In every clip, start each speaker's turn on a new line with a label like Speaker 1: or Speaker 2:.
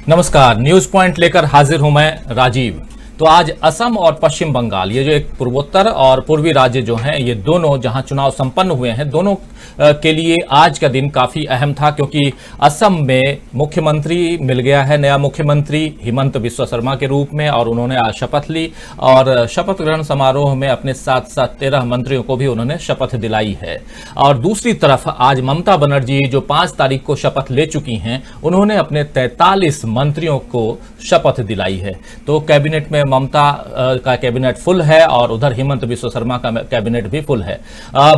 Speaker 1: नमस्कार, news point लेकर हाजिर हूं मैं राजीव। तो आज असम और पश्चिम बंगाल, ये जो एक पूर्वोत्तर और पूर्वी राज्य जो हैं, ये दोनों जहां चुनाव संपन्न हुए हैं, दोनों के लिए आज का दिन काफी अहम था, क्योंकि असम में मुख्यमंत्री मिल गया है, नया मुख्यमंत्री हिमंत बिस्वा शर्मा के रूप में, और उन्होंने आज शपथ ली और शपथ ग्रहण समारोह में अपने साथ साथ 13 मंत्रियों को भी उन्होंने शपथ दिलाई है। और दूसरी तरफ आज ममता बनर्जी जो 5 तारीख को शपथ ले चुकी हैं, उन्होंने अपने 43 मंत्रियों को शपथ दिलाई है। तो कैबिनेट में ममता का कैबिनेट फुल है और उधर हिमंत बिस्वा शर्मा का कैबिनेट भी फुल है।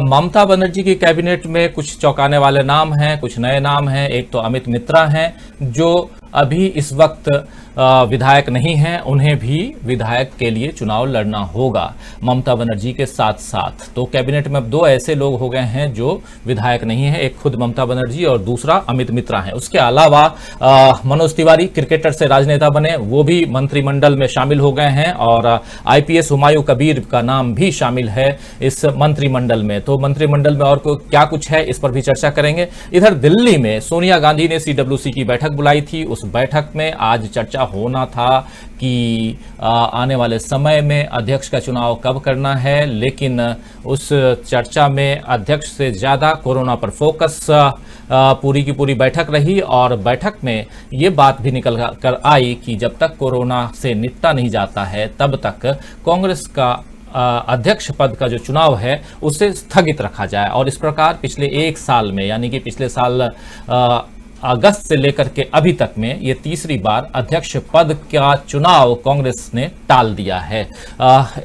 Speaker 1: ममता बनर्जी की कैबिनेट में कुछ चौंकाने वाले नाम हैं, कुछ नए नाम हैं। एक तो अमित मित्रा हैं, जो अभी इस वक्त विधायक नहीं हैं, उन्हें भी विधायक के लिए चुनाव लड़ना होगा ममता बनर्जी के साथ साथ। तो कैबिनेट में अब 2 ऐसे लोग हो गए हैं जो विधायक नहीं है, एक खुद ममता बनर्जी और दूसरा अमित मित्रा है। उसके अलावा मनोज तिवारी क्रिकेटर से राजनेता बने, वो भी मंत्रिमंडल में शामिल हो गए हैं, और आईपीएस हुमायूं कबीर का नाम भी शामिल है इस मंत्रिमंडल में। तो मंत्रिमंडल में और क्या कुछ है, इस पर भी चर्चा करेंगे। इधर दिल्ली में सोनिया गांधी ने सीडब्ल्यूसी की बैठक बुलाई थी। उस बैठक में आज चर्चा होना था कि आने वाले समय में अध्यक्ष का चुनाव कब करना है, लेकिन उस चर्चा में अध्यक्ष से ज्यादा कोरोना पर फोकस पूरी की पूरी बैठक रही, और बैठक में ये बात भी निकल कर आई कि जब तक कोरोना से निपटा नहीं जाता है, तब तक कांग्रेस का अध्यक्ष पद का जो चुनाव है उसे स्थगित रखा जाए। और इस प्रकार पिछले 1 साल में, यानी कि पिछले साल अगस्त से लेकर के अभी तक में ये तीसरी बार अध्यक्ष पद का चुनाव कांग्रेस ने टाल दिया है।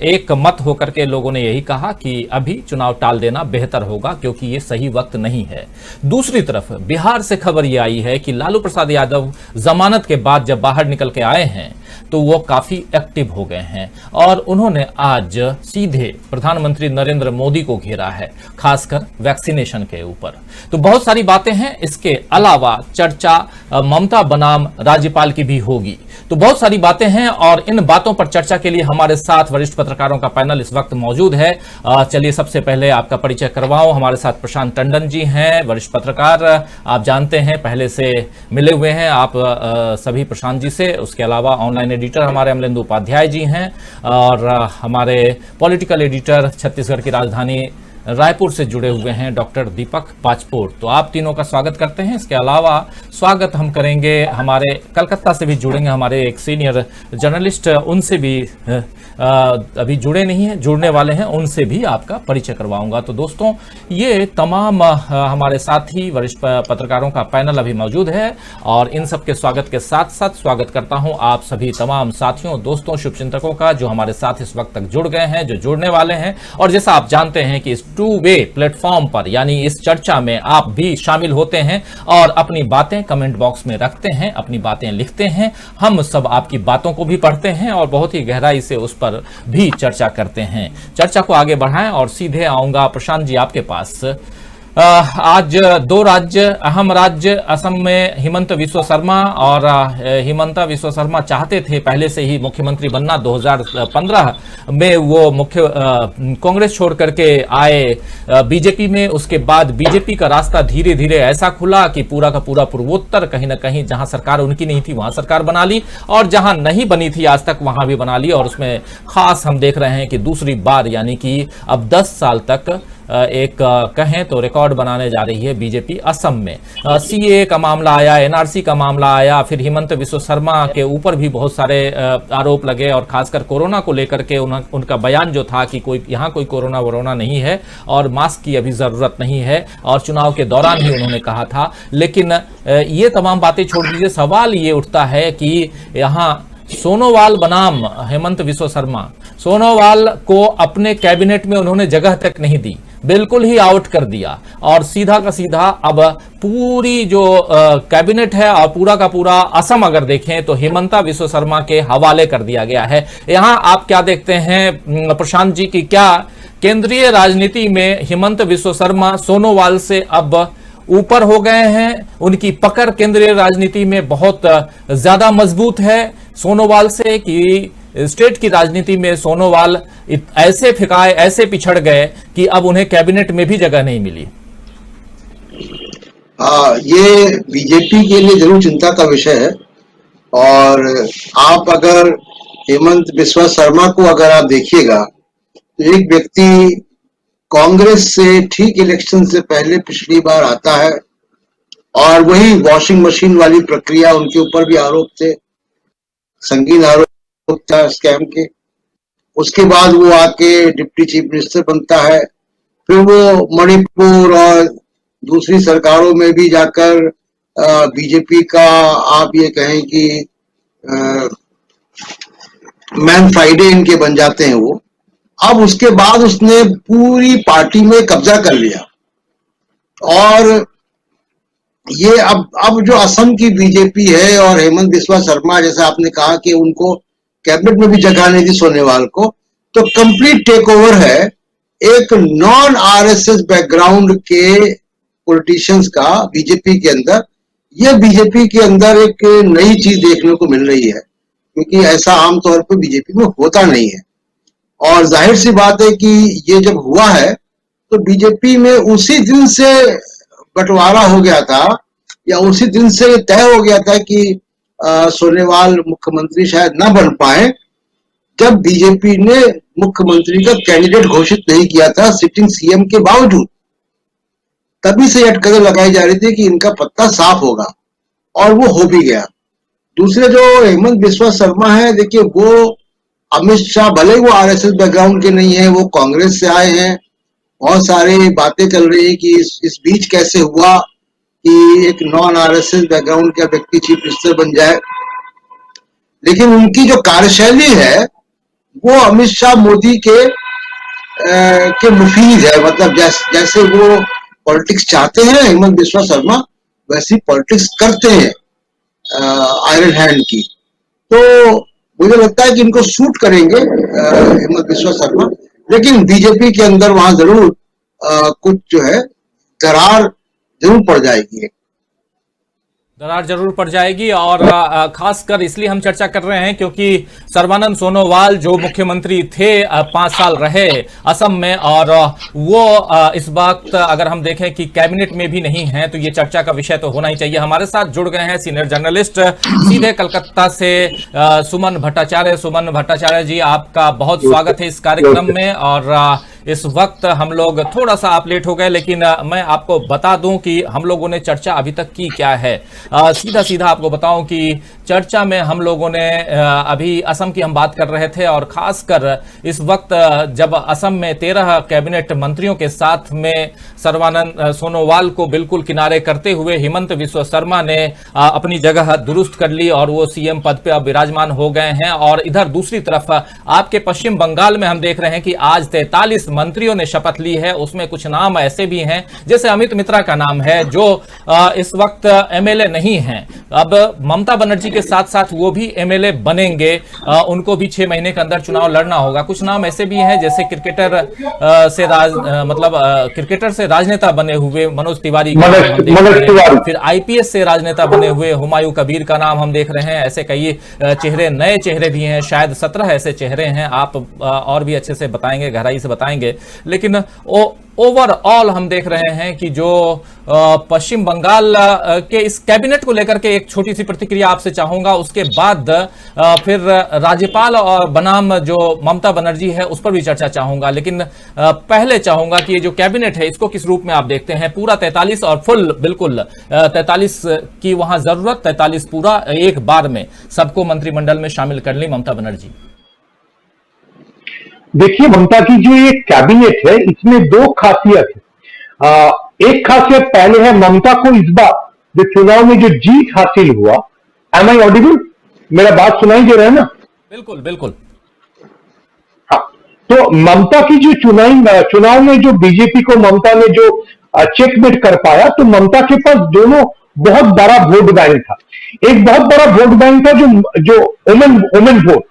Speaker 1: एक मत होकर के लोगों ने यही कहा कि अभी चुनाव टाल देना बेहतर होगा, क्योंकि ये सही वक्त नहीं है। दूसरी तरफ बिहार से खबर ये आई है कि लालू प्रसाद यादव जमानत के बाद जब बाहर निकल के आए हैं तो वो काफी एक्टिव हो गए हैं, और उन्होंने आज सीधे प्रधानमंत्री नरेंद्र मोदी को घेरा है, खासकर वैक्सीनेशन के ऊपर। तो बहुत सारी बातें हैं। इसके अलावा चर्चा ममता बनाम राज्यपाल की भी होगी। तो बहुत सारी बातें हैं, और इन बातों पर चर्चा के लिए हमारे साथ वरिष्ठ पत्रकारों का पैनल इस वक्त मौजूद है। चलिए सबसे पहले आपका परिचय करवाऊं। हमारे साथ प्रशांत टंडन जी हैं, वरिष्ठ पत्रकार, आप जानते हैं, पहले से मिले हुए हैं आप सभी प्रशांत जी से। उसके अलावा ऑनलाइन एडिटर हमारे अमलेंदु उपाध्याय जी हैं, और हमारे पॉलिटिकल एडिटर छत्तीसगढ़ की राजधानी रायपुर से जुड़े हुए हैं डॉक्टर दीपक पाचपोर। तो आप तीनों का स्वागत करते हैं। इसके अलावा स्वागत हम करेंगे, हमारे कलकत्ता से भी जुड़ेंगे हमारे एक सीनियर जर्नलिस्ट, उनसे भी अभी जुड़े नहीं हैं, जुड़ने वाले हैं, उनसे भी आपका परिचय करवाऊंगा। तो दोस्तों, ये तमाम हमारे साथी वरिष्ठ पत्रकारों का पैनल अभी मौजूद है, और इन सबके स्वागत के साथ साथ स्वागत करता हूं आप सभी तमाम साथियों, दोस्तों, शुभचिंतकों का जो हमारे साथ इस वक्त तक जुड़ गए हैं, जो जुड़ने वाले हैं। और जैसा आप जानते हैं कि इस 2 वे प्लेटफॉर्म पर, यानी इस चर्चा में आप भी शामिल होते हैं और अपनी बातें कमेंट बॉक्स में रखते हैं, अपनी बातें लिखते हैं। हम सब आपकी बातों को भी पढ़ते हैं और बहुत ही गहराई से उस पर भी चर्चा करते हैं। चर्चा को आगे बढ़ाएं, और सीधे आऊंगा प्रशांत जी आपके पास। आज 2 राज्य, अहम राज्य, असम में हिमंत बिस्वा शर्मा, और हिमंता बिस्वा शर्मा चाहते थे पहले से ही मुख्यमंत्री बनना। 2015 में वो कांग्रेस छोड़ करके आए बीजेपी में। उसके बाद बीजेपी का रास्ता धीरे धीरे ऐसा खुला कि पूरा का पूरा पूर्वोत्तर कहीं ना कहीं जहां सरकार उनकी नहीं थी वहां सरकार बना ली, और जहां नहीं बनी थी आज तक वहां भी बना ली। और उसमें खास हम देख रहे हैं कि दूसरी बार, यानी कि अब 10 साल तक एक कहें तो रिकॉर्ड बनाने जा रही है बीजेपी असम में। सीए का मामला आया, एनआरसी का मामला आया, फिर हिमंत बिस्वा शर्मा के ऊपर भी बहुत सारे आरोप लगे, और खासकर कोरोना को लेकर के उनका बयान जो था कि यहाँ कोई कोरोना वोरोना नहीं है और मास्क की अभी जरूरत नहीं है, और चुनाव के दौरान ही उन्होंने कहा था। लेकिन ये तमाम बातें छोड़ दीजिए, सवाल ये उठता है कि यहाँ सोनोवाल बनाम हेमंत बिस्वा शर्मा, सोनोवाल को अपने कैबिनेट में उन्होंने जगह तक नहीं दी, बिल्कुल ही आउट कर दिया, और सीधा का सीधा अब पूरी जो कैबिनेट है और पूरा का पूरा असम अगर देखें तो हिमंता बिस्वा शर्मा के हवाले कर दिया गया है। यहां आप क्या देखते हैं प्रशांत जी की, क्या केंद्रीय राजनीति में हिमंत बिस्वा शर्मा सोनोवाल से अब ऊपर हो गए हैं? उनकी पकड़ केंद्रीय राजनीति में बहुत ज्यादा मजबूत है सोनोवाल से, कि स्टेट की राजनीति में सोनोवाल ऐसे फिकाए, ऐसे पिछड़ गए कि अब उन्हें कैबिनेट में भी जगह नहीं मिली?
Speaker 2: ये बीजेपी के लिए जरूर चिंता का विषय है, और आप अगर हेमंत बिस्वा शर्मा को अगर आप देखिएगा तो एक व्यक्ति कांग्रेस से ठीक इलेक्शन से पहले पिछली बार आता है और वही वॉशिंग मशीन वाली प्रक्रिया, उनके ऊपर भी आरोप थे, संगीन आरोप था स्कैम के। उसके बाद वो आके डिप्टी चीफ मिनिस्टर बनता है, फिर वो मणिपुर और दूसरी सरकारों में भी जाकर बीजेपी का आप ये कहें कि मैन फ्राइडे इनके बन जाते हैं वो। अब उसके बाद उसने पूरी पार्टी में कब्जा कर लिया और ये अब जो असम की बीजेपी है और हेमंत बिस्वा शर्मा, जैसा आपने कहा कि उनको कैबिनेट में भी जगह नहीं दी सोनेवाल को, तो कंप्लीट टेक ओवर है एक नॉन आरएसएस बैकग्राउंड के पॉलिटिशियंस का बीजेपी के अंदर। ये बीजेपी के अंदर एक नई चीज देखने को मिल रही है, क्योंकि ऐसा आमतौर पर बीजेपी में होता नहीं है। और जाहिर सी बात है कि ये जब हुआ है तो बीजेपी में उसी दिन से बंटवारा हो गया था, या उसी दिन से तय हो गया था कि सोनेवाल मुख्यमंत्री शायद न बन पाए, जब बीजेपी ने मुख्यमंत्री का कैंडिडेट घोषित नहीं किया था सिटिंग सीएम के बावजूद। तभी से अटकलें लगाई जा रही थी कि इनका पत्ता साफ होगा, और वो हो भी गया। दूसरे जो हेमंत बिस्वा शर्मा है, देखिए वो अमित शाह, भले वो आरएसएस बैकग्राउंड के नहीं है, वो कांग्रेस से आए हैं, बहुत सारी बातें चल रही है कि इस बीच कैसे हुआ कि एक नॉन आरएसएस बैकग्राउंड का व्यक्ति चीफ मिनिस्टर बन जाए। लेकिन उनकी जो कार्यशैली है वो अमित शाह मोदी के मुफीद है। मतलब जैसे वो पॉलिटिक्स चाहते हैं हेमंत बिस्वा शर्मा, वैसी पॉलिटिक्स करते हैं आयरन हैंड की। तो मुझे लगता है कि इनको सूट करेंगे हेमंत बिस्वा शर्मा, लेकिन बीजेपी के अंदर वहां जरूर कुछ जो है दरार जरूर पड़ जाएगी।
Speaker 1: दरार जरूर पड़ जाएगी, और खासकर इसलिए हम चर्चा कर रहे हैं क्योंकि सर्बानंद सोनोवाल जो मुख्यमंत्री थे 5 साल रहे असम में, और वो इस वक्त अगर हम देखें कि कैबिनेट में भी नहीं है, तो ये चर्चा का विषय तो होना ही चाहिए। हमारे साथ जुड़ गए हैं सीनियर जर्नलिस्ट सीधे कलकत्ता से सुमन भट्टाचार्य। सुमन भट्टाचार्य जी, आपका बहुत स्वागत है इस कार्यक्रम में। और इस वक्त हम लोग थोड़ा सा आप लेट हो गए, लेकिन मैं आपको बता दूं कि हम लोगों ने चर्चा अभी तक की क्या है। सीधा सीधा आपको बताऊं कि चर्चा में हम लोगों ने अभी असम की हम बात कर रहे थे, और खासकर इस वक्त जब असम में 13 कैबिनेट मंत्रियों के साथ में सर्बानंद सोनोवाल को बिल्कुल किनारे करते हुए हेमंत बिस्वा शर्मा ने अपनी जगह दुरुस्त कर ली और वो सीएम पद पे अब विराजमान हो गए हैं। और इधर दूसरी तरफ आपके पश्चिम बंगाल में हम देख रहे हैं कि आज 43 मंत्रियों ने शपथ ली है। उसमें कुछ नाम ऐसे भी हैं, जैसे अमित मित्रा का नाम है, जो इस वक्त एमएलए नहीं है। अब ममता बनर्जी के साथ साथ वो भी एमएलए बनेंगे, उनको भी 6 महीने के अंदर चुनाव लड़ना होगा। कुछ नाम ऐसे भी हैं जैसे क्रिकेटर से राजनेता बने हुए मनोज तिवारी का नाम हम देख रहे हैं, फिर आईपीएस से राजनेता बने हुए हुमायूं कबीर का नाम हम देख रहे हैं। ऐसे कई चेहरे, नए चेहरे भी हैं, शायद 17 ऐसे चेहरे हैं। आप और भी अच्छे से बताएंगे, गहराई से बताएंगे। लेकिन ओवरऑल हम देख रहे हैं कि जो पश्चिम बंगाल के इस कैबिनेट को लेकर के एक छोटी सी प्रतिक्रिया आपसे चाहूंगा, उसके बाद फिर राज्यपाल और बनाम जो ममता बनर्जी है उस पर भी चर्चा चाहूंगा। लेकिन पहले चाहूंगा कि ये जो कैबिनेट है इसको किस रूप में आप देखते हैं? पूरा 43 और फुल बिल्कुल 43 की वहां जरूरत, 43 पूरा एक बार में सबको मंत्रिमंडल में शामिल कर ली ममता बनर्जी।
Speaker 3: देखिए, ममता की जो ये कैबिनेट है इसमें 2 खासियत है। एक खासियत पहले है, ममता को इस बार जो चुनाव में जो जीत हासिल हुआ, एम आई ऑडिबल? मेरा बात सुनाई दे रहा है ना?
Speaker 1: बिल्कुल बिल्कुल।
Speaker 3: हाँ, तो ममता की जो चुनाव में जो बीजेपी को ममता ने जो चेकमेट कर पाया, तो ममता के पास दोनों बहुत बड़ा वोट बैंक था। एक बहुत बड़ा वोट बैंक था जो वुमेन वोट,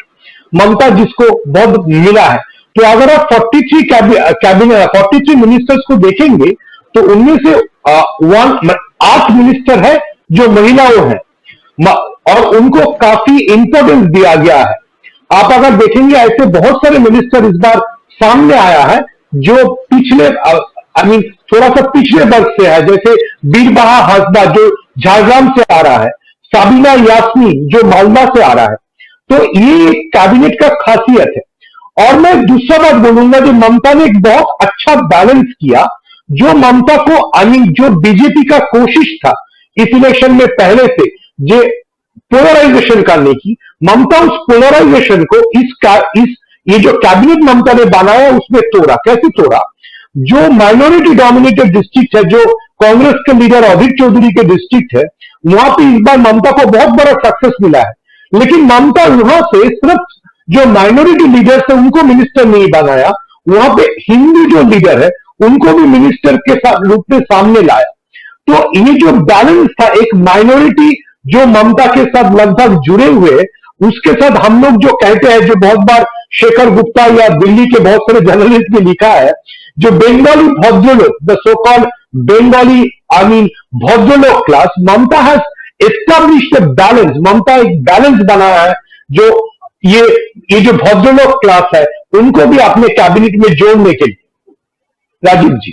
Speaker 3: ममता जिसको बहुत मिला है। तो अगर आप 43 मिनिस्टर्स को देखेंगे तो उनमें से 8 मिनिस्टर है जो महिलाओं हैं, और उनको काफी इंपॉर्टेंस दिया गया है। आप अगर देखेंगे ऐसे बहुत सारे मिनिस्टर इस बार सामने आया है जो पिछले थोड़ा सा पिछले वर्ग से है, जैसे बीरबहा हासदा जो झारग्राम से आ रहा है, साबिना यास्मीन जो मालदा से आ रहा है। तो ये कैबिनेट का खासियत है। और मैं दूसरा बात बोलूंगा, जो ममता ने एक बहुत अच्छा बैलेंस किया, जो ममता को जो बीजेपी का कोशिश था इस इलेक्शन में पहले से जो पोलराइजेशन करने की, ममता उस पोलराइजेशन को ये जो कैबिनेट ममता ने बनाया उसमें तोड़ा। कैसे तोड़ा? जो माइनॉरिटी डोमिनेटेड डिस्ट्रिक्ट है, जो कांग्रेस के लीडर अधीर चौधरी के डिस्ट्रिक्ट है, वहां पे इस बार ममता को बहुत बड़ा सक्सेस मिला है। लेकिन ममता वहां से सिर्फ जो माइनॉरिटी लीडर्स है उनको मिनिस्टर नहीं बनाया, वहां पे हिंदू जो लीडर है उनको भी मिनिस्टर के रूप में सामने लाया। तो ये जो बैलेंस था, एक माइनॉरिटी जो ममता के साथ लगभग जुड़े हुए, उसके साथ हम लोग जो कहते हैं, जो बहुत बार शेखर गुप्ता या दिल्ली के बहुत सारे जर्नलिस्ट ने लिखा है, जो Bengali bhadralok, the so called Bengali bhadralok class, Mamata has established a balance. Mamata एक बैलेंस बनाया है, जो ये जो भद्रलोक क्लास है उनको भी अपने कैबिनेट में जोड़ने के लिए। राजीव जी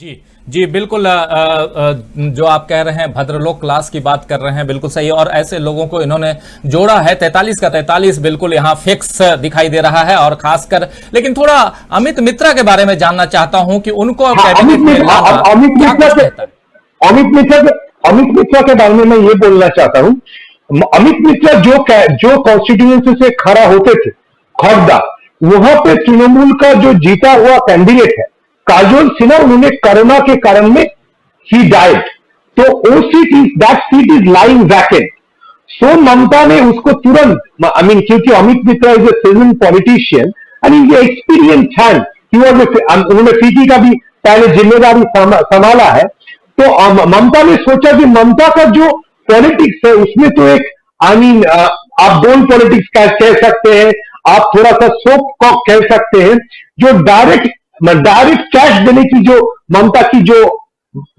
Speaker 1: जी जी बिल्कुल, जो आप कह रहे हैं भद्रलोक क्लास की बात कर रहे हैं, बिल्कुल सही है। और ऐसे लोगों को इन्होंने जोड़ा है, 43 का 43 बिल्कुल यहाँ फिक्स दिखाई दे रहा है। और खासकर लेकिन थोड़ा अमित मित्रा के बारे में जानना चाहता हूं कि उनको
Speaker 3: अमित मित्रा के बारे में मैं ये बोलना चाहता हूं। अमित मित्रा जो कॉन्स्टिट्यूएंसी से खड़ा होते थे खड़दा, वहां पे तृणमूल का जो जीता हुआ कैंडिडेट है काजोल सिन्हा, उन्होंने कोरोना के कारण में ही डाइड। तो वो seat is lying vacant. So Mamata ने उसको तुरंत, क्योंकि Amit Mitra is a season politician and is experience hand, उन्होंने पीटी का भी पहले जिम्मेदारी संभाला है। तो ममता ने सोचा कि ममता का जो पॉलिटिक्स है उसमें तो एक आप बोल पॉलिटिक्स कह सकते हैं, आप थोड़ा सा सोप कॉक कह सकते हैं, जो डायरेक्ट कैश देने की जो ममता की जो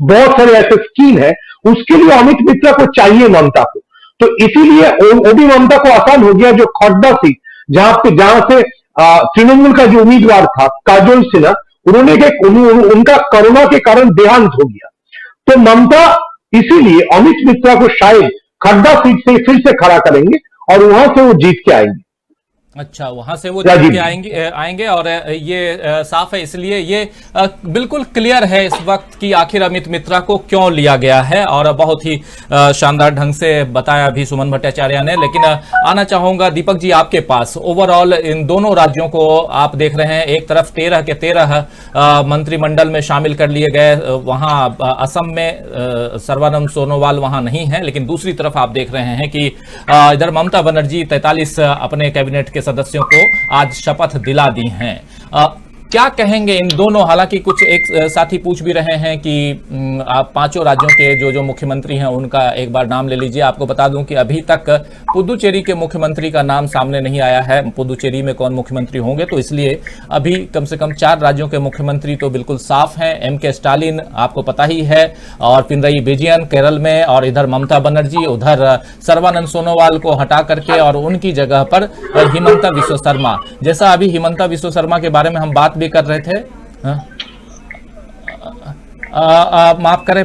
Speaker 3: बहुत सारे ऐसे स्कीम है, उसके लिए अमित मित्रा को चाहिए ममता को। तो इसीलिए वो भी ममता को आसान हो गया। जो खड़दा सीट जहां से तृणमूल का जो उम्मीदवार था काजोल सिन्हा, उनका कोरोना के कारण देहांत हो गया। तो ममता इसीलिए अमित मित्रा को शायद खड़दा सीट से फिर से खड़ा करेंगे और वहां से वो जीत के आएंगे।
Speaker 1: अच्छा, वहां से वो जीत के आएंगे और ये साफ है। इसलिए ये बिल्कुल क्लियर है इस वक्त कि आखिर अमित मित्रा को क्यों लिया गया है। और बहुत ही शानदार ढंग से बताया भी सुमन भट्टाचार्य ने। लेकिन आना चाहूंगा दीपक जी आपके पास। ओवरऑल इन दोनों राज्यों को आप देख रहे हैं, एक तरफ 13 के 13 मंत्रिमंडल में शामिल कर लिए गए। वहां असम में सर्बानंद सोनोवाल वहां नहीं है, लेकिन दूसरी तरफ आप देख रहे हैं कि इधर ममता बनर्जी 43 अपने कैबिनेट के सदस्यों को आज शपथ दिला दी हैं। क्या कहेंगे इन दोनों? हालांकि कुछ एक साथी पूछ भी रहे हैं कि आप पांचों राज्यों के जो मुख्यमंत्री हैं उनका एक बार नाम ले लीजिए। आपको बता दूं कि अभी तक पुदुचेरी के मुख्यमंत्री का नाम सामने नहीं आया है, पुदुचेरी में कौन मुख्यमंत्री होंगे। तो इसलिए अभी कम से कम 4 राज्यों के मुख्यमंत्री तो बिल्कुल साफ हैं। एम.के. स्टालिन आपको पता ही है, और पिनरई विजयन केरल में, और इधर ममता बनर्जी, उधर सर्बानंद सोनोवाल को हटा करके और उनकी जगह पर हिमंता बिस्वा शर्मा। जैसा अभी हिमंता बिस्वा शर्मा के बारे में हम बात भी कर रहे थे, माफ करें,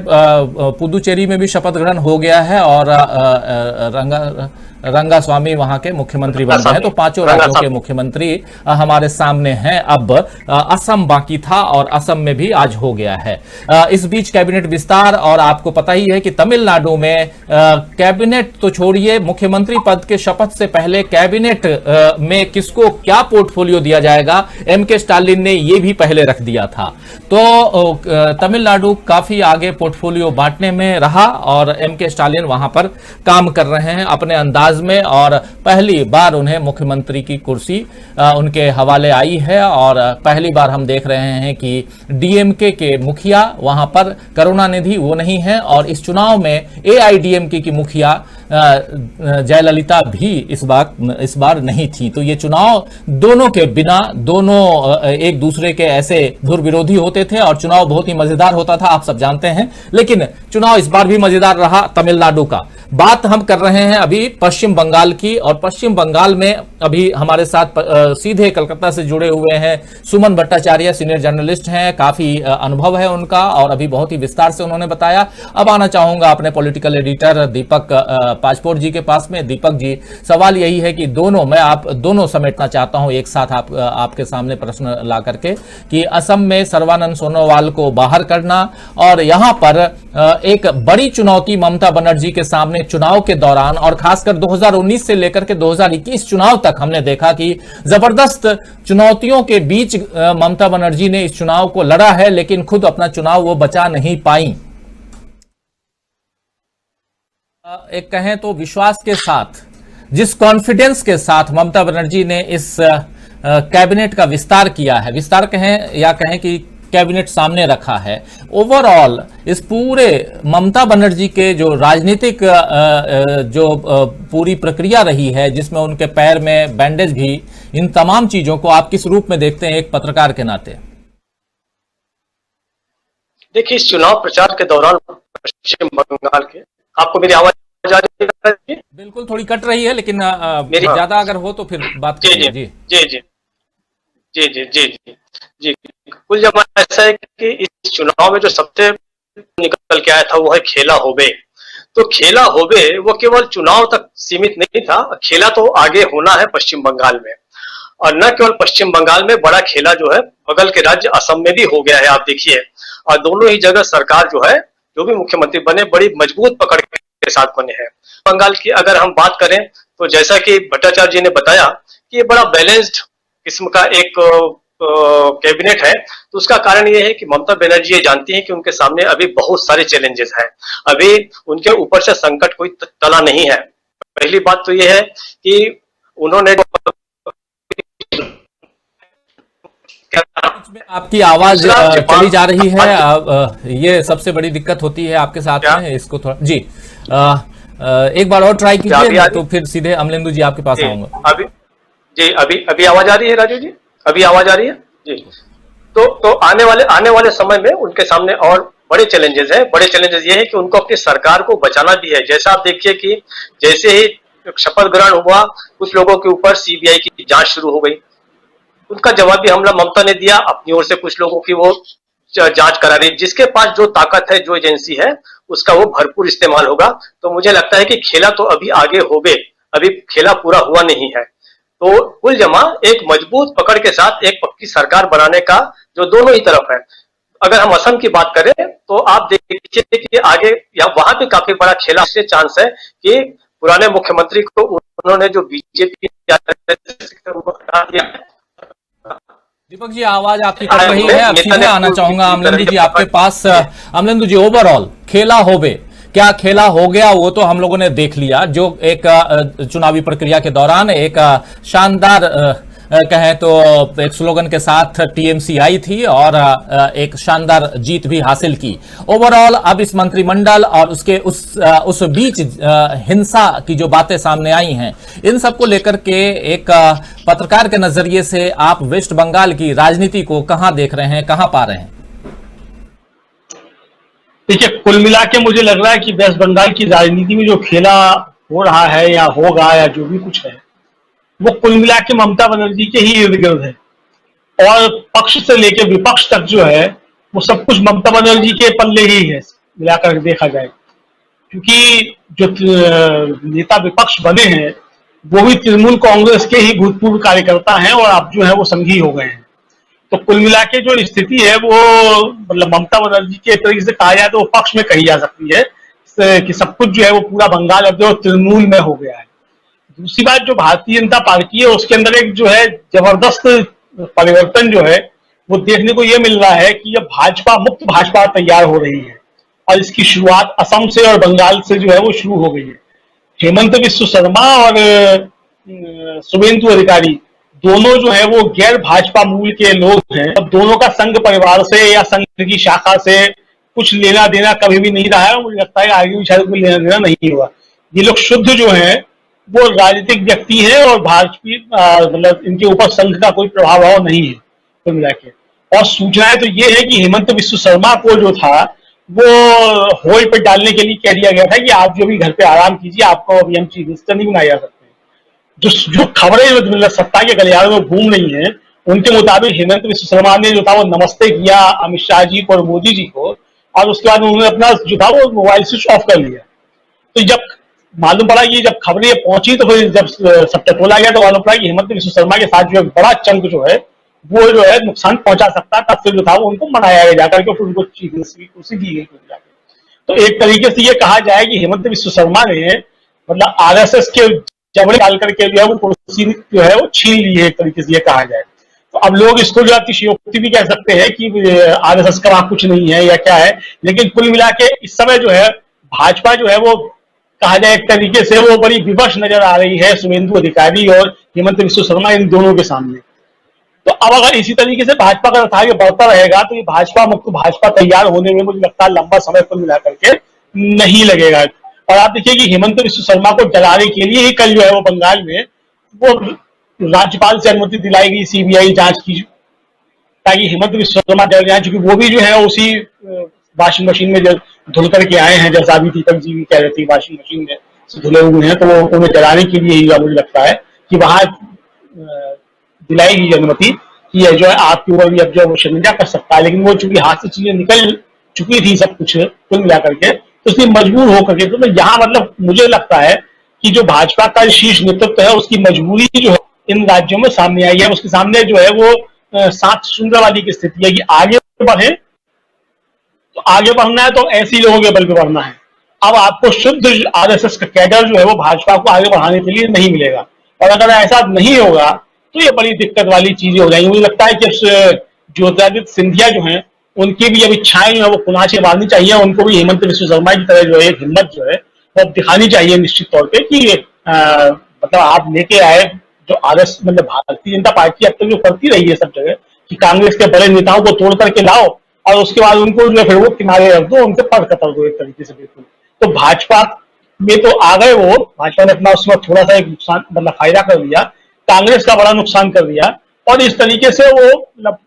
Speaker 1: पुदुचेरी में भी शपथ ग्रहण हो गया है और रंगास्वामी वहां के मुख्यमंत्री बन गए हैं। तो पांचों राज्यों के मुख्यमंत्री हमारे सामने हैं। अब असम बाकी था और असम में भी आज हो गया है। इस बीच कैबिनेट विस्तार, और आपको पता ही है कि तमिलनाडु में कैबिनेट तो छोड़िए, मुख्यमंत्री पद के शपथ से पहले कैबिनेट में किसको क्या पोर्टफोलियो दिया जाएगा, एम.के. स्टालिन ने यह भी पहले रख दिया था। तो तमिलनाडु काफी आगे पोर्टफोलियो बांटने में रहा और एम.के. स्टालिन वहां पर काम कर रहे हैं अपने अंदाज में, और पहली बार उन्हें मुख्यमंत्री की कुर्सी उनके हवाले आई है। और पहली बार हम देख रहे हैं कि डीएमके के मुखिया वहां पर करुणानिधि वो नहीं है, और इस चुनाव में एआईडीएमके की मुखिया जयललिता भी इस बार नहीं थी। तो ये चुनाव दोनों के बिना, दोनों एक दूसरे के ऐसे धुर विरोधी होते थे और चुनाव बहुत ही मजेदार होता था, आप सब जानते हैं। लेकिन चुनाव इस बार भी मजेदार रहा तमिलनाडु का। बात हम कर रहे हैं अभी पश्चिम बंगाल की, और पश्चिम बंगाल में अभी हमारे साथ सीधे कलकत्ता से जुड़े हुए हैं सुमन भट्टाचार्य, सीनियर जर्नलिस्ट हैं, काफी अनुभव है उनका और अभी बहुत ही विस्तार से उन्होंने बताया। अब आना चाहूंगा अपने पॉलिटिकल एडिटर दीपक पासपोर्ट जी के पास में। दीपक जी, सवाल यही है कि दोनों, मैं आप दोनों समेटना चाहता हूं एक साथ आपके सामने प्रश्न ला करके, कि असम में सर्बानंद सोनोवाल को बाहर करना और यहां पर एक बड़ी चुनौती ममता बनर्जी के सामने चुनाव के दौरान, और खासकर 2019 से लेकर के 2021 चुनाव तक हमने देखा कि जबरदस्त चुनौतियों के बीच ममता बनर्जी ने इस चुनाव को लड़ा है, लेकिन खुद अपना चुनाव वो बचा नहीं पाई। एक कहें तो विश्वास के साथ, जिस कॉन्फिडेंस के साथ ममता बनर्जी ने इस कैबिनेट का विस्तार किया है, विस्तार कहें या कहें कि कैबिनेट सामने रखा है, ओवरऑल इस पूरे ममता बनर्जी के जो राजनीतिक जो पूरी प्रक्रिया रही है, जिसमें उनके पैर में बैंडेज भी, इन तमाम चीजों को आप किस रूप में देखते हैं एक पत्रकार के नाते?
Speaker 4: देखिए, इस चुनाव प्रचार के दौरान पश्चिम बंगाल के, आपको मेरी आवाज आ रही है?
Speaker 1: बिल्कुल, थोड़ी कट रही है, लेकिन
Speaker 4: मेरी
Speaker 1: ज्यादा अगर हो तो फिर बात करिए। जी
Speaker 4: जी जी जी जी जी जी जी कुल जमा ऐसा है कि इस चुनाव में जो सबसे निकल के आया था वो है खेला होबे। तो खेला होबे वो केवल चुनाव तक सीमित नहीं था, खेला तो आगे होना है पश्चिम बंगाल में, और न केवल पश्चिम बंगाल में, बड़ा खेला जो है बगल के राज्य असम में भी हो गया है। आप देखिए, और दोनों ही जगह सरकार जो है, जो भी मुख्यमंत्री बने, बड़ी मजबूत पकड़ के साथ बने हैं। बंगाल की अगर हम बात करें तो जैसा कि भट्टाचार्य जी ने बताया कि ये बड़ा बैलेंस्ड किस्म का एक कैबिनेट है। तो उसका कारण ये है कि ममता बनर्जी ये जानती है कि उनके सामने अभी बहुत सारे चैलेंजेस हैं, अभी उनके ऊपर से संकट कोई टला नहीं है। पहली बात तो ये है कि उन्होंने
Speaker 1: आपकी आवाज चली जा रही है, ये सबसे बड़ी दिक्कत होती है आपके साथ में। इसको थोड़ा जी एक बार और ट्राई कीजिए, तो फिर सीधे अमलेंदु जी आपके पास आऊंगा।
Speaker 4: अभी आवाज आ रही है राजू जी? अभी आवाज आ रही है जी? तो आने वाले समय में उनके सामने और बड़े चैलेंजेस हैं। बड़े चैलेंजेस ये है कि उनको अपनी सरकार को बचाना भी है। जैसा आप देखिए कि जैसे ही शपथ ग्रहण हुआ, कुछ लोगों के ऊपर सीबीआई की जांच शुरू हो गई। उनका जवाबी हमला ममता ने दिया, अपनी ओर से कुछ लोगों की वो जांच करा रही। जिसके पास जो ताकत है, जो एजेंसी है, उसका वो भरपूर इस्तेमाल होगा। तो मुझे लगता है कि खेला तो अभी आगे होबे, अभी खेला पूरा हुआ नहीं है। तो कुल जमा एक मजबूत पकड़ के साथ एक पक्की सरकार बनाने का जो दोनों ही तरफ है। अगर हम असम की बात करें तो आप देखिए कि आगे या वहां पे काफी बड़ा खेला से चांस है कि पुराने मुख्यमंत्री को उन्होंने जो बीजेपी
Speaker 1: दीपक जी, आवाज आपकी कट रही है, अब सीधे आना चाहूंगा अमलेंदु जी आपके पास। अमलेंदु जी, ओवरऑल खेला होबे, क्या खेला हो गया वो तो हम लोगों ने देख लिया, जो एक चुनावी प्रक्रिया के दौरान एक शानदार कहें तो एक स्लोगन के साथ टीएमसी आई थी और एक शानदार जीत भी हासिल की। ओवरऑल अब इस मंत्रिमंडल और उसके उस बीच हिंसा की जो बातें सामने आई हैं, इन सबको लेकर के एक पत्रकार के नजरिए से आप वेस्ट बंगाल की राजनीति को कहां देख रहे हैं, कहां पा रहे हैं?
Speaker 5: देखिए, कुल मिला के मुझे लग रहा है कि वेस्ट बंगाल की राजनीति में जो खेला हो रहा है या होगा या जो भी कुछ है, वो कुल मिला के ममता बनर्जी के ही इर्द गिर्द है। और पक्ष से लेकर विपक्ष तक जो है वो सब कुछ ममता बनर्जी के पल्ले ही है, मिलाकर देखा जाए। क्योंकि जो नेता विपक्ष बने हैं वो भी तृणमूल कांग्रेस के ही भूतपूर्व कार्यकर्ता हैं और अब जो है वो संघी हो गए हैं। तो कुल मिला के जो स्थिति है वो मतलब ममता बनर्जी के तरीके से कहा जाए तो वो पक्ष में कही जा सकती है कि सब कुछ जो है वो पूरा बंगाल अब जो तृणमूल में हो गया है। दूसरी बात, जो भारतीय जनता पार्टी है उसके अंदर एक जो है जबरदस्त परिवर्तन जो है वो देखने को ये मिल रहा है कि ये भाजपा मुक्त भाजपा तैयार हो रही है और इसकी शुरुआत असम से और बंगाल से जो है वो शुरू हो गई है। हेमंत बिस्व शर्मा और शुभेंदु अधिकारी दोनों जो है वो गैर भाजपा मूल के लोग हैं। अब दोनों का संघ परिवार से या संघ की शाखा से कुछ लेना देना कभी भी नहीं रहा है। मुझे लगता है आगे भी शायद कोई लेना देना नहीं हुआ। ये लोग शुद्ध जो है वो राजनीतिक व्यक्ति है और भाजपा मतलब इनके ऊपर संघ का कोई प्रभाव नहीं है कुल मिला के। और सूचनाएं तो ये है कि हेमंत बिस्व शर्मा को जो था वो होल्ड पे डालने के लिए कह दिया गया था कि आप जो भी घर पे आराम कीजिए, आपको अभी हम चीफ मिनिस्टर नहीं बनाए जा सकते। जो खबरें मतलब सत्ता के गलियारों में घूम रही हैं उनके मुताबिक हेमंत बिस्व शर्मा ने जो था वो नमस्ते किया अमित शाह जी को और मोदी जी को, और उसके बाद उन्होंने अपना जो था वो मोबाइल स्विच ऑफ कर लिया। तो जब मालूम पड़ा कि जब खबरें पहुंची तो फिर जब सब टटोला गया तो मालूम पड़ा कि हिमंत विश्व शर्मा के साथ जो एक बड़ा चंक जो है वो जो है नुकसान पहुंचा सकता है। तब फिर जो था वो उनको मनाया गया जाकर के, फिर उनको कुर्सी दी गई कुर्सी जाकर। तो एक तरीके से ये कहा जाए कि हिमंत विश्व शर्मा ने मतलब आरएसएस के जबड़े डाल करके जो है वो कुर्सी जो है वो छीन ली है, एक तरीके से ये कहा जाए। तो अब लोग इसको जो अतिशयोक्ति भी कह सकते हैं कि आरएसएस का वहां कुछ नहीं है या क्या है, लेकिन कुल मिला के इस समय जो है भाजपा जो है वो कहा जाए एक तरीके से वो बड़ी विवश नजर आ रही है शुभेंदु अधिकारी और हिमंत विश्व शर्मा इन दोनों के सामने। तो अब अगर इसी तरीके से भाजपा का आगे बढ़ता रहेगा तो ये भाजपा मुक्त भाजपा तैयार होने में मुझे लगता है लंबा समय कुल मिला करके नहीं लगेगा। और आप देखिए कि हिमंत विश्व शर्मा को जलाने के लिए ही कल जो है वो बंगाल में वो राज्यपाल से अनुमति दिलाई गई सीबीआई जांच की, ताकि हिमंत विश्व शर्मा जल जाए, क्योंकि वो भी जो है उसी वॉशिंग मशीन में धुल करके आए हैं, जैसा अभी दीपक जी भी कह रहे थे वॉशिंग मशीन में से धुले हुए हैं, तो वो उन्हें जलाने के लिए ही मुझे लगता है कि वहां दिलाई गई अनुमति कि जो है आपके ऊपर भी अब जो शिकंजा कर सकता है। लेकिन वो चूंकि हाथ से चीजें निकल चुकी थी सब कुछ कुल मिला करके, तो इसलिए मजबूर होकर के, तो यहाँ मतलब मुझे लगता है कि जो भाजपा का शीर्ष नेतृत्व है उसकी मजबूरी जो है इन राज्यों में सामने आई है। उसके सामने जो है वो सात समुद्र वाली की स्थिति है कि आगे बढ़े, तो आगे बढ़ना है तो ऐसे ही लोगों के बल पे बढ़ना है। अब आपको शुद्ध आरएसएस का कैडर जो है वो भाजपा को आगे बढ़ाने के लिए नहीं मिलेगा, और अगर ऐसा नहीं होगा तो ये बड़ी दिक्कत वाली चीजें हो जाएंगी। मुझे लगता है कि ज्योतिरादित्य सिंधिया जो है उनकी भी अब इच्छाएं जो है वो पुनाचे मारनी चाहिए, उनको भी हेमंत विश्व शर्मा की तरह जो है एक हिम्मत जो है वो दिखानी चाहिए निश्चित तौर पे कि मतलब आप लेके आए जो आरएस मतलब भारतीय जनता पार्टी अब तक जो करती रही है सब जगह कि कांग्रेस के बड़े नेताओं को तोड़ करके लाओ और उसके बाद उनको जो है फिर वो किनारे रख दो, उनके पर कतर दो एक तरीके से। बिल्कुल तो भाजपा में तो आ गए वो, भाजपा ने अपना उसमें थोड़ा सा एक नुकसान मतलब फायदा कर लिया, कांग्रेस का बड़ा नुकसान कर दिया, और इस तरीके से वो मतलब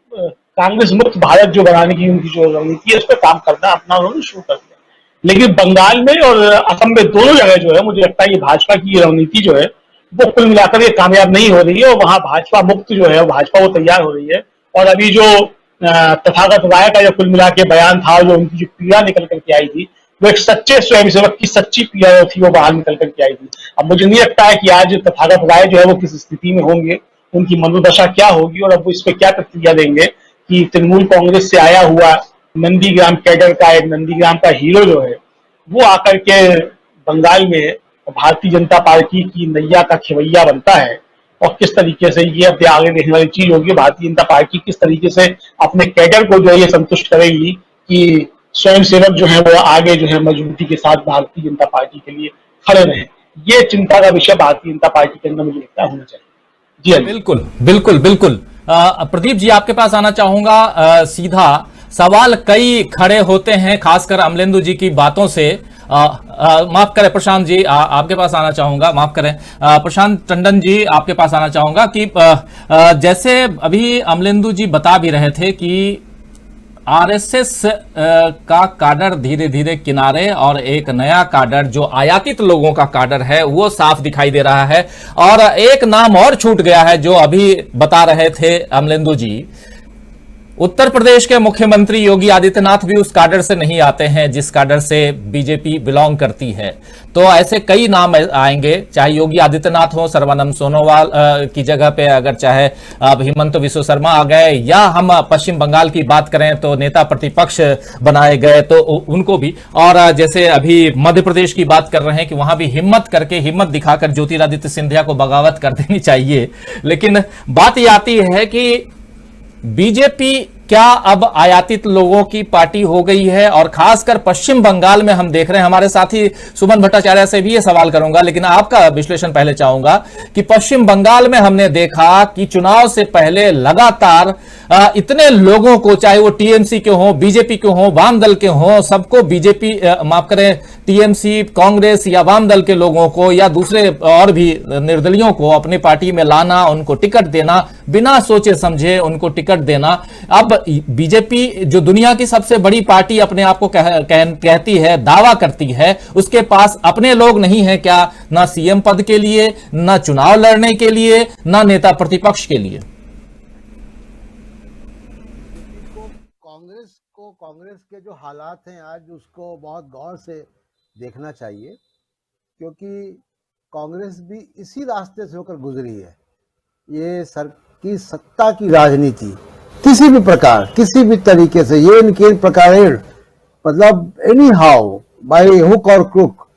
Speaker 5: कांग्रेस मुक्त भारत जो बनाने की उनकी जो रणनीति है उस पर काम करना अपना उन्होंने शुरू कर दिया। लेकिन बंगाल में और असम में दोनों जगह जो है मुझे लगता है कि भाजपा की रणनीति जो है वो कुल मिलाकर ये कामयाब नहीं हो रही है, और वहां भाजपा मुक्त जो है भाजपा वो तैयार हो रही है। और अभी जो तथागत राय का जो कुल मिला के बयान था, जो उनकी जो पीड़ा निकल करके आई थी, वो एक सच्चे स्वयंसेवक की सच्ची पीड़ा थी, वो बाहर निकल करके आई थी। अब मुझे नहीं लगता है कि आज तथागत राय जो है वो किस स्थिति में होंगे, उनकी मनोदशा क्या होगी और अब वो इस पर क्या प्रतिक्रिया देंगे कि तृणमूल कांग्रेस से आया हुआ नंदीग्राम कैडर का एक नंदीग्राम का हीरो जो है वो आकर के बंगाल में भारतीय जनता पार्टी की नैया का खिवैया बनता है, और किस तरीके से ये अब आगे देखने वाली चीज होगी। भारतीय जनता पार्टी किस तरीके से अपने कैडर को जो है ये संतुष्ट करेगी कि स्वयंसेवक जो है वो आगे जो है मजबूती के साथ भारतीय जनता पार्टी के लिए खड़े रहे। ये चिंता का विषय भारतीय जनता पार्टी के अंदर मुझे लगता है होना चाहिए। जी हाँ,
Speaker 1: बिल्कुल बिल्कुल बिल्कुल। प्रदीप जी आपके पास आना चाहूंगा। सीधा सवाल कई खड़े होते हैं खासकर अमलेंदु जी की बातों से। माफ करें प्रशांत जी, आपके पास आना चाहूंगा, माफ करें प्रशांत टंडन जी आपके पास आना चाहूंगा कि जैसे अभी अमलेंदु जी बता भी रहे थे कि आरएसएस का काडर धीरे धीरे किनारे और एक नया काडर जो आयातित लोगों का काडर है वो साफ दिखाई दे रहा है। और एक नाम और छूट गया है जो अभी बता रहे थे अमलेंदु जी, उत्तर प्रदेश के मुख्यमंत्री योगी आदित्यनाथ भी उस काडर से नहीं आते हैं जिस काडर से बीजेपी बिलोंग करती है। तो ऐसे कई नाम आएंगे, चाहे योगी आदित्यनाथ हो, सर्बानंद सोनोवाल की जगह पे अगर चाहे अब हिमंत विश्व शर्मा आ गए, या हम पश्चिम बंगाल की बात करें तो नेता प्रतिपक्ष बनाए गए तो उनको भी, और जैसे अभी मध्य प्रदेश की बात कर रहे हैं कि वहां भी हिम्मत दिखाकर ज्योतिरादित्य सिंधिया को बगावत कर देनी चाहिए। लेकिन बात यह आती है कि बीजेपी क्या अब आयातित लोगों की पार्टी हो गई है? और खासकर पश्चिम बंगाल में हम देख रहे हैं, हमारे साथी सुमन भट्टाचार्य से भी ये सवाल करूंगा, लेकिन आपका विश्लेषण पहले चाहूंगा कि पश्चिम बंगाल में हमने देखा कि चुनाव से पहले लगातार इतने लोगों को, चाहे वो टीएमसी के हों, बीजेपी के हों, वाम दल के हों, सबको बीजेपी माफ करें टीएमसी, कांग्रेस या वाम दल के लोगों को या दूसरे और भी निर्दलियों को अपनी पार्टी में लाना, उनको टिकट देना, बिना सोचे समझे उनको टिकट देना। अब बीजेपी जो दुनिया की सबसे बड़ी पार्टी अपने आप को कहती है, दावा करती है, उसके पास अपने लोग नहीं है क्या? ना सीएम पद के लिए, ना चुनाव लड़ने के लिए, ना नेता प्रतिपक्ष के लिए।
Speaker 6: कांग्रेस के जो हालात हैं आज उसको बहुत गौर से देखना चाहिए। क्योंकि कांग्रेस भी इसी रास्ते से होकर गुजरी है। ये सत्ता की राजनीति किसी भी प्रकार, किसी भी तरीके से, ये इनके प्रकार, मतलब एनी हाउ, बाय हुक और क्रुक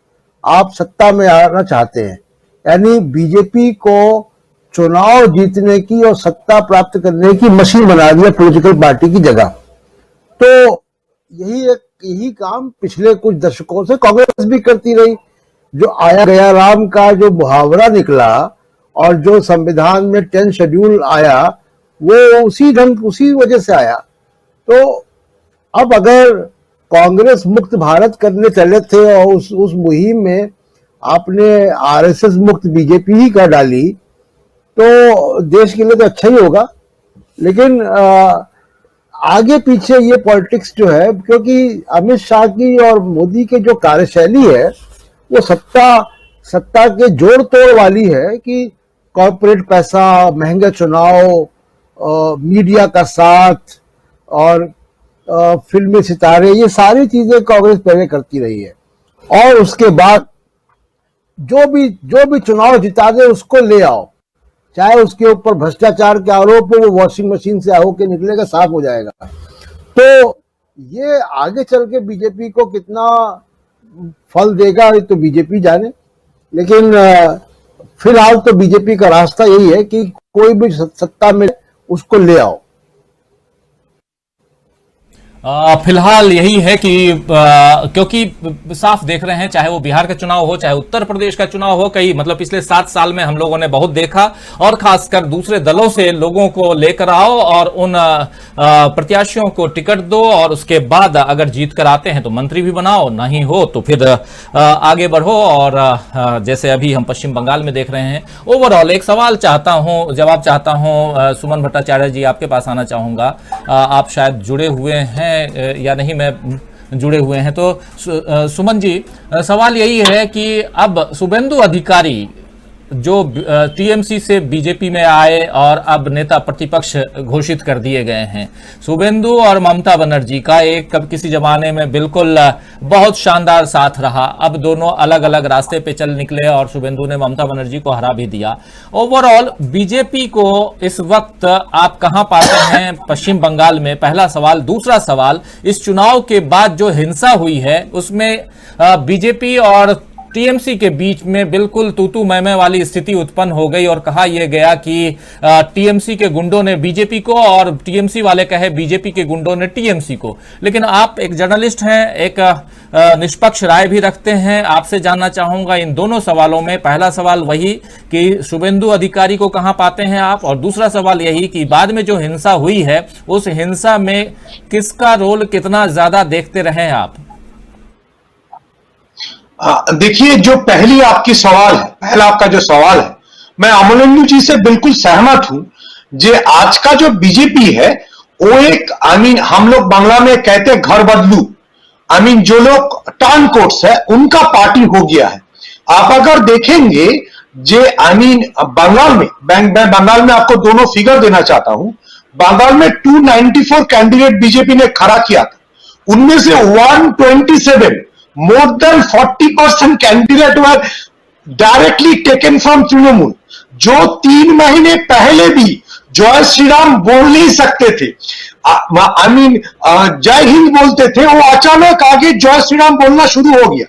Speaker 6: आप सत्ता में आना चाहते हैं, यानी बीजेपी को चुनाव जीतने की और सत्ता प्राप्त करने की मशीन बना दिया पॉलिटिकल पार्टी की जगह। तो यही काम पिछले कुछ दशकों से कांग्रेस भी करती रही। जो आया गया राम का जो मुहावरा निकला और जो संविधान में 10 शेड्यूल आया, वो उसी वजह से आया। तो अब अगर कांग्रेस मुक्त भारत करने चले थे और उस मुहिम में आपने आरएसएस मुक्त बीजेपी ही कर डाली, तो देश के लिए तो अच्छा ही होगा। लेकिन आगे पीछे ये पॉलिटिक्स जो है, क्योंकि अमित शाह की और मोदी के जो कार्यशैली है वो सत्ता के जोड़ तोड़ वाली है कि कॉर्पोरेट पैसा, महंगे चुनाव, मीडिया का साथ और फिल्मी सितारे, ये सारी चीजें कांग्रेस पहले करती रही है। और उसके बाद जो भी चुनाव जिता दे उसको ले आओ, चाहे उसके ऊपर भ्रष्टाचार के आरोप हो, वो वॉशिंग मशीन से होके निकलेगा, साफ हो जाएगा। तो ये आगे चल के बीजेपी को कितना फल देगा ये तो बीजेपी जाने। लेकिन फिलहाल तो बीजेपी का रास्ता यही है कि कोई भी सत्ता में उसको ले आओ।
Speaker 1: फिलहाल यही है कि क्योंकि साफ देख रहे हैं, चाहे वो बिहार का चुनाव हो, चाहे उत्तर प्रदेश का चुनाव हो, कई मतलब पिछले 7 साल में हम लोगों ने बहुत देखा, और खासकर दूसरे दलों से लोगों को लेकर आओ और उन प्रत्याशियों को टिकट दो, और उसके बाद अगर जीत कर आते हैं तो मंत्री भी बनाओ, नहीं हो तो फिर आगे बढ़ो। और जैसे अभी हम पश्चिम बंगाल में देख रहे हैं। ओवरऑल एक सवाल चाहता हूं, जवाब चाहता हूं, सुमन भट्टाचार्य जी आपके पास आना चाहूंगा। आप शायद जुड़े हुए हैं या नहीं, मैं जुड़े हुए हैं तो सुमन जी, सवाल यही है कि अब शुभेंदु अधिकारी जो टीएमसी से बीजेपी में आए और अब नेता प्रतिपक्ष घोषित कर दिए गए हैं, शुभेंदु और ममता बनर्जी का एक कब किसी जमाने में बिल्कुल बहुत शानदार साथ रहा। अब दोनों अलग अलग रास्ते पे चल निकले और शुभेंदु ने ममता बनर्जी को हरा भी दिया। ओवरऑल बीजेपी को इस वक्त आप कहां पाते हैं पश्चिम बंगाल में? पहला सवाल। दूसरा सवाल, इस चुनाव के बाद जो हिंसा हुई है उसमें बीजेपी और टीएमसी के बीच में बिल्कुल तू मैं वाली स्थिति उत्पन्न हो गई और कहा यह गया कि टीएमसी के गुंडों ने बीजेपी को और टीएमसी वाले कहे बीजेपी के गुंडों ने टीएमसी को। लेकिन आप एक जर्नलिस्ट हैं, एक निष्पक्ष राय भी रखते हैं, आपसे जानना चाहूंगा इन दोनों सवालों में। पहला सवाल वही कि शुभेंदु अधिकारी को कहां पाते हैं आप, और दूसरा सवाल यही कि बाद में जो हिंसा हुई है उस हिंसा में किसका रोल कितना ज्यादा देखते रहे आप?
Speaker 3: देखिए, जो पहली आपकी सवाल है, पहला आपका जो सवाल है, मैं अमलेंदु जी से बिल्कुल सहमत हूं। जे आज का जो बीजेपी है वो एक हम लोग बांग्ला में कहते हैं घर बदलू, जो लोग टर्न कोट्स है उनका पार्टी हो गया है। आप अगर देखेंगे जे बंगाल में, मैं बंगाल में आपको दोनों फिगर देना चाहता हूं। बंगाल में 294 कैंडिडेट बीजेपी ने खड़ा किया था, उनमें से 127 more than 40% candidate were directly taken from Trinamool, जो 3 महीने पहले भी जय श्री राम बोल नहीं सकते थे, जय हिंद बोलते थे, वो अचानक आगे जय श्री राम बोलना शुरू हो गया।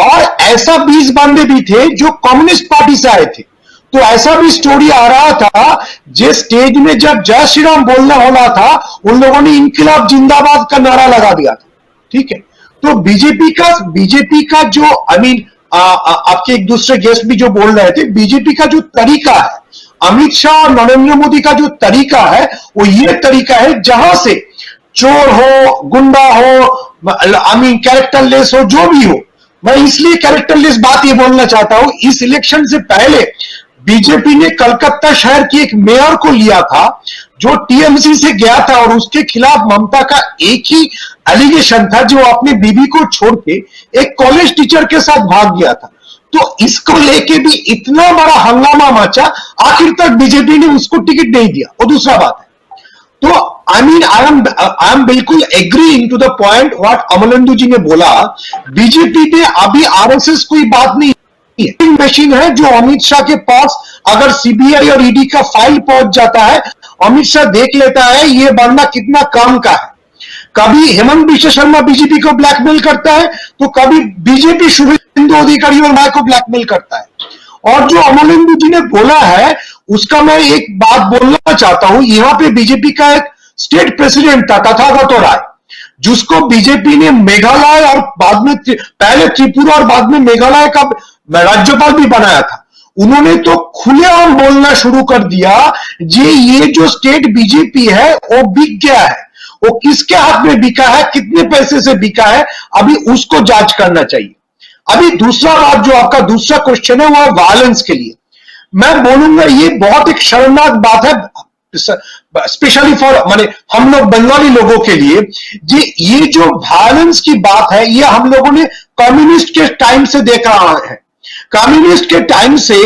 Speaker 3: और ऐसा 20 बंदे भी थे जो कम्युनिस्ट पार्टी से आए थे। तो ऐसा भी स्टोरी आ रहा था, जो स्टेज में जब जय श्री राम बोलना हो रहा था उन लोगों ने इनकलाब जिंदाबाद का नारा लगा दिया था। ठीक है, तो बीजेपी का जो आपके एक दूसरे गेस्ट भी जो बोल रहे थे, बीजेपी का जो तरीका है, अमित शाह और नरेंद्र मोदी का जो तरीका है वो ये तरीका है जहां से चोर हो, गुंडा हो, कैरेक्टरलेस हो, जो भी हो। मैं इसलिए कैरेक्टरलेस बात ये बोलना चाहता हूं, इस इलेक्शन से पहले बीजेपी ने कलकत्ता शहर की एक मेयर को लिया था जो टीएमसी से गया था और उसके खिलाफ ममता का एक ही एलिगेशन था, जो अपने बीबी को छोड़ के एक कॉलेज टीचर के साथ भाग गया था। तो इसको लेके भी इतना बड़ा हंगामा मचा, आखिर तक बीजेपी ने उसको टिकट नहीं दिया, वो दूसरा बात है। तो आई एम बिल्कुल agreeing to the point what Amlendu ji ने बोला। बीजेपी ने अभी आरएसएस कोई बात नहीं, है। मशीन है जो अमित शाह के पास अगर सीबीआई और ईडी का फाइल पहुंच जाता है, अमित शाह देख लेता है ये बंदा कितना काम का है। कभी हेमंत बिश्व शर्मा बीजेपी को ब्लैकमेल करता है, तो कभी बीजेपी शुभेंदु अधिकारी और मैं को ब्लैकमेल करता है। और जो अमरेंद्र जी ने बोला है उसका मैं एक बात बोलना चाहता हूं। यहां पे बीजेपी का एक स्टेट प्रेसिडेंट था तथागत राय, जिसको बीजेपी ने मेघालय और बाद में पहले त्रिपुरा और बाद में मेघालय का राज्यपाल भी बनाया था। उन्होंने तो खुलेआम बोलना शुरू कर दिया जी ये जो स्टेट बीजेपी है वो बिक गया है, वो किसके हाथ में बिका है, कितने पैसे से बिका है, अभी उसको जांच करना चाहिए। अभी दूसरा बात जो आपका दूसरा क्वेश्चन है वो है वायलेंस के लिए। मैं बोलूंगा ये बहुत एक शर्मनाक बात है, स्पेशली फॉर माने हम लोग बंगाली लोगों के लिए। जी ये जो वायलेंस की बात है ये हम लोगों ने कम्युनिस्ट के टाइम से देख रहा है। कम्युनिस्ट के टाइम से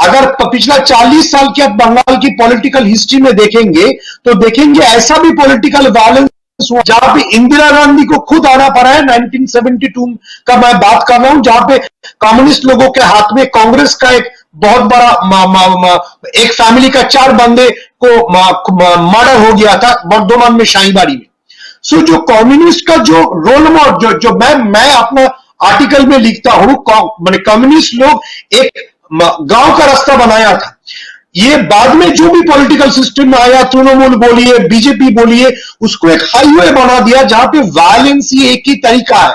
Speaker 3: अगर पिछला 40 साल की आप बंगाल की पॉलिटिकल हिस्ट्री में देखेंगे तो देखेंगे ऐसा भी पॉलिटिकल वायलेंस हुआ जहां पे इंदिरा गांधी को खुद आना पड़ा है। 1972 का मैं बात कर रहा हूं, जहां पे कम्युनिस्ट लोगों के हाथ में कांग्रेस का एक बहुत बड़ा एक फैमिली का 4 बंदे को मर्डर हो गया था बर्धमान में शाहीबाड़ी में। सो जो कम्युनिस्ट का जो रोल मॉडल जो मैं अपना आर्टिकल में लिखता हूं, मैंने कम्युनिस्ट लोग एक गांव का रास्ता बनाया था। ये बाद में जो भी पॉलिटिकल सिस्टम में आया, तृणमूल बोलिए बीजेपी बोलिए, उसको एक हाईवे बना दिया जहां पे वायलेंस ही एक ही तरीका है।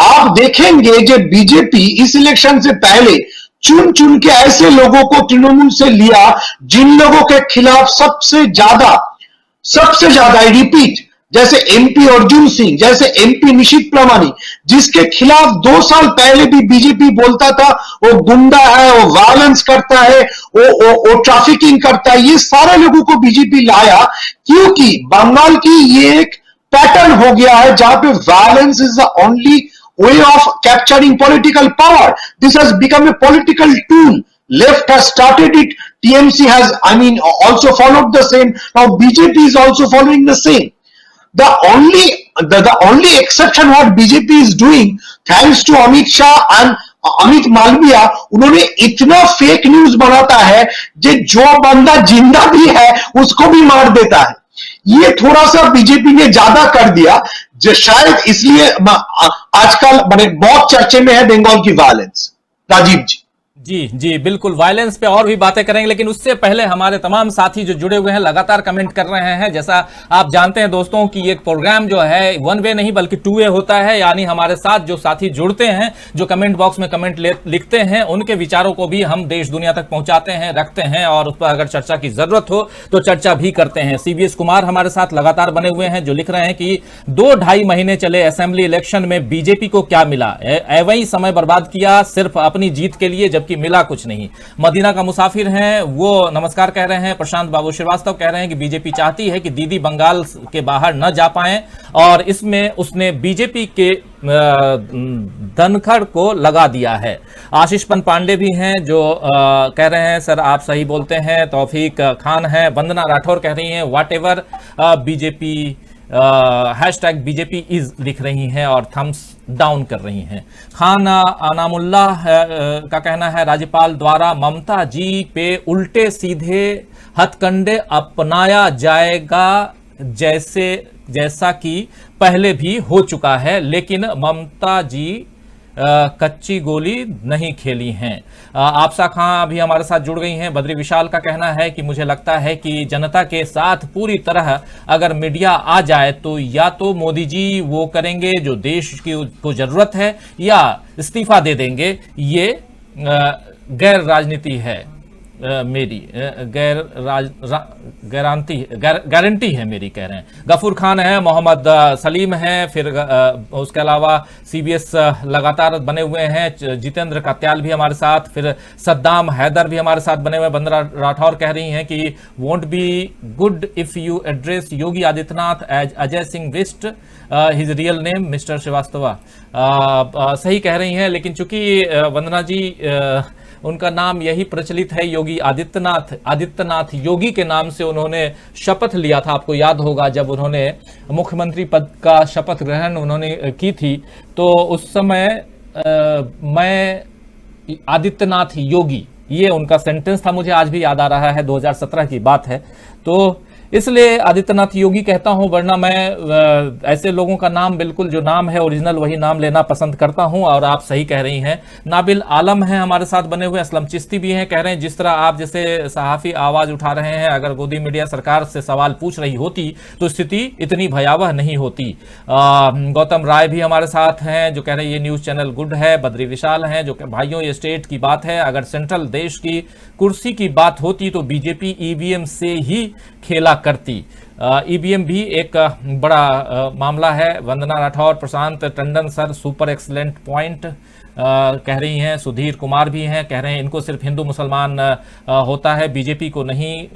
Speaker 3: आप देखेंगे जो बीजेपी इस इलेक्शन से पहले चुन चुन के ऐसे लोगों को तृणमूल से लिया जिन लोगों के खिलाफ सबसे ज्यादा रिपीट, जैसे एमपी अर्जुन सिंह, जैसे एमपी निशित प्रमाणिक, जिसके खिलाफ 2 साल पहले भी बीजेपी बोलता था वो गुंडा है, वो वायलेंस करता है, वो ट्रैफिकिंग करता है। ये सारे लोगों को बीजेपी लाया क्योंकि बंगाल की ये एक पैटर्न हो गया है जहां पे violence is the only way of capturing political power. This has become a political tool. Left has started it. TMC has, also followed the same. Now BJP is also following the same. The only exception what BJP is doing, thanks to Amit Shah and Amit Malviya, उन्होंने इतना fake news बनाता है जो बंदा जिंदा भी है उसको भी मार देता है। ये थोड़ा सा बीजेपी ने ज्यादा कर दिया, जो शायद इसलिए आजकल बहुत चर्चे में है बंगाल की वायलेंस। राजीव जी
Speaker 1: जी बिल्कुल, वायलेंस पे और भी बातें करेंगे, लेकिन उससे पहले हमारे तमाम साथी जो जुड़े हुए हैं लगातार कमेंट कर रहे हैं। जैसा आप जानते हैं दोस्तों कि ये प्रोग्राम जो है 1 वे नहीं बल्कि 2 वे होता है, यानी हमारे साथ जो साथी जुड़ते हैं, जो कमेंट बॉक्स में कमेंट लिखते हैं, उनके विचारों को भी हम देश दुनिया तक पहुंचाते हैं, रखते हैं और उस पर अगर चर्चा की जरूरत हो तो चर्चा भी करते हैं। CBS कुमार हमारे साथ लगातार बने हुए हैं, जो लिख रहे हैं कि 2-2.5 महीने चले असेंबली इलेक्शन में बीजेपी को क्या मिला, वही समय बर्बाद किया सिर्फ अपनी जीत के लिए, जबकि मिला कुछ नहीं। मदीना का मुसाफिर हैं, वो नमस्कार कह रहे हैं। प्रशांत बाबू श्रीवास्तव कह रहे हैं कि बीजेपी चाहती है कि दीदी बंगाल के बाहर न जा पाएं और इसमें उसने बीजेपी के धनखड़ को लगा दिया है। आशीष पन पांडे भी हैं जो कह रहे हैं सर आप सही बोलते हैं। तौफीक खान है। वंदना राठौर कह रही हैं what ever BJP hashtag BJP is लिख रही हैं और थम्स डाउन कर रही हैं। खान अनामुल्लाह का कहना है राज्यपाल द्वारा ममता जी पे उल्टे सीधे हथकंडे अपनाया जाएगा जैसा कि पहले भी हो चुका है, लेकिन ममता जी कच्ची गोली नहीं खेली हैं। आपसा खां भी हमारे साथ जुड़ गई हैं। बद्री विशाल का कहना है कि मुझे लगता है कि जनता के साथ पूरी तरह अगर मीडिया आ जाए तो या तो मोदी जी वो करेंगे जो देश को जरूरत है या इस्तीफा दे देंगे। ये गैर राजनीति है मेरी, गारंटी है मेरी, कह रहे हैं। गफूर खान है, मोहम्मद सलीम है, फिर उसके अलावा CBS लगातार बने हुए हैं। जितेंद्र कात्याल भी हमारे साथ, फिर सद्दाम हैदर भी हमारे साथ बने हुए। वंदना राठौर कह रही हैं कि won't be good if you address Yogi Adityanath as Ajay Singh Bisht, his real name mister Srivastava. सही कह रही हैं, लेकिन चूंकि वंदना जी उनका नाम यही प्रचलित है योगी आदित्यनाथ योगी के नाम से उन्होंने शपथ लिया था। आपको याद होगा जब उन्होंने मुख्यमंत्री पद का शपथ ग्रहण उन्होंने की थी, तो उस समय मैं आदित्यनाथ योगी, ये उनका सेंटेंस था, मुझे आज भी याद आ रहा है, 2017 की बात है। तो इसलिए आदित्यनाथ योगी कहता हूं, वरना मैं ऐसे लोगों का नाम, बिल्कुल जो नाम है ओरिजिनल वही नाम लेना पसंद करता हूं। और आप सही कह रही हैं, नाबिल आलम हैं हमारे साथ बने हुए, असलम चिश्ती भी हैं, कह रहे हैं जिस तरह आप जैसे सहाफी आवाज उठा रहे हैं, अगर गोदी मीडिया सरकार से सवाल पूछ रही होती तो स्थिति इतनी भयावह नहीं होती। गौतम राय भी हमारे साथ हैं जो कह रहे हैं ये न्यूज चैनल गुड है। बद्री विशाल हैं जो भाइयों ये स्टेट की बात है, अगर सेंट्रल देश की कुर्सी की बात होती तो बीजेपी ईवीएम से ही खेला करती। ईवीएम भी एक बड़ा मामला है। Vandana Rathore, Prashant Tandon sir super excellent point कह रही हैं। सुधीर कुमार भी हैं, कह रहे हैं इनको सिर्फ हिंदू मुसलमान होता है, बीजेपी को नहीं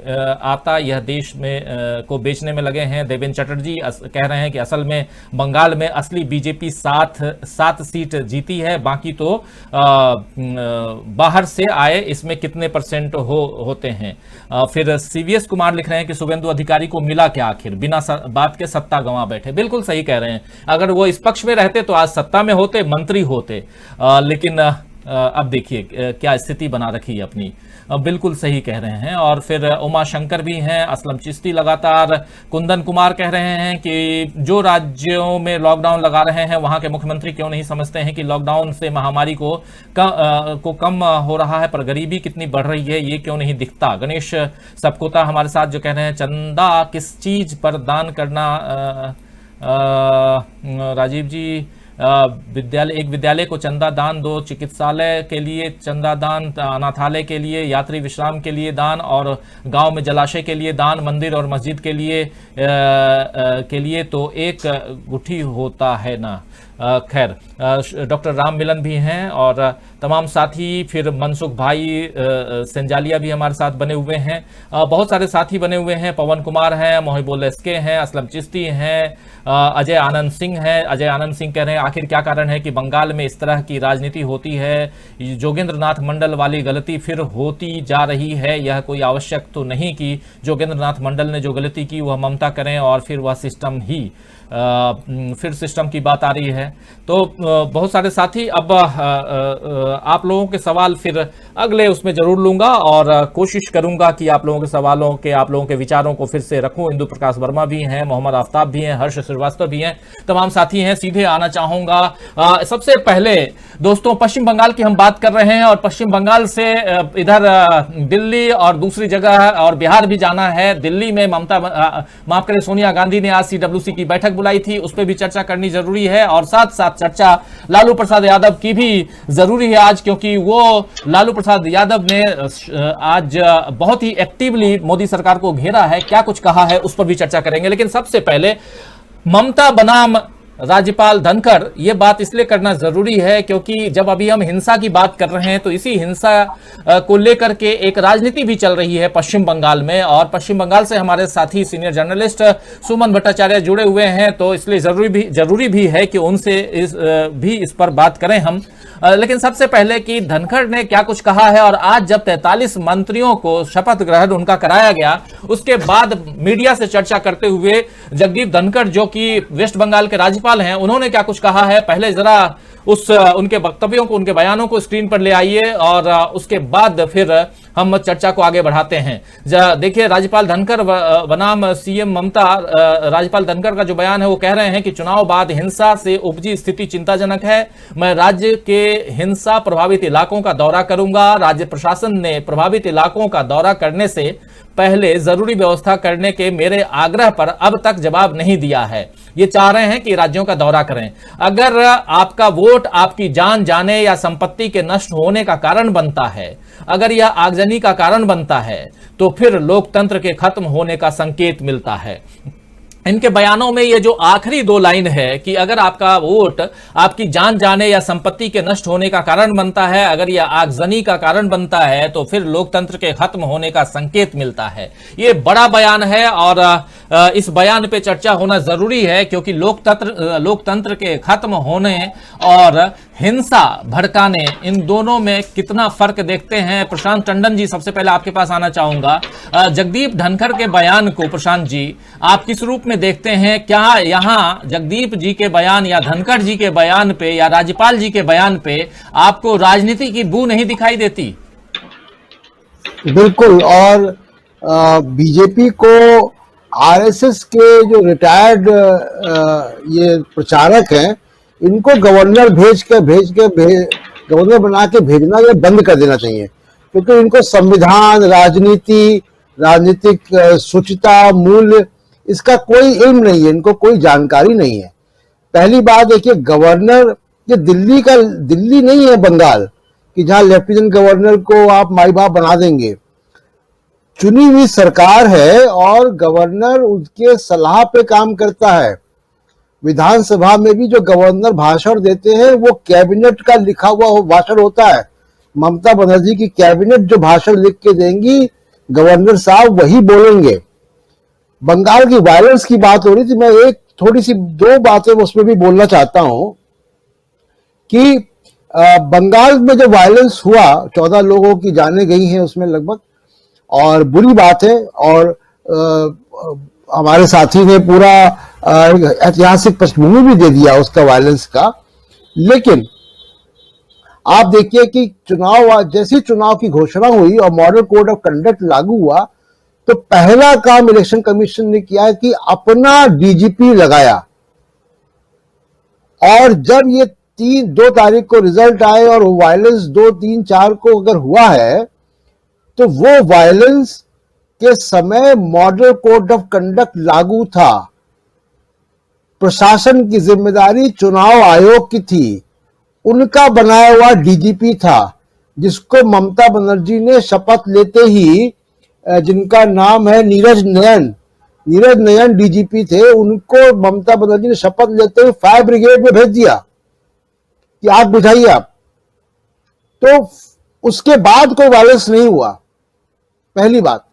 Speaker 1: आता, यह देश में को बेचने में लगे हैं। देवेंद्र चटर्जी कह रहे हैं कि असल में बंगाल में असली बीजेपी 7 सीट जीती है, बाकी तो बाहर से आए, इसमें कितने % होते हैं। फिर सीवीएस कुमार लिख रहे हैं कि शुभेंदु अधिकारी को मिला क्या आखिर, बिना बात के सत्ता गंवा बैठे। बिल्कुल सही कह रहे हैं, अगर वो इस पक्ष में रहते तो आज सत्ता में होते, मंत्री होते, लेकिन अब देखिए क्या स्थिति बना रखी है अपनी। बिल्कुल सही कह रहे हैं। और फिर उमा शंकर भी हैं, असलम चिश्ती लगातार, कुंदन कुमार कह रहे हैं कि जो राज्यों में लॉकडाउन लगा रहे हैं वहां के मुख्यमंत्री क्यों नहीं समझते हैं कि लॉकडाउन से महामारी को कम हो रहा है, पर गरीबी कितनी बढ़ रही है ये क्यों नहीं दिखता। गणेश सबकोता हमारे साथ जो कह रहे हैं चंदा किस चीज पर दान करना, राजीव जी विद्यालय को चंदा दान दो, चिकित्सालय के लिए चंदा दान, अनाथालय के लिए, यात्री विश्राम के लिए दान, और गांव में जलाशय के लिए दान, मंदिर और मस्जिद के लिए तो एक गुठी होता है ना। खैर, डॉक्टर राम मिलन भी हैं और तमाम साथी, फिर मनसुख भाई संजालिया भी हमारे साथ बने हुए हैं, बहुत सारे साथी बने हुए हैं। पवन कुमार हैं, मोहिबुल एसके हैं, असलम चिश्ती हैं, अजय आनंद सिंह हैं। अजय आनंद सिंह कह रहे हैं आखिर क्या कारण है कि बंगाल में इस तरह की राजनीति होती है, जोगेंद्र नाथ मंडल वाली गलती फिर होती जा रही है, यह कोई आवश्यक तो नहीं कि जोगेंद्र नाथ मंडल ने जो गलती की वह ममता करें और फिर वह सिस्टम ही फिर सिस्टम की बात आ रही है। तो बहुत सारे साथी, अब आप लोगों के सवाल फिर अगले उसमें जरूर लूंगा और कोशिश करूंगा कि आप लोगों के सवालों के, आप लोगों के विचारों को फिर से रखूं। इंदु प्रकाश वर्मा भी हैं, मोहम्मद आफ्ताब भी हैं, हर्ष श्रीवास्तव भी हैं, तमाम साथी हैं। सीधे आना चाहूंगा सबसे पहले दोस्तों, पश्चिम बंगाल की हम बात कर रहे हैं और पश्चिम बंगाल से इधर दिल्ली और दूसरी जगह और बिहार भी जाना है। दिल्ली में माफ करें, सोनिया गांधी ने आज CWC की बैठक बुलाई थी, उस पर भी चर्चा करनी जरूरी है और साथ साथ चर्चा लालू प्रसाद यादव की भी जरूरी है आज, क्योंकि वो लालू प्रसाद यादव ने आज बहुत ही एक्टिवली मोदी सरकार को घेरा है, क्या कुछ कहा है उस पर भी चर्चा करेंगे। लेकिन सबसे पहले ममता बनाम राज्यपाल धनखड़, ये बात इसलिए करना जरूरी है क्योंकि जब अभी हम हिंसा की बात कर रहे हैं तो इसी हिंसा को लेकर के एक राजनीति भी चल रही है पश्चिम बंगाल में, और पश्चिम बंगाल से हमारे साथी सीनियर जर्नलिस्ट सुमन भट्टाचार्य जुड़े हुए हैं, तो इसलिए जरूरी भी है कि उनसे इस पर बात करें हम। लेकिन सबसे पहले कि धनखड़ ने क्या कुछ कहा है, और आज जब 43 मंत्रियों को शपथ ग्रहण उनका कराया गया, उसके बाद मीडिया से चर्चा करते हुए जगदीप धनखड़ जो कि वेस्ट बंगाल के राज्यपाल हैं, उन्होंने क्या कुछ कहा है, पहले जरा उनके वक्तव्यों को, उनके बयानों को स्क्रीन पर ले आइए और उसके बाद फिर हम चर्चा को आगे बढ़ाते हैं। देखिए, राज्यपाल धनखड़ बनाम CM ममता, राज्यपाल धनखड़ का जो बयान है वो कह रहे हैं कि चुनाव बाद हिंसा से उपजी स्थिति चिंताजनक है, मैं राज्य के हिंसा प्रभावित इलाकों का दौरा करूंगा। राज्य प्रशासन ने प्रभावित इलाकों का दौरा करने से पहले जरूरी व्यवस्था करने के मेरे आग्रह पर अब तक जवाब नहीं दिया है। ये चाह रहे हैं कि राज्यों का दौरा करें। अगर आपका वोट आपकी जान जाने या संपत्ति के नष्ट होने का कारण बनता है, अगर यह आगजनी का कारण बनता है, तो फिर लोकतंत्र के खत्म होने का संकेत मिलता है। इनके बयानों में ये जो आखिरी 2 लाइन है कि अगर आपका वोट आपकी जान जाने या संपत्ति के नष्ट होने का कारण बनता है, अगर यह आगजनी का कारण बनता है, तो फिर लोकतंत्र के खत्म होने का संकेत मिलता है। ये बड़ा बयान है और इस बयान पे चर्चा होना जरूरी है, क्योंकि लोकतंत्र के खत्म होने और हिंसा भड़काने, इन दोनों में कितना फर्क देखते हैं। प्रशांत टंडन जी, सबसे पहले आपके पास आना चाहूंगा। जगदीप धनखड़ के बयान को प्रशांत जी आप किस रूप में में देखते हैं, क्या यहां जगदीप जी के बयान या धनखड़ जी के बयान पे या राज्यपाल जी के बयान पे आपको राजनीति की बू नहीं दिखाई देती?
Speaker 6: बिल्कुल। और बीजेपी को आरएसएस के जो रिटायर्ड ये प्रचारक हैं, इनको गवर्नर गवर्नर बना के भेजना ये बंद कर देना चाहिए, क्योंकि इनको संविधान, राजनीति, राजनीतिक शुचिता, मूल्य, इसका कोई इल्म नहीं है, इनको कोई जानकारी नहीं है। पहली बात देखिए, गवर्नर ये दिल्ली नहीं है बंगाल कि जहां लेफ्टिनेंट गवर्नर को आप माई बाप बना देंगे। चुनी हुई सरकार है और गवर्नर उसके सलाह पे काम करता है। विधानसभा में भी जो गवर्नर भाषण देते हैं वो कैबिनेट का लिखा हुआ भाषण होता है। ममता बनर्जी की कैबिनेट जो भाषण लिख के देंगी, गवर्नर साहब वही बोलेंगे। बंगाल की वायलेंस की बात हो रही थी, मैं एक थोड़ी सी दो बातें उसमें भी बोलना चाहता हूं कि बंगाल में जो वायलेंस हुआ, 14 लोगों की जानें गई हैं उसमें लगभग, और बुरी बात है। और हमारे साथी ने पूरा ऐतिहासिक पृष्ठभूमि भी दे दिया उसका, वायलेंस का। लेकिन आप देखिए कि जैसी चुनाव की घोषणा हुई और मॉडल कोड ऑफ कंडक्ट लागू हुआ, तो पहला काम इलेक्शन कमीशन ने किया कि अपना डीजीपी लगाया। और जब ये 2 तारीख को रिजल्ट आए और वायलेंस 2, 3, 4 को अगर हुआ है, तो वो वायलेंस के समय मॉडल कोड ऑफ कंडक्ट लागू था। प्रशासन की जिम्मेदारी चुनाव आयोग की थी, उनका बनाया हुआ डीजीपी था, जिसको ममता बनर्जी ने शपथ लेते ही, जिनका नाम है नीरज नयन डीजीपी थे, उनको ममता बनर्जी ने शपथ लेते हुए फायर ब्रिगेड में भेज दिया कि आग बुझाइए आप। तो उसके बाद कोई वायलेंस नहीं हुआ, पहली बात।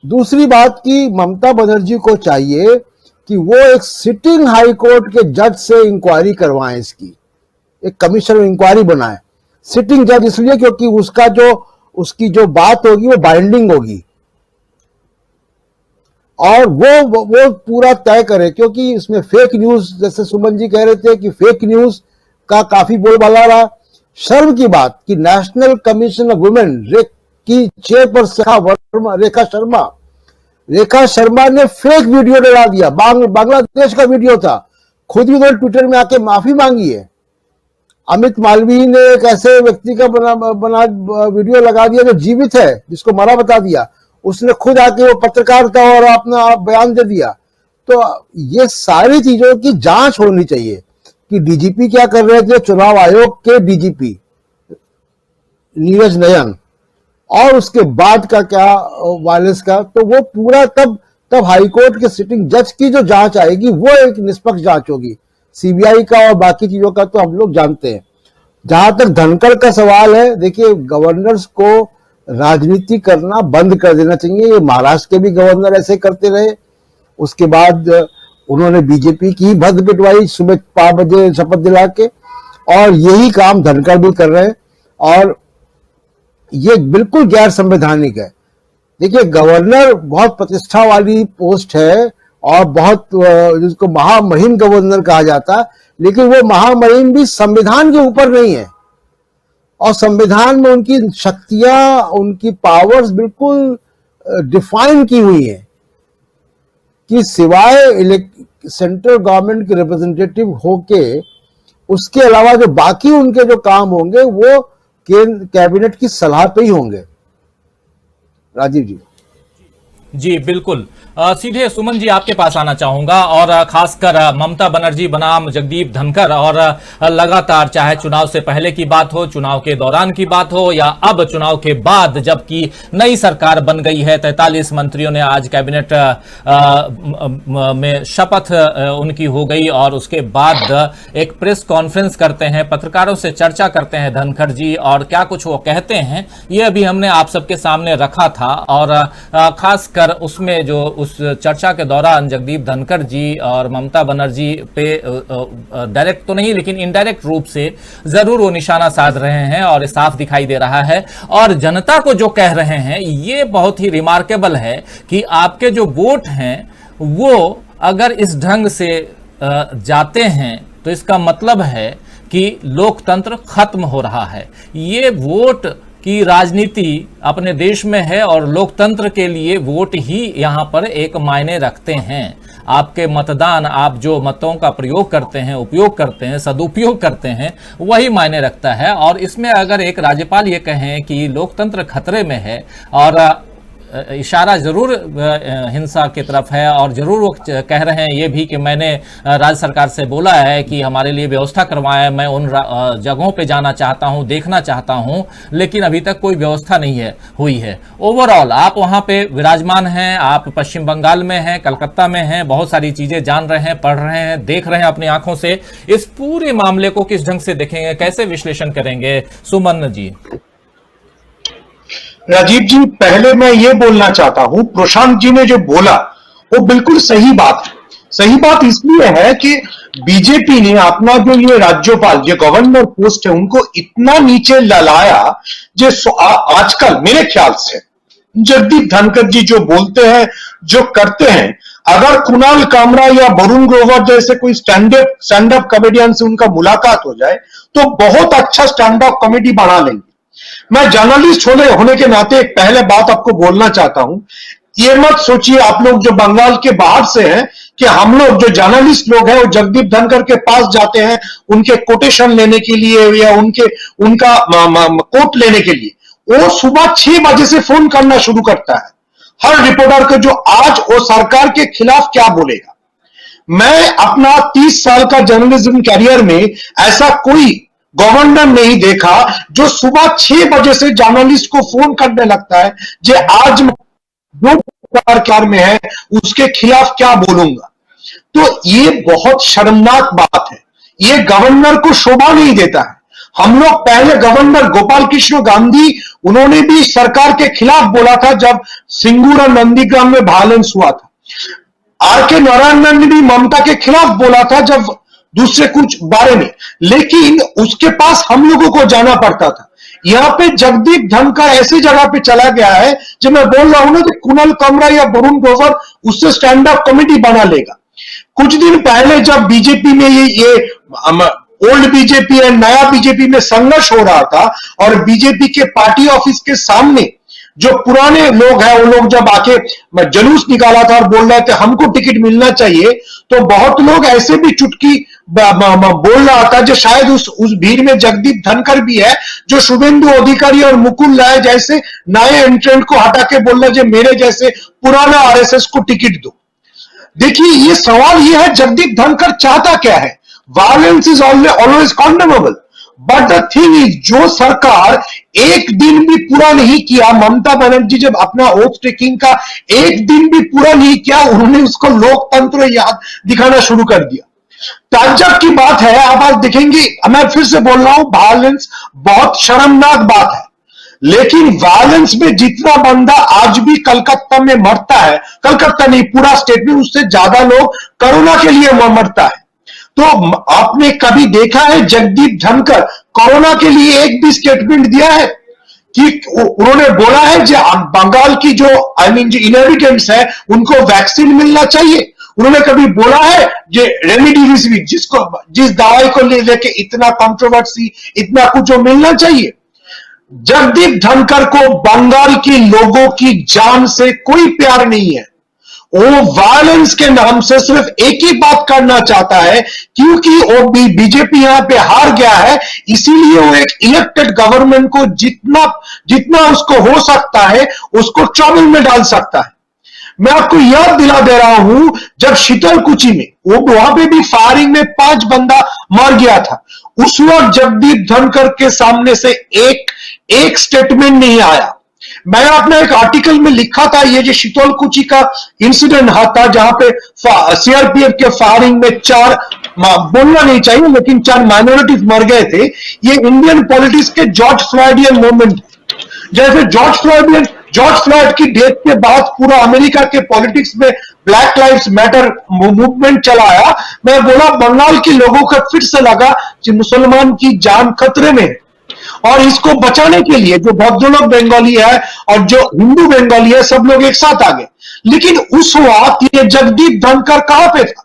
Speaker 6: दूसरी बात कि ममता बनर्जी को चाहिए कि वो एक सिटिंग हाई कोर्ट के जज से इंक्वायरी करवाएं, इसकी एक कमीशन इंक्वायरी बनाए। सिटिंग जज इसलिए क्योंकि उसकी जो बात होगी वो बाइंडिंग होगी, और वो पूरा तय करे। क्योंकि इसमें फेक न्यूज, जैसे सुमन जी कह रहे थे कि फेक न्यूज का काफी बोलबाला रहा। शर्म की बात कि नेशनल कमीशन ऑफ वुमेन की चेयरपर्सन रेखा शर्मा ने फेक वीडियो डला दिया, बांग्लादेश का वीडियो था। खुद भी उन्होंने ट्विटर में आके माफी मांगी है। अमित मालवीय ने एक ऐसे व्यक्ति का बना वीडियो लगा दिया जो जीवित है, जिसको मरा बता दिया। उसने खुद आके वो पत्रकार था और अपना बयान दे दिया। तो ये सारी चीजों की जांच होनी चाहिए कि डीजीपी क्या कर रहे थे, चुनाव आयोग के डीजीपी नीरज नयन, और उसके बाद का क्या वायलेंस का। तो वो पूरा तब हाईकोर्ट के सिटिंग जज की जो जांच आएगी वो एक निष्पक्ष जांच होगी। सीबीआई का और बाकी चीजों का तो हम लोग जानते हैं। जहां तक धनखड़ का सवाल है, देखिए गवर्नर्स को राजनीति करना बंद कर देना चाहिए। ये महाराष्ट्र के भी गवर्नर ऐसे करते रहे। उसके बाद उन्होंने बीजेपी की भद्द पिटवाई सुबह 5 बजे शपथ दिला के, और यही काम धनखड़ भी कर रहे हैं, और ये बिल्कुल गैर संवैधानिक है। देखिए गवर्नर बहुत प्रतिष्ठा वाली पोस्ट है और बहुत, जिसको महामहिम गवर्नर कहा जाता है, लेकिन वो महामहिम भी संविधान के ऊपर नहीं है, और संविधान में उनकी शक्तियां, उनकी पावर्स बिल्कुल डिफाइन की हुई है कि सिवाय सेंट्रल गवर्नमेंट के रिप्रेजेंटेटिव होके उसके अलावा जो बाकी उनके जो काम होंगे वो कैबिनेट की सलाह पे ही होंगे। राजीव जी।
Speaker 1: बिल्कुल। सीधे सुमन जी आपके पास आना चाहूंगा, और खासकर ममता बनर्जी बनाम जगदीप धनखड़, और लगातार चाहे चुनाव से पहले की बात हो, चुनाव के दौरान की बात हो, या अब चुनाव के बाद जबकि नई सरकार बन गई है, 43 मंत्रियों ने आज कैबिनेट में शपथ उनकी हो गई, और उसके बाद एक प्रेस कॉन्फ्रेंस करते हैं, पत्रकारों से चर्चा करते हैं धनखड़ जी, और क्या कुछ वो कहते हैं ये अभी हमने आप सबके सामने रखा था। और खासकर उसमें जो उस चर्चा के दौरान जगदीप धनखड़ जी और ममता बनर्जी पे डायरेक्ट तो नहीं लेकिन इनडायरेक्ट रूप से जरूर वो निशाना साध रहे हैं, और साफ दिखाई दे रहा है। और जनता को जो कह रहे हैं ये बहुत ही रिमार्केबल है कि आपके जो वोट हैं वो अगर इस ढंग से जाते हैं तो इसका मतलब है कि लोकतंत्र खत्म हो रहा है। ये वोट की राजनीति अपने देश में है और लोकतंत्र के लिए वोट ही यहाँ पर एक मायने रखते हैं। आपके मतदान, आप जो मतों का प्रयोग करते हैं, उपयोग करते हैं, सदुपयोग करते हैं, वही मायने रखता है। और इसमें अगर एक राज्यपाल ये कहें कि लोकतंत्र खतरे में है और इशारा जरूर हिंसा की तरफ है, और जरूर वो कह रहे हैं ये भी कि मैंने राज्य सरकार से बोला है कि हमारे लिए व्यवस्था करवाएं, मैं उन जगहों पे जाना चाहता हूं, देखना चाहता हूं, लेकिन अभी तक कोई व्यवस्था नहीं हुई है। ओवरऑल आप वहां पे विराजमान हैं, आप पश्चिम बंगाल में हैं, कलकत्ता में हैं, बहुत सारी चीजें जान रहे हैं, पढ़ रहे हैं, देख रहे हैं अपनी आंखों से। इस पूरे मामले को किस ढंग से देखेंगे, कैसे विश्लेषण करेंगे सुमन जी?
Speaker 3: राजीव जी, पहले मैं ये बोलना चाहता हूं, प्रशांत जी ने जो बोला वो बिल्कुल सही बात है। सही बात इसलिए है कि बीजेपी ने अपना जो ये राज्यपाल, जो गवर्नर पोस्ट है, उनको इतना नीचे लाया जो आजकल मेरे ख्याल से जगदीप धनखड़ जी जो बोलते हैं, जो करते हैं, अगर कुणाल कामरा या वरुण ग्रोवर जैसे कोई स्टैंड अप कॉमेडियन से उनका मुलाकात हो जाए तो बहुत अच्छा स्टैंड अप कॉमेडी बना लेंगे। मैं जर्नलिस्ट होने के नाते एक पहले बात आपको बोलना चाहता हूं, ये मत सोचिए आप लोग जो बंगाल के बाहर से हैं कि हम लोग जो जर्नलिस्ट लोग हैं वो जगदीप धनखड़ के पास जाते हैं उनके कोटेशन लेने के लिए या उनका कोट लेने के लिए। वो सुबह 6 बजे से फोन करना शुरू करता है हर रिपोर्टर को, जो आज वो सरकार के खिलाफ क्या बोलेगा। मैं अपना 30 साल का जर्नलिज्म कैरियर में ऐसा कोई गवर्नर नहीं देखा जो सुबह 6 बजे से जर्नलिस्ट को फोन करने लगता है जो आज जो सरकार में है उसके खिलाफ क्या बोलूंगा। तो ये बहुत शर्मनाक बात है, ये गवर्नर को शोभा नहीं देता है। हम लोग पहले गवर्नर गोपाल कृष्ण गांधी, उन्होंने भी सरकार के खिलाफ बोला था जब सिंगूर और नंदीग्राम में वायलेंस हुआ था। आर.के. नारायणन ने भी ममता के खिलाफ बोला था जब दूसरे कुछ बारे में, लेकिन उसके पास हम लोगों को जाना पड़ता था। यहां पे जगदीप धनखड़ ऐसी जगह पे चला गया है जो मैं बोल रहा हूं ना कि कुणाल कामरा या वरुण ग्रोवर उससे स्टैंड अप कॉमेडी बना लेगा। कुछ दिन पहले जब बीजेपी में ये ओल्ड बीजेपी और नया बीजेपी में संघर्ष हो रहा था और बीजेपी के पार्टी ऑफिस के सामने जो पुराने लोग हैं वो लोग जब आके जुलूस निकाला था और बोल रहे थे हमको टिकट मिलना चाहिए, तो बहुत लोग ऐसे भी चुटकी बोल रहा था जो शायद उस भीड़ में जगदीप धनखड़ भी है, जो शुभेंदु अधिकारी और मुकुल राय जैसे नए एंट्रेंट को हटा के बोल रहा है मेरे जैसे पुराना आरएसएस को टिकट दो। देखिए ये सवाल ये है जगदीप धनखड़ चाहता क्या है। Violence is always condemnable, but the thing is जो सरकार एक दिन भी पूरा नहीं किया, ममता बनर्जी जब अपना ओथ टेकिंग का एक दिन भी पूरा नहीं किया, उन्होंने उसको लोकतंत्र याद दिखाना शुरू कर दिया। ताज्जुब की बात है, आप आज देखेंगे, मैं फिर से बोल रहा हूं, वायलेंस बहुत शर्मनाक बात है, लेकिन वायलेंस में जितना बंदा आज भी कलकत्ता में मरता है, कलकत्ता नहीं पूरा स्टेट में, उससे ज्यादा लोग कोरोना के लिए मरता है। तो आपने कभी देखा है जगदीप धनखड़ कोरोना के लिए एक भी स्टेटमेंट दिया है कि उन्होंने बोला है जो बंगाल की जो जो इनहेबिटेंट्स है उनको वैक्सीन मिलना चाहिए? उन्होंने कभी बोला है जो रेमडेसिविर जिस दवाई को लेके इतना कंट्रोवर्सी, इतना कुछ जो मिलना चाहिए? जगदीप धनखड़ को बंगाल के लोगों की जान से कोई प्यार नहीं है। वो वायलेंस के नाम से सिर्फ एक ही बात करना चाहता है, क्योंकि वो बीजेपी यहां पे हार गया है, इसीलिए वो एक इलेक्टेड गवर्नमेंट को जितना उसको हो सकता है उसको ट्रबल में डाल सकता है। मैं आपको याद दिला दे रहा हूं, जब शीतलकुची में वहां पे भी फायरिंग में 5 बंदा मर गया था, उस वक्त जगदीप धनखड़ के सामने से एक स्टेटमेंट नहीं आया। मैं अपने एक आर्टिकल में लिखा था ये जो शीतलकुची का इंसिडेंट था जहां पे सीआरपीएफ के फायरिंग में 4 बोलना नहीं चाहिए लेकिन 4 माइनॉरिटीज मर गए थे। ये इंडियन पॉलिटिक्स के जॉर्ज फ्लॉयडियन मूवमेंट, जैसे जॉर्ज फ्लॉयड की डेथ के बाद पूरा अमेरिका के पॉलिटिक्स में ब्लैक लाइव्स मैटर मूवमेंट चला आया। मैं बोला बंगाल के लोगों को फिर से लगा कि मुसलमान की जान खतरे में है, और इसको बचाने के लिए जो भद्रलोक बंगाली है और जो हिंदू बंगाली है, सब लोग एक साथ आ गए। लेकिन उस वक्त ये जगदीप धनखड़ कहां पे था?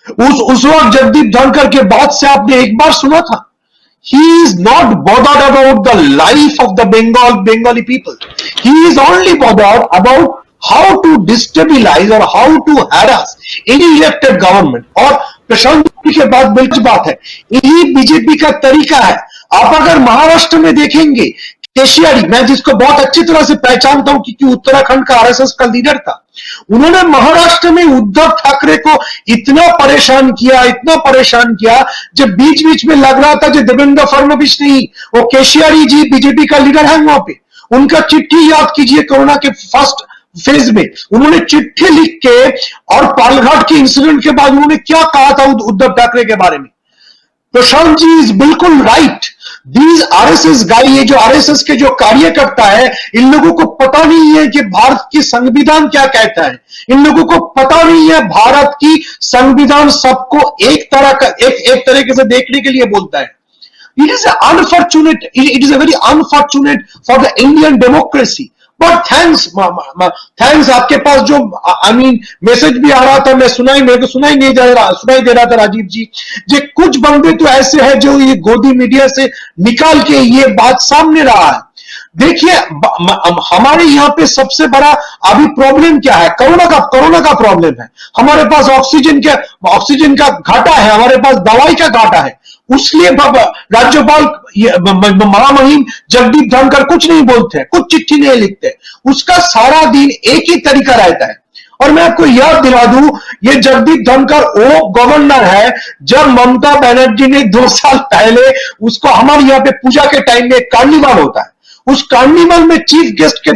Speaker 3: उस वक्त जगदीप धनखड़ के बाद से आपने एक बार सुना था? He is not bothered about the life of the Bengali people. He is only bothered about how to destabilize or how to harass any elected government. और प्रशांत जी के बाद बिल्कुल बात है, यही बीजेपी का तरीका है। आप अगर महाराष्ट्र में देखेंगे, केशियारी, मैं जिसको बहुत अच्छी तरह से पहचानता हूं क्योंकि उत्तराखंड का आरएसएस का लीडर था, उन्होंने महाराष्ट्र में उद्धव ठाकरे को इतना परेशान किया जब बीच बीच में लग रहा था जो देवेंद्र फडणवीस नहीं, वो केशियारी जी बीजेपी का लीडर है वहां पे। उनका चिट्ठी याद कीजिए, कोरोना के फर्स्ट फेज में उन्होंने चिट्ठी लिख के, और पालघाट के इंसिडेंट के बाद उन्होंने क्या कहा था उद्धव ठाकरे के बारे में। प्रशांत जी इज बिल्कुल राइट। दीज आरएसएस गाय, ये जो आरएसएस के जो कार्यकर्ता है, इन लोगों को पता नहीं है कि भारत की संविधान क्या कहता है। इन लोगों को पता नहीं है भारत की संविधान सबको एक तरीके से देखने के लिए बोलता है। It is unfortunate. It is a very unfortunate for the Indian democracy. But thanks आपके पास जो मैसेज भी आ रहा था, मेरे को सुनाई दे रहा था राजीव जी, जे कुछ बंदे तो ऐसे हैं जो ये गोदी मीडिया से निकाल के ये बात सामने रहा है। देखिए, हमारे यहाँ पे सबसे बड़ा अभी प्रॉब्लम क्या है? कोरोना का प्रॉब्लम है। हमारे पास ऑक्सीजन का घाटा है, हमारे पास दवाई का घाटा है। उसलिए राज्यपाल महामहिम जगदीप धनखड़ कुछ नहीं बोलते, कुछ चिट्ठी नहीं लिखते, उसका सारा दिन एक ही तरीका रहता है। और मैं आपको याद दिला दूं, ये जगदीप धनखड़ वो गवर्नर है जब ममता बनर्जी ने 2 साल पहले उसको हमारे यहाँ पे पूजा के टाइम में कार्निवाल होता है, उस कार्निवल में चीफ गेस्ट के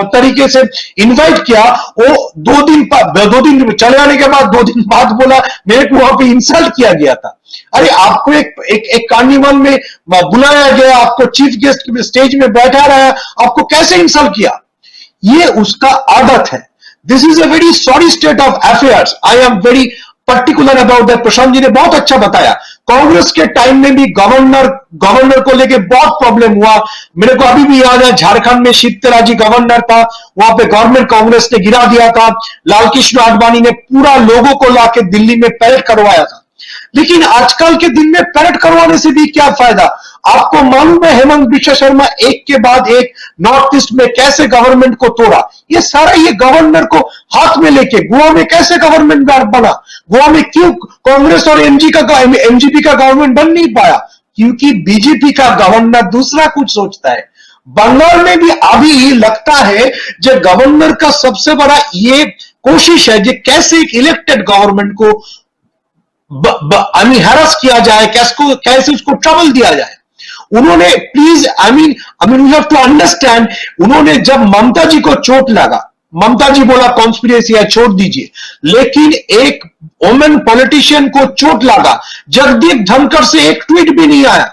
Speaker 3: तरीके से इनवाइट किया। वो 2 दिन चले आने के बाद 2 दिन बाद बोला मेरे को वहां पे इंसल्ट किया गया था। अरे आपको एक कार्निवल में बुलाया गया, आपको चीफ गेस्ट स्टेज में बैठा रहा, आपको कैसे इंसल्ट किया? ये उसका आदत है। This is a very sorry state of affairs. I am very particular about that. Prashant ji ने बहुत अच्छा बताया। कांग्रेस के टाइम में भी गवर्नर को लेके बहुत प्रॉब्लम हुआ। मेरे को अभी भी याद है, झारखंड में शिवतेरा जी गवर्नर था, वहां पे गवर्नमेंट कांग्रेस ने गिरा दिया था। लालकृष्ण आडवाणी ने पूरा लोगों को लाके दिल्ली में परेड करवाया था। लेकिन आजकल के दिन में परेड करवाने से भी क्या फायदा? आपको मालूम है हेमंत बिश्व शर्मा एक के बाद एक नॉर्थ ईस्ट में कैसे गवर्नमेंट को तोड़ा? ये सारा ये गवर्नर को हाथ में लेके गोवा में कैसे गवर्नमेंट बना? गोवा में क्यों कांग्रेस और एमजीपी का गवर्नमेंट बन नहीं पाया? क्योंकि बीजेपी का गवर्नर दूसरा कुछ सोचता है। बंगाल में भी अभी लगता है जो गवर्नर का सबसे बड़ा ये कोशिश है कि कैसे एक इलेक्टेड गवर्नमेंट को हैरस किया जाए, कैसे उसको ट्रबल दिया जाए। उन्होंने please we have to understand, उन्होंने जब ममता जी को चोट लगा, ममता जी बोला कॉन्स्पिरेसी है छोड़ दीजिए, लेकिन एक वुमेन पॉलिटिशियन को चोट लगा, जगदीप धनखड़ से एक ट्वीट भी नहीं आया।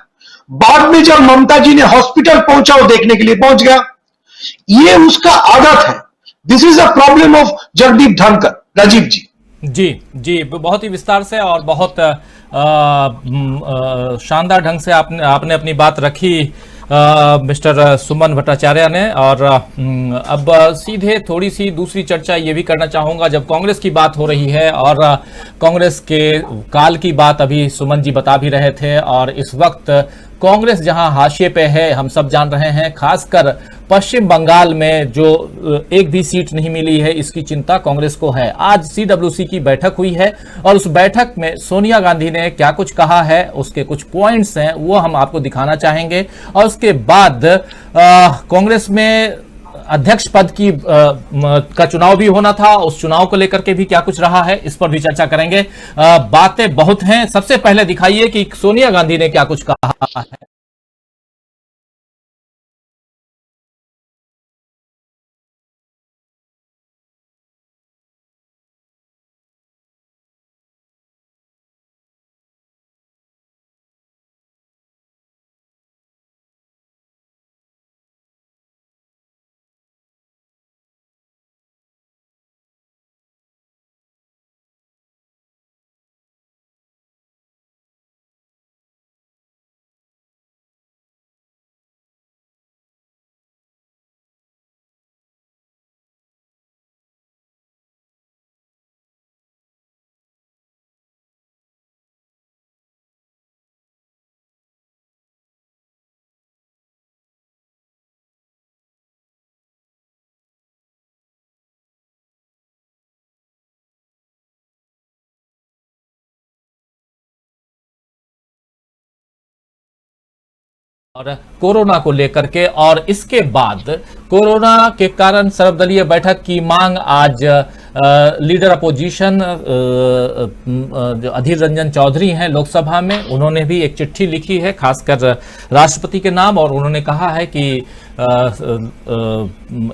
Speaker 3: बाद में जब ममता जी ने हॉस्पिटल पहुंचा, वो देखने के लिए पहुंच गया। ये उसका आदत है। This is a problem of Jagdeep Dhankhar. Rajiv ji
Speaker 1: ji बहुत ही विस्तार से और बहुत शानदार ढंग से आपने अपनी बात रखी मिस्टर सुमन भट्टाचार्य ने। और अब सीधे थोड़ी सी दूसरी चर्चा ये भी करना चाहूंगा, जब कांग्रेस की बात हो रही है और कांग्रेस के काल की बात अभी सुमन जी बता भी रहे थे, और इस वक्त कांग्रेस जहां हाशिए पे है हम सब जान रहे हैं, खासकर पश्चिम बंगाल में जो एक भी सीट नहीं मिली है, इसकी चिंता कांग्रेस को है। आज सीडब्ल्यूसी की बैठक हुई है और उस बैठक में सोनिया गांधी ने क्या कुछ कहा है, उसके कुछ पॉइंट्स हैं वो हम आपको दिखाना चाहेंगे। और उसके बाद कांग्रेस में अध्यक्ष पद की का चुनाव भी होना था, उस चुनाव को लेकर के भी क्या कुछ रहा है, इस पर भी चर्चा करेंगे। बातें बहुत हैं। सबसे पहले दिखाइए कि सोनिया गांधी ने क्या कुछ कहा है। और कोरोना को लेकर के, और इसके बाद कोरोना के कारण सर्वदलीय बैठक की मांग आज लीडर अपोजिशन जो अधीर रंजन चौधरी हैं लोकसभा में, उन्होंने भी एक चिट्ठी लिखी है खासकर राष्ट्रपति के नाम, और उन्होंने कहा है कि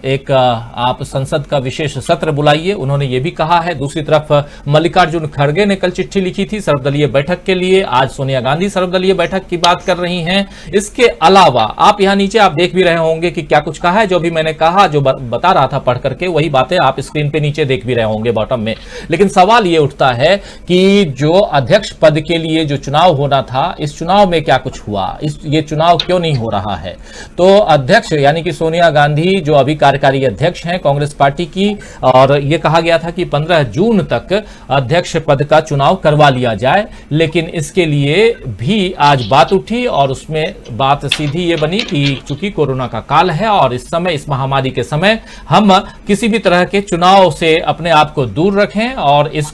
Speaker 1: एक आप संसद का विशेष सत्र बुलाइए। उन्होंने ये भी कहा है। दूसरी तरफ मल्लिकार्जुन खड़गे ने कल चिट्ठी लिखी थी सर्वदलीय बैठक के लिए। आज सोनिया गांधी सर्वदलीय बैठक की बात कर रही हैं। इसके अलावा आप यहां नीचे आप देख भी रहे होंगे कि क्या कुछ कहा है। जो भी मैंने कहा, जो बता रहा था पढ़ करके, वही बातें आप स्क्रीन पे नीचे देख भी रहे होंगे बॉटम में। लेकिन सवाल ये उठता है कि जो अध्यक्ष पद के लिए जो चुनाव होना था, इस चुनाव में क्या कुछ हुआ, ये चुनाव क्यों नहीं हो रहा है। तो अध्यक्ष यानी कि सोनिया गांधी जो अभी कार्यकारी अध्यक्ष हैं कांग्रेस पार्टी की, और यह कहा गया था कि 15 जून तक अध्यक्ष पद का चुनाव करवा लिया जाए, लेकिन इसके लिए भी आज बात उठी और उसमें बात सीधी ये बनी कि चूंकि कोरोना का काल है और इस समय, इस महामारी के समय, हम किसी भी तरह के चुनाव से अपने आप को दूर रखें, और इस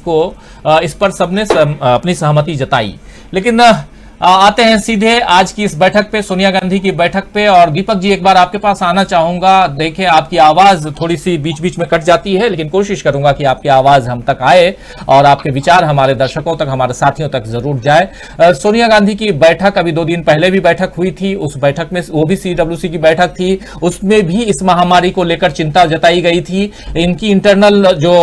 Speaker 1: पर सबने अपनी सहमति जताई। लेकिन आते हैं सीधे आज की इस बैठक पे, सोनिया गांधी की बैठक पे। और दीपक जी, एक बार आपके पास आना चाहूंगा। देखिए, आपकी आवाज थोड़ी सी बीच बीच में कट जाती है, लेकिन कोशिश करूंगा कि आपकी आवाज हम तक आए और आपके विचार हमारे दर्शकों तक, हमारे साथियों तक जरूर जाए। सोनिया गांधी की बैठक अभी 2 दिन पहले भी बैठक हुई थी। उस बैठक में वो भी CWC की बैठक थी, उसमें भी इस महामारी को लेकर चिंता जताई गई थी। इनकी इंटरनल जो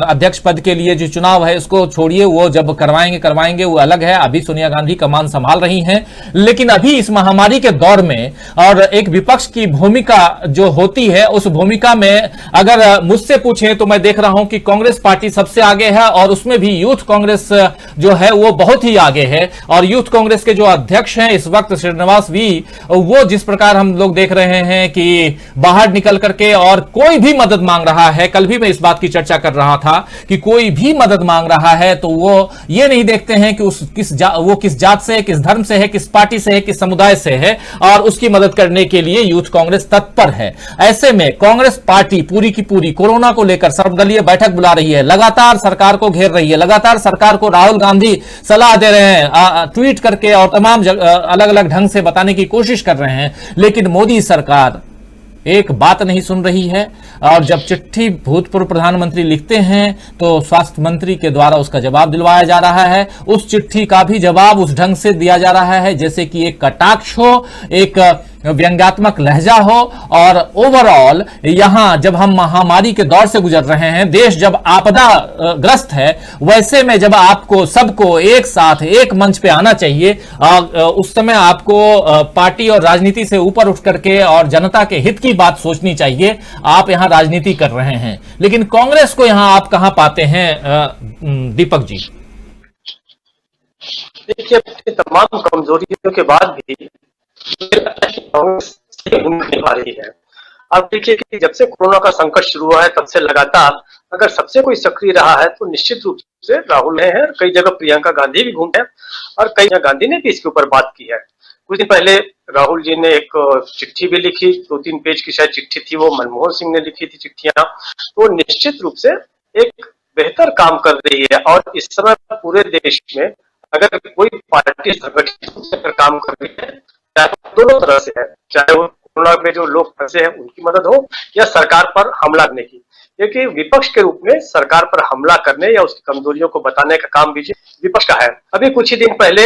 Speaker 1: अध्यक्ष पद के लिए जो चुनाव है, उसको छोड़िए, वो जब करवाएंगे वो अलग है। अभी सोनिया गांधी कमान संभाल रही हैं, लेकिन अभी इस महामारी के दौर में और एक विपक्ष की भूमिका जो होती है, उस भूमिका में अगर मुझसे पूछें तो मैं देख रहा हूं कि कांग्रेस पार्टी सबसे आगे है, और उसमें भी यूथ कांग्रेस जो है वो बहुत ही आगे है। और यूथ कांग्रेस के जो अध्यक्ष हैं इस वक्त श्रीनिवास वी, वो जिस प्रकार हम लोग देख रहे हैं कि बाहर निकल करके और कोई भी मदद मांग रहा है, कल भी मैं इस बात की चर्चा कर रहा था कि कोई भी मदद मांग रहा है तो वो ये नहीं देखते हैं कि वो किस जात से, किस धर्म से है, किस पार्टी से है, किस समुदाय से है, और उसकी मदद करने के लिए यूथ कांग्रेस तत्पर है। ऐसे में कांग्रेस पार्टी पूरी की पूरी कोरोना को लेकर सर्वदलीय बैठक बुला रही है, लगातार सरकार को घेर रही है, लगातार सरकार को राहुल गांधी सलाह दे रहे हैं, ट्वीट करके और तमाम अलग अलग ढंग से बताने की कोशिश कर रहे हैं, लेकिन मोदी सरकार एक बात नहीं सुन रही है। और जब चिट्ठी भूतपूर्व प्रधानमंत्री लिखते हैं तो स्वास्थ्य मंत्री के द्वारा उसका जवाब दिलवाया जा रहा है। उस चिट्ठी का भी जवाब उस ढंग से दिया जा रहा है जैसे कि एक कटाक्ष हो, एक व्यंग्यात्मक लहजा हो। और ओवरऑल यहां जब हम महामारी के दौर से गुजर रहे हैं, देश जब आपदा ग्रस्त है, वैसे में जब आपको सबको एक साथ एक मंच पे आना चाहिए, उस समय आपको पार्टी और राजनीति से ऊपर उठ करके और जनता के हित की बात सोचनी चाहिए। आप यहां राजनीति कर रहे हैं, लेकिन कांग्रेस को यहां आप कहां पाते हैं दीपक जी?
Speaker 4: देखिए, तमाम कमजोरियों के बाद भी निभा रही है। अब देखिए कि जब से कोरोना का संकट शुरू हुआ है, तब से लगातार अगर सबसे कोई सक्रिय रहा है तो निश्चित रूप से राहुल है। कई जगह प्रियंका गांधी भी घूमे हैं और कई जगह गांधी ने भी इसके ऊपर बात की है। कुछ दिन पहले राहुल जी ने एक चिट्ठी भी लिखी, 2-3 पेज की शायद चिट्ठी थी, वो मनमोहन सिंह ने लिखी थी चिट्ठियां। तो निश्चित रूप से एक बेहतर काम कर रही है। और इस समय पूरे देश में अगर कोई पार्टी संगठित रूप से काम कर रही है, चाहे दोनों तरह से है, चाहे वो कोरोना में जो लोग फंसे हैं उनकी मदद हो या सरकार पर हमला करने की, क्योंकि विपक्ष के रूप में सरकार पर हमला करने या उसकी कमजोरियों को बताने का काम भी विपक्ष का है। अभी कुछ ही दिन पहले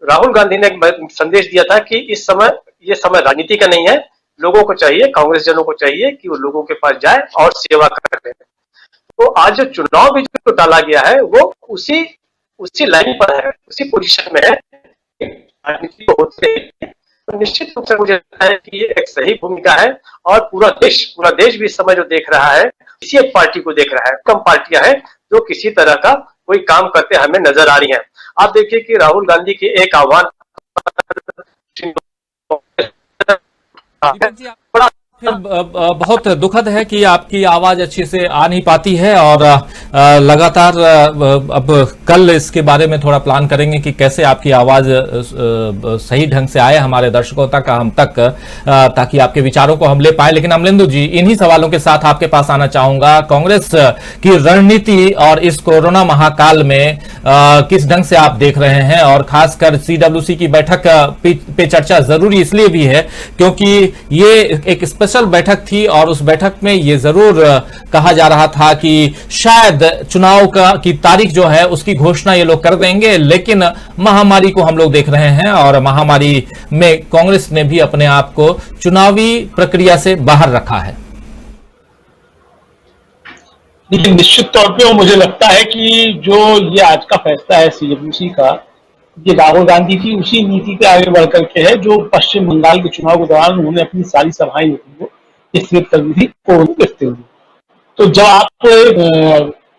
Speaker 4: राहुल गांधी ने एक संदेश दिया था कि इस समय, ये समय राजनीति का नहीं है, लोगों को चाहिए, कांग्रेस जनों को चाहिए कि वो लोगों के पास जाए और सेवा करें। तो आज जो चुनाव भी जो डाला गया है वो उसी लाइन पर है, उसी पोजीशन में है। राजनीति होते हैं तो निश्चित रूप से मुझे लगता है कि ये एक सही भूमिका है। और पूरा देश भी इस समय जो देख रहा है, किसी एक पार्टी को देख रहा है। कम पार्टियां हैं जो किसी तरह का कोई काम करते हमें नजर आ रही हैं। आप देखिए कि राहुल गांधी के एक आह्वान बड़ा
Speaker 1: बहुत दुखद है कि आपकी आवाज अच्छी से आ नहीं पाती है और लगातार अब कल इसके बारे में थोड़ा प्लान करेंगे कि कैसे आपकी आवाज सही ढंग से आए हमारे दर्शकों तक, हम तक, ताकि आपके विचारों को हम ले पाए। लेकिन अमलेंदु जी, इन्हीं सवालों के साथ आपके पास आना चाहूंगा। कांग्रेस की रणनीति और इस कोरोना महाकाल में किस ढंग से आप देख रहे हैं, और खासकर CWC की बैठक पे चर्चा जरूरी इसलिए भी है क्योंकि ये एक स्पेशल बैठक थी और उस बैठक में ये जरूर कहा जा रहा था कि शायद चुनाव की तारीख जो है उसकी घोषणा ये लोग कर देंगे, लेकिन महामारी को हम लोग देख रहे हैं और महामारी में कांग्रेस ने भी अपने आप को चुनावी प्रक्रिया से बाहर रखा है।
Speaker 5: लेकिन निश्चित तौर पे मुझे लगता है कि जो ये आज का फैसला है CWC का, ये राहुल गांधी की उसी नीति पे आगे बढ़ करके है जो पश्चिम बंगाल के चुनाव के दौरान उन्होंने अपनी सारी सभाएं स्थगित कर दी थी कोरोना देखते हुए। तो जब आप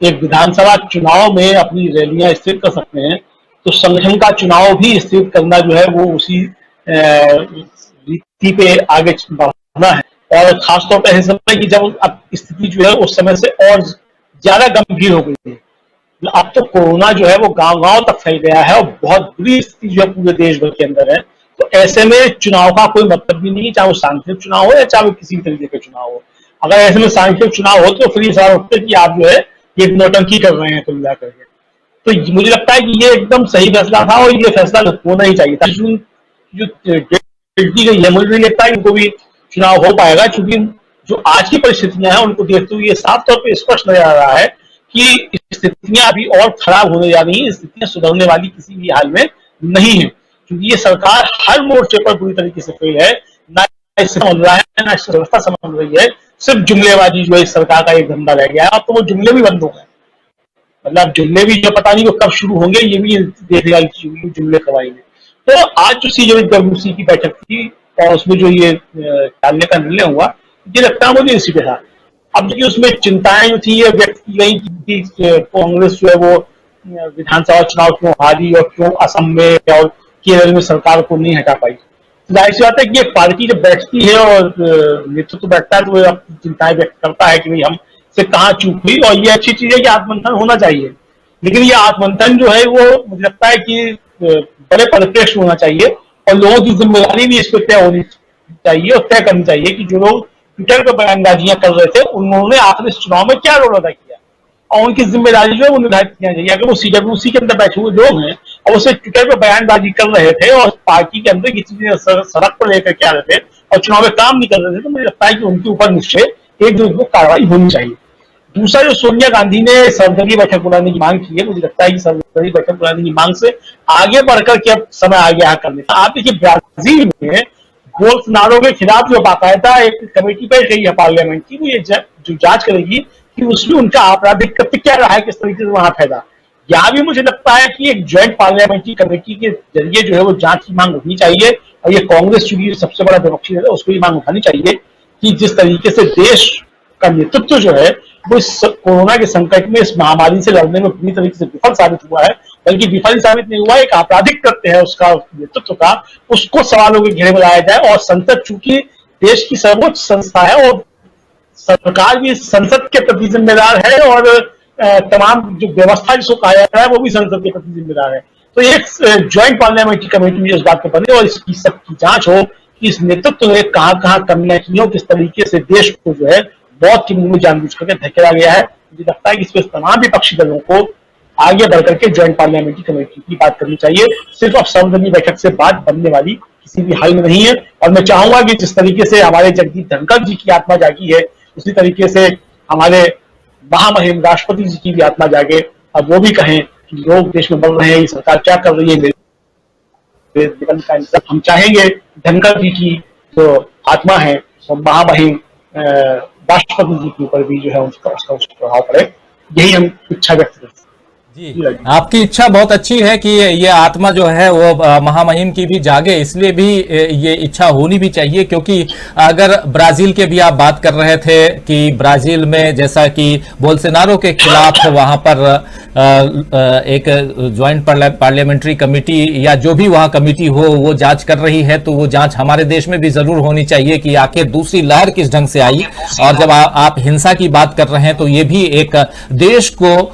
Speaker 5: एक विधानसभा चुनाव में अपनी रैलियां स्थगित कर सकते हैं, तो संगठन का चुनाव भी स्थगित करना जो है वो उसी रीति पे आगे बढ़ना है। और खासतौर पर ऐसे समय की जब अब स्थिति जो है उस समय से और ज्यादा गंभीर हो गई है। अब तो कोरोना जो है वो गांव-गांव तक फैल गया है और बहुत बुरी स्थिति जो है पूरे देश भर के अंदर है। तो ऐसे में चुनाव का कोई मतलब भी नहीं, चाहे वो सांकेतिक चुनाव हो या चाहे वो किसी तरीके का चुनाव हो। अगर ऐसे में सांकेतिक चुनाव हो तो फिर ये सवाल उठते कि आप जो है ये नौटंकी कर रहे हैं कुल मिलाकर के। तो मुझे लगता है कि ये एकदम सही फैसला था और ये फैसला होना ही चाहिए था। जो दी गई है, मुझे नहीं लगता है इनको भी चुनाव हो पाएगा, क्योंकि जो आज की परिस्थितियां हैं उनको देखते हुए साफ तौर पर स्पष्ट नजर आ रहा है कि स्थितियां अभी और खराब होने जा रही हैं। स्थितियां सुधरने वाली किसी भी हाल में नहीं है, क्योंकि ये सरकार हर मोर्चे पर पूरी तरीके से फेल है। ना इससे समझ रहा है, ना इससे व्यवस्था समझ रही है। सिर्फ जुमलेबाजी जो है इस सरकार का एक धंधा रह गया है। अब तो वो जुमले भी बंद हो गए, मतलब जुमले भी जो पता नहीं वो कब शुरू होंगे, ये भी देखने वाली जुमले कब आएंगे। तो आज जो CWC की बैठक थी और उसमें जो ये डालने का निर्णय हुआ, ये लगता है मुझे इसी पे था। अब देखिए उसमें चिंताएं जो थी ये व्यक्त की गई कि कांग्रेस जो है वो विधानसभा चुनाव क्यों हारी और क्यों असम में और केरल में सरकार को नहीं हटा पाई। जाहिर सी बात है कि ये पार्टी जब बैठती है और नेतृत्व बैठता है तो वो अपनी चिंताएं व्यक्त करता है कि भाई हमसे कहाँ चूक हुई। और ये अच्छी चीज है कि आत्ममंथन होना चाहिए, लेकिन ये आत्ममंथन जो है वो मुझे लगता है कि बड़े परिप्रेक्ष्य होना चाहिए और लोगों की जिम्मेदारी भी इस पर तय होनी चाहिए और तय करनी चाहिए कि जो लोग ट्विटर पर बयानबाजियां कर रहे थे उन्होंने आखिर इस चुनाव में क्या रोल अदा किया और उनकी जिम्मेदारी जो है वो निर्धारित किया चाहिए। अगर वो CWC के अंदर बैठे हुए लोग हैं और उसे ट्विटर पर बयानबाजी कर रहे थे और पार्टी के अंदर किसी चीजें सड़क पर लेकर के आ रहे थे और चुनाव में काम नहीं कर रहे थे, तो मुझे लगता है कि उनके ऊपर निश्चय एक जो कार्रवाई होनी चाहिए। दूसरा, जो सोनिया गांधी ने सर्वदलीय बैठक बुलाने की मांग की है, मुझे लगता है कि सर्वदलीय बैठक बुलाने की मांग से आगे बढ़कर के अब समय आ गया करने का। आप देखिए ब्राजील में बोल्सोनारो के खिलाफ जो बाकायदा एक कमेटी बैठ गई है पार्लियामेंट की, वो ये जो जांच करेगी कि उसमें उनका आपराधिक कृत्य क्या रहा है, किस तरीके से वहां फैला। यहाँ भी मुझे लगता है कि एक ज्वाइंट पार्लियामेंट्री कमेटी के जरिए जो है वो जांच की मांग उठनी चाहिए और ये कांग्रेस चूंकि सबसे बड़ा विपक्षी है उसको ये मांग उठानी चाहिए कि जिस तरीके से देश का नेतृत्व जो है वो इस कोरोना के संकट में, इस महामारी से लड़ने में पूरी तरीके से विफल साबित हुआ है, बल्कि विफल साबित नहीं हुआ, एक आपराधिक कृत्य है उसका नेतृत्व का, उसको सवालों के घेरे में लाया जाए। और संसद चूंकि देश की सर्वोच्च संस्था है और सरकार भी संसद के प्रति जिम्मेदार है और तमाम जो व्यवस्था जिसको कहा जाता है वो भी संसद के प्रति जिम्मेदार है। तो एक ज्वाइंट पार्लियामेंट्री कमेटी इस बात पर बने और इसकी सबकी जांच हो कि इस नेतृत्व ने कहां कमियां की हो, किस तरीके से देश को जो है बहुत की मुंह में जानबूझ करके धकेला गया है। मुझे लगता है कि इसमें तमाम विपक्षी दलों को आगे बढ़कर के ज्वाइंट पार्लियामेंट्री कमेटी की बात करनी चाहिए। सिर्फ अब सर्वदलीय बैठक से बात बनने वाली किसी भी हाल में नहीं है। और मैं चाहूंगा कि जिस तरीके से हमारे जगदीप धनखड़ जी की आत्मा जागी है, उसी तरीके से हमारे महामहिम राष्ट्रपति जी की भी आत्मा जागे और वो भी कहें कि लोग देश में बढ़ रहे हैं, ये सरकार क्या कर रही है। हम चाहेंगे धनखड़ जी की जो आत्मा है वो महामहिम राष्ट्रपति जी के ऊपर भी जो है उसका प्रभाव पड़े, यही हम इच्छा व्यक्त करते हैं।
Speaker 1: जी, आपकी इच्छा बहुत अच्छी है कि ये आत्मा जो है वो महामहिम की भी जागे, इसलिए भी ये इच्छा होनी भी चाहिए, क्योंकि अगर ब्राजील के भी आप बात कर रहे थे कि ब्राजील में जैसा कि बोल्सोनारो के खिलाफ वहां पर एक ज्वाइंट पार्लियामेंट्री कमेटी या जो भी वहां कमेटी हो वो जांच कर रही है, तो वो जांच हमारे देश में भी जरूर होनी चाहिए कि आखिर दूसरी लहर किस ढंग से आई। और जब आप हिंसा की बात कर रहे हैं तो ये भी एक देश को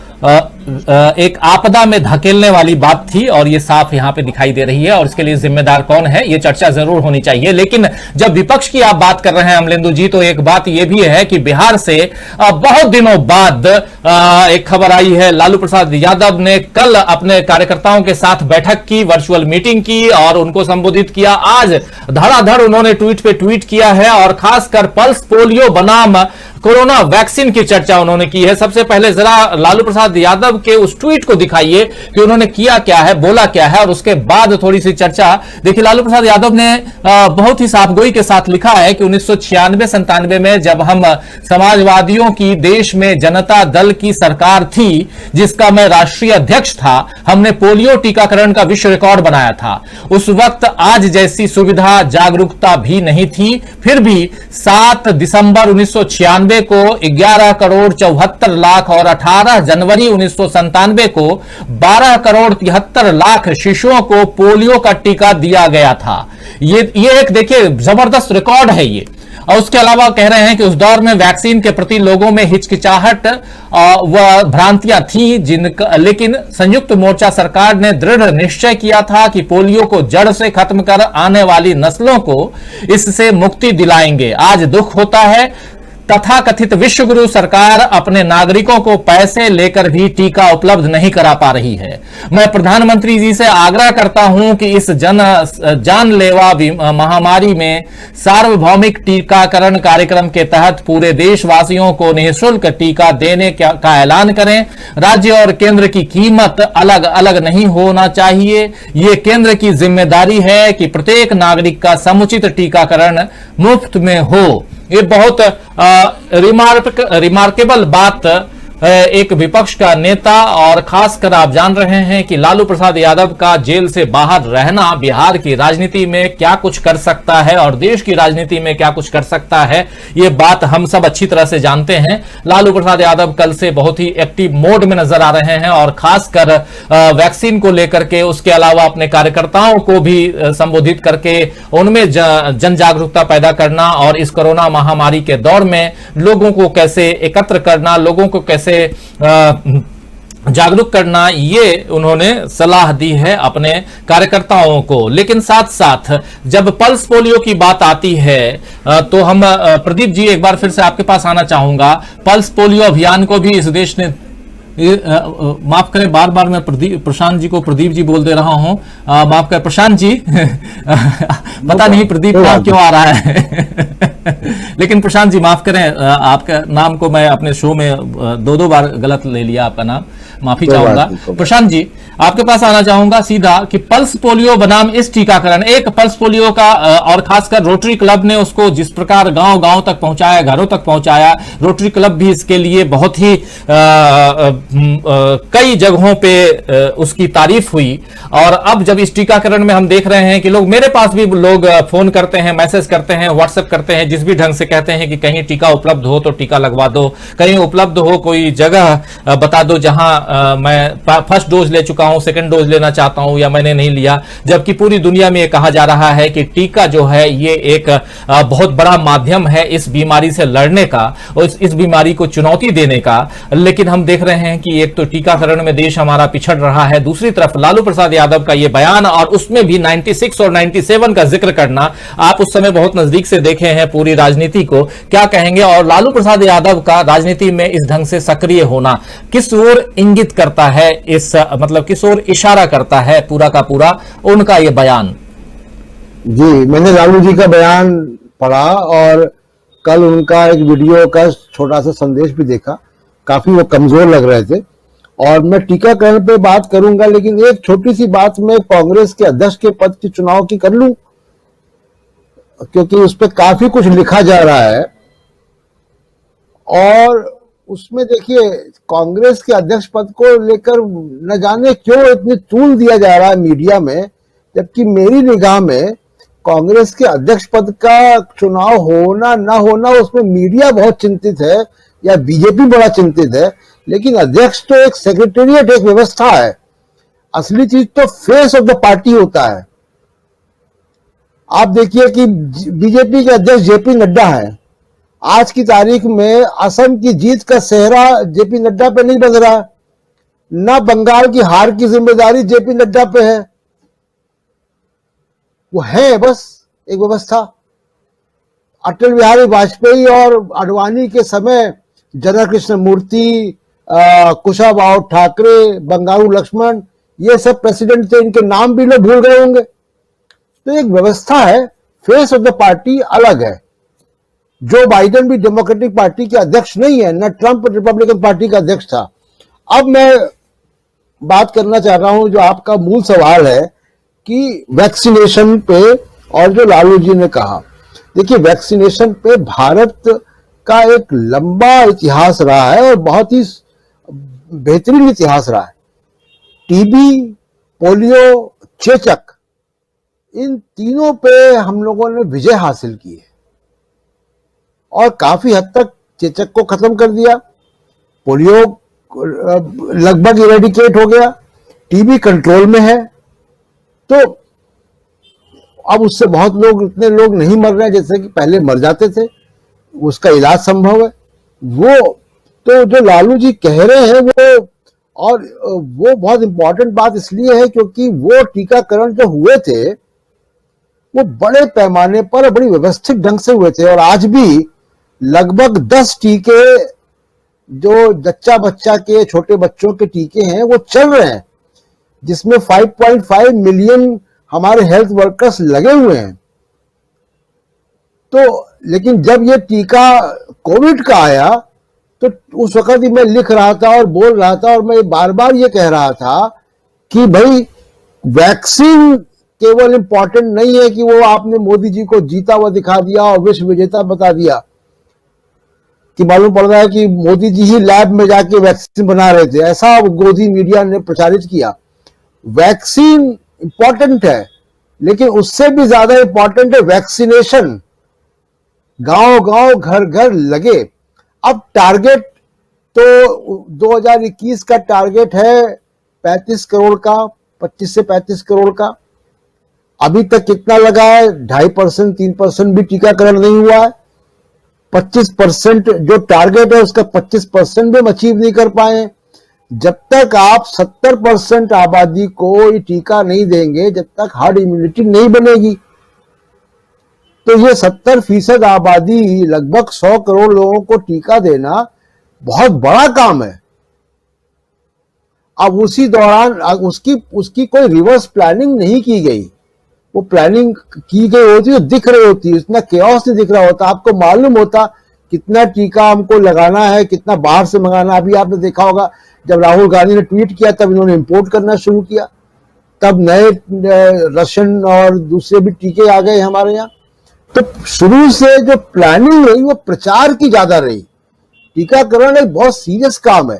Speaker 1: एक आपदा में धकेलने वाली बात थी, और ये साफ यहां पे दिखाई दे रही है, और इसके लिए जिम्मेदार कौन है ये चर्चा जरूर होनी चाहिए। लेकिन जब विपक्ष की आप बात कर रहे हैं अमलेंदु जी, तो एक बात ये भी है कि बिहार से बहुत दिनों बाद एक खबर आई है। लालू प्रसाद यादव ने कल अपने कार्यकर्ताओं के साथ बैठक की, वर्चुअल मीटिंग की और उनको संबोधित किया। आज धड़ाधड़ उन्होंने ट्वीट पे ट्वीट किया है, और खासकर पल्स पोलियो बनाम कोरोना वैक्सीन की चर्चा उन्होंने की है। सबसे पहले जरा लालू प्रसाद यादव के उस ट्वीट को दिखाइए कि उन्होंने किया क्या है, बोला क्या है, और उसके बाद थोड़ी सी चर्चा। देखिए, लालू प्रसाद यादव ने बहुत ही साफगोई के साथ लिखा है कि 1996-97 में जब हम समाजवादियों की देश में जनता दल की सरकार थी, जिसका मैं राष्ट्रीय अध्यक्ष था, हमने पोलियो टीकाकरण का विश्व रिकॉर्ड बनाया था। उस वक्त आज जैसी सुविधा जागरूकता भी नहीं थी, फिर भी 7 दिसंबर 1996 को 11 करोड़ 74 लाख और 18 जनवरी 1997 को 12 करोड़ 73 लाख शिशुओं को पोलियो का टीका दिया गया था। ये एक देखिए जबरदस्त रिकॉर्ड है ये। और उसके अलावा कह रहे हैं कि उस दौर में वैक्सीन के प्रति लोगों में हिचकिचाहट व भ्रांतियां थी, लेकिन संयुक्त मोर्चा सरकार ने दृढ़ निश्चय किया था कि पोलियो को जड़ से खत्म कर आने वाली नस्लों को इससे मुक्ति दिलाएंगे। आज दुख होता है, तथाकथित विश्वगुरु सरकार अपने नागरिकों को पैसे लेकर भी टीका उपलब्ध नहीं करा पा रही है। मैं प्रधानमंत्री जी से आग्रह करता हूं कि इस जानलेवा महामारी में सार्वभौमिक टीकाकरण कार्यक्रम के तहत पूरे देशवासियों को निःशुल्क टीका देने का ऐलान करें। राज्य और केंद्र की कीमत अलग अलग नहीं होना चाहिए। ये केंद्र की जिम्मेदारी है कि प्रत्येक नागरिक का समुचित टीकाकरण मुफ्त में हो। ये बहुत रिमार्केबल बात एक विपक्ष का नेता, और खासकर आप जान रहे हैं कि लालू प्रसाद यादव का जेल से बाहर रहना बिहार की राजनीति में क्या कुछ कर सकता है और देश की राजनीति में क्या कुछ कर सकता है, ये बात हम सब अच्छी तरह से जानते हैं। लालू प्रसाद यादव कल से बहुत ही एक्टिव मोड में नजर आ रहे हैं, और खासकर वैक्सीन को लेकर के, उसके अलावा अपने कार्यकर्ताओं को भी संबोधित करके उनमें जन जागरूकता पैदा करना, और इस कोरोना महामारी के दौर में लोगों को कैसे एकत्र करना, लोगों को कैसे जागरूक करना, ये उन्होंने सलाह दी है अपने कार्यकर्ताओं को। लेकिन साथ साथ जब पल्स पोलियो की बात आती है तो हम प्रदीप जी एक बार फिर से आपके पास आना चाहूंगा। पल्स पोलियो अभियान को भी इस देश ने माफ करें, बार बार मैं प्रशांत जी को प्रदीप जी बोल दे रहा हूं, माफ करें प्रशांत जी पता नहीं प्रदीप नाम क्यों आ रहा है लेकिन प्रशांत जी माफ करें, आपका नाम को मैं अपने शो में दो बार गलत ले लिया आपका नाम, माफी चाहूंगा। प्रशांत जी आपके पास आना चाहूंगा सीधा कि पल्स पोलियो बनाम इस टीकाकरण, एक पल्स पोलियो का और खासकर रोटरी क्लब ने उसको जिस प्रकार गांव गांव तक पहुंचाया, घरों तक पहुंचाया, रोटरी क्लब भी इसके लिए बहुत ही कई जगहों पे उसकी तारीफ हुई। और अब जब इस टीकाकरण में हम देख रहे हैं कि लोग, मेरे पास भी लोग फोन करते हैं, मैसेज करते हैं, व्हाट्सएप करते हैं, जिस भी ढंग से कहते हैं कि कहीं टीका उपलब्ध हो तो टीका लगवा दो, कहीं उपलब्ध हो कोई जगह बता दो जहां मैं फर्स्ट डोज ले चुका हूं, सेकंड डोज लेना चाहता हूं या मैंने नहीं लिया। जबकि पूरी दुनिया में यह कहा जा रहा है कि टीका जो है ये एक बहुत बड़ा माध्यम है इस बीमारी से लड़ने का और इस बीमारी को चुनौती देने का। लेकिन हम देख रहे हैं कि एक तो टीकाकरण में देश हमारा पिछड़ रहा है, दूसरी तरफ लालू प्रसाद यादव का यह बयान और उसमें भी 96 और 97 का जिक्र करना, आप उस समय बहुत नजदीक से देखे हैं पूरी राजनीति को, क्या कहेंगे? और लालू प्रसाद यादव का राजनीति में इस ढंग से सक्रिय होना किस ओर इंगित करता है, इस मतलब किस ओर इशारा करता है पूरा का पूरा उनका यह बयान?
Speaker 6: जी, मैंने लालू जी का बयान पढ़ा और कल उनका एक वीडियो का छोटा सा संदेश भी देखा, काफी वो कमजोर लग रहे थे। और मैं टीकाकरण पे बात करूंगा, लेकिन एक छोटी सी बात मैं कांग्रेस के अध्यक्ष के पद के चुनाव की कर लूं, क्योंकि उस पर काफी कुछ लिखा जा रहा है और उसमें देखिए कांग्रेस के अध्यक्ष पद को लेकर न जाने क्यों इतनी तूल दिया जा रहा है मीडिया में, जबकि मेरी निगाह में कांग्रेस के अध्यक्ष पद का चुनाव होना ना होना उसमें मीडिया बहुत चिंतित है या बीजेपी बड़ा चिंतित है, लेकिन अध्यक्ष तो एक सेक्रेटेरिएट, एक व्यवस्था है। असली चीज तो फेस ऑफ द पार्टी होता है। आप देखिए कि बीजेपी के अध्यक्ष जेपी नड्डा है, आज की तारीख में असम की जीत का सेहरा जेपी नड्डा पे नहीं बन रहा, ना बंगाल की हार की जिम्मेदारी जेपी नड्डा पे है, वो है बस एक व्यवस्था। अटल बिहारी वाजपेयी और आडवाणी के समय जनरल कृष्ण मूर्ति, कुशाभाऊ ठाकरे, बंगारू लक्ष्मण, ये सब प्रेसिडेंट थे, इनके नाम भी लोग भूल गए होंगे। तो एक व्यवस्था है, फेस ऑफ द पार्टी अलग है। जो बाइडेन भी डेमोक्रेटिक पार्टी के अध्यक्ष नहीं है, न ट्रंप रिपब्लिकन पार्टी का अध्यक्ष था। अब मैं बात करना चाह रहा हूं, जो आपका मूल सवाल है कि वैक्सीनेशन पे, और जो लालू जी ने कहा, देखिए वैक्सीनेशन पे भारत का एक लंबा इतिहास रहा है और बहुत ही बेहतरीन इतिहास रहा है। टीबी, पोलियो, चेचक, इन तीनों पे हम लोगों ने विजय हासिल की है और काफी हद तक चेचक को खत्म कर दिया, पोलियो लगभग इरेडिकेट हो गया, टीबी कंट्रोल में है। तो अब उससे बहुत लोग, इतने लोग नहीं मर रहे हैं जैसे कि पहले मर जाते थे, उसका इलाज संभव है। वो तो जो लालू जी कह रहे हैं वो बहुत इंपॉर्टेंट बात इसलिए है क्योंकि वो टीकाकरण जो हुए थे वो बड़े पैमाने पर बड़ी व्यवस्थित ढंग से हुए थे और आज भी लगभग 10 टीके जो जच्चा बच्चा के, छोटे बच्चों के टीके हैं वो चल रहे हैं, जिसमें 5.5 मिलियन हमारे हेल्थ वर्कर्स लगे हुए हैं। तो लेकिन जब ये टीका कोविड का आया तो उस वक्त ही मैं लिख रहा था और बोल रहा था और मैं बार बार ये कह रहा था कि भाई वैक्सीन केवल इंपॉर्टेंट नहीं है कि वो आपने मोदी जी को जीता हुआ दिखा दिया और विश्व विजेता बता दिया, कि मालूम पड़ रहा है कि मोदी जी ही लैब में जाके वैक्सीन बना रहे थे, ऐसा गोदी मीडिया ने प्रचारित किया। वैक्सीन इंपॉर्टेंट है, लेकिन उससे भी ज्यादा इंपॉर्टेंट है वैक्सीनेशन, गांव गांव घर घर लगे। अब टारगेट तो 2021 का टारगेट है 35 करोड़ का, 25 से 35 करोड़ का। अभी तक कितना लगा है? 2.5%, 3% भी टीकाकरण नहीं हुआ है। 25% जो टारगेट है उसका 25% भी हम अचीव नहीं कर पाए। जब तक आप 70% आबादी को ये टीका नहीं देंगे, जब तक हार्ड इम्यूनिटी नहीं बनेगी। तो ये 70% आबादी, लगभग 100 करोड़ लोगों को टीका देना बहुत बड़ा काम है। अब उसी दौरान उसकी कोई रिवर्स प्लानिंग नहीं की गई। वो प्लानिंग की गई होती तो दिख रही होती, इतना केओस नहीं दिख रहा होता, आपको मालूम होता कितना टीका हमको लगाना है, कितना बाहर से मंगाना। अभी आपने देखा होगा जब राहुल गांधी ने ट्वीट किया तब इन्होंने इंपोर्ट करना शुरू किया, तब नए रशियन और दूसरे भी टीके आ गए हमारे यहाँ। तो शुरू से जो प्लानिंग रही वो प्रचार की ज्यादा रही। टीकाकरण एक बहुत सीरियस काम है।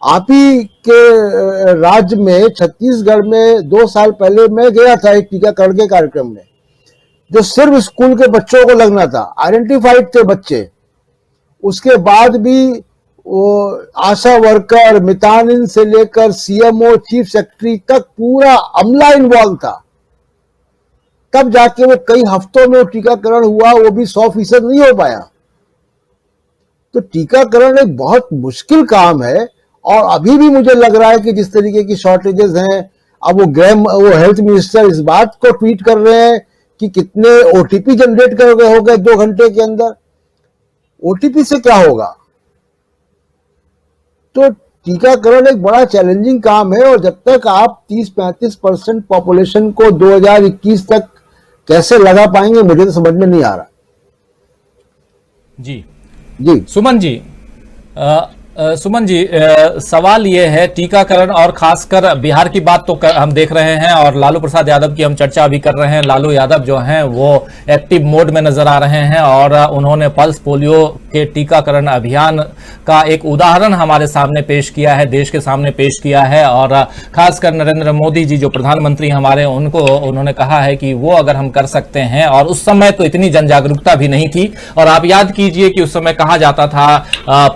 Speaker 6: आप ही के राज्य में, छत्तीसगढ़ में 2 साल पहले मैं गया था एक टीकाकरण के कार्यक्रम में, जो सिर्फ स्कूल के बच्चों को लगना था। आइडेंटिफाइड थे बच्चे, उसके बाद भी वो आशा वर्कर, मितानिन से लेकर सीएमओ, चीफ सेक्रेटरी तक पूरा अमला इन्वॉल्व था। तब जाके वो कई हफ्तों में टीकाकरण हुआ, वो भी 100% नहीं हो पाया। तो टीकाकरण एक बहुत मुश्किल काम है और अभी भी मुझे लग रहा है कि जिस तरीके की शॉर्टेजेस हैं, अब वो हेल्थ मिनिस्टर इस बात को ट्वीट कर रहे हैं कि कितने ओटीपी जनरेट कर गए हो गए 2 घंटे के अंदर। ओटीपी से क्या होगा? तो टीकाकरण एक बड़ा चैलेंजिंग काम है और जब तक आप 30-35% पॉपुलेशन को 2021 तक कैसे लगा पाएंगे मुझे तो समझ में नहीं आ रहा।
Speaker 1: जी
Speaker 6: जी
Speaker 1: सुमन जी, सुमन जी, सवाल ये है टीकाकरण और खासकर बिहार की बात तो हम देख रहे हैं और लालू प्रसाद यादव की हम चर्चा अभी कर रहे हैं। लालू यादव जो हैं वो एक्टिव मोड में नजर आ रहे हैं और उन्होंने पल्स पोलियो के टीकाकरण अभियान का एक उदाहरण हमारे सामने पेश किया है, देश के सामने पेश किया है। और खासकर नरेंद्र मोदी जी जो प्रधानमंत्री हमारे, उनको उन्होंने कहा है कि वो अगर हम कर सकते हैं, और उस समय तो इतनी जन जागरूकता भी नहीं थी। और आप याद कीजिए कि उस समय कहा जाता था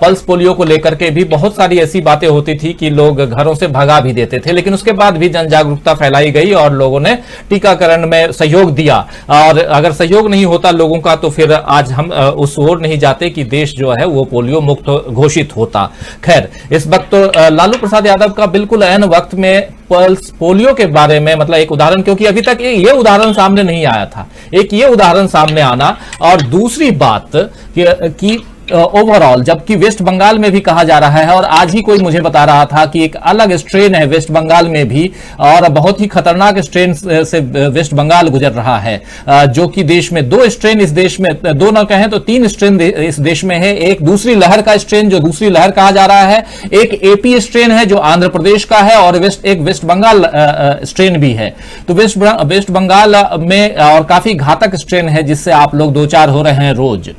Speaker 1: पल्स पोलियो को लेकर के भी बहुत सारी ऐसी बातें होती थी कि लोग घरों से भगा भी देते थे, लेकिन उसके बाद भी जन जागरूकता फैलाई गई और लोगों ने टीकाकरण में सहयोग दिया। और अगर सहयोग नहीं होता लोगों का तो फिर आज हम उस ओर नहीं जाते कि देश जो है वो पोलियो मुक्त घोषित होता। खैर, इस वक्त तो लालू प्रसाद यादव का बिल्कुल ऐन वक्त में पल्स पोलियो के बारे में मतलब एक उदाहरण, क्योंकि अभी तक ये उदाहरण सामने नहीं आया था, एक ये उदाहरण सामने आना। और दूसरी बात कि ओवरऑल, जबकि वेस्ट बंगाल में भी कहा जा रहा है, और आज ही कोई मुझे बता रहा था कि एक अलग स्ट्रेन है वेस्ट बंगाल में भी, और बहुत ही खतरनाक स्ट्रेन से वेस्ट बंगाल गुजर रहा है, जो कि देश में दो स्ट्रेन, इस देश में दो न कहें तो तीन स्ट्रेन इस देश में है। एक दूसरी लहर का स्ट्रेन जो दूसरी लहर कहा जा रहा है, एक एपी स्ट्रेन है जो आंध्र प्रदेश का है, और एक वेस्ट बंगाल स्ट्रेन भी है। तो वेस्ट बंगाल में और काफी घातक स्ट्रेन है जिससे आप लोग दो चार हो रहे हैं रोज।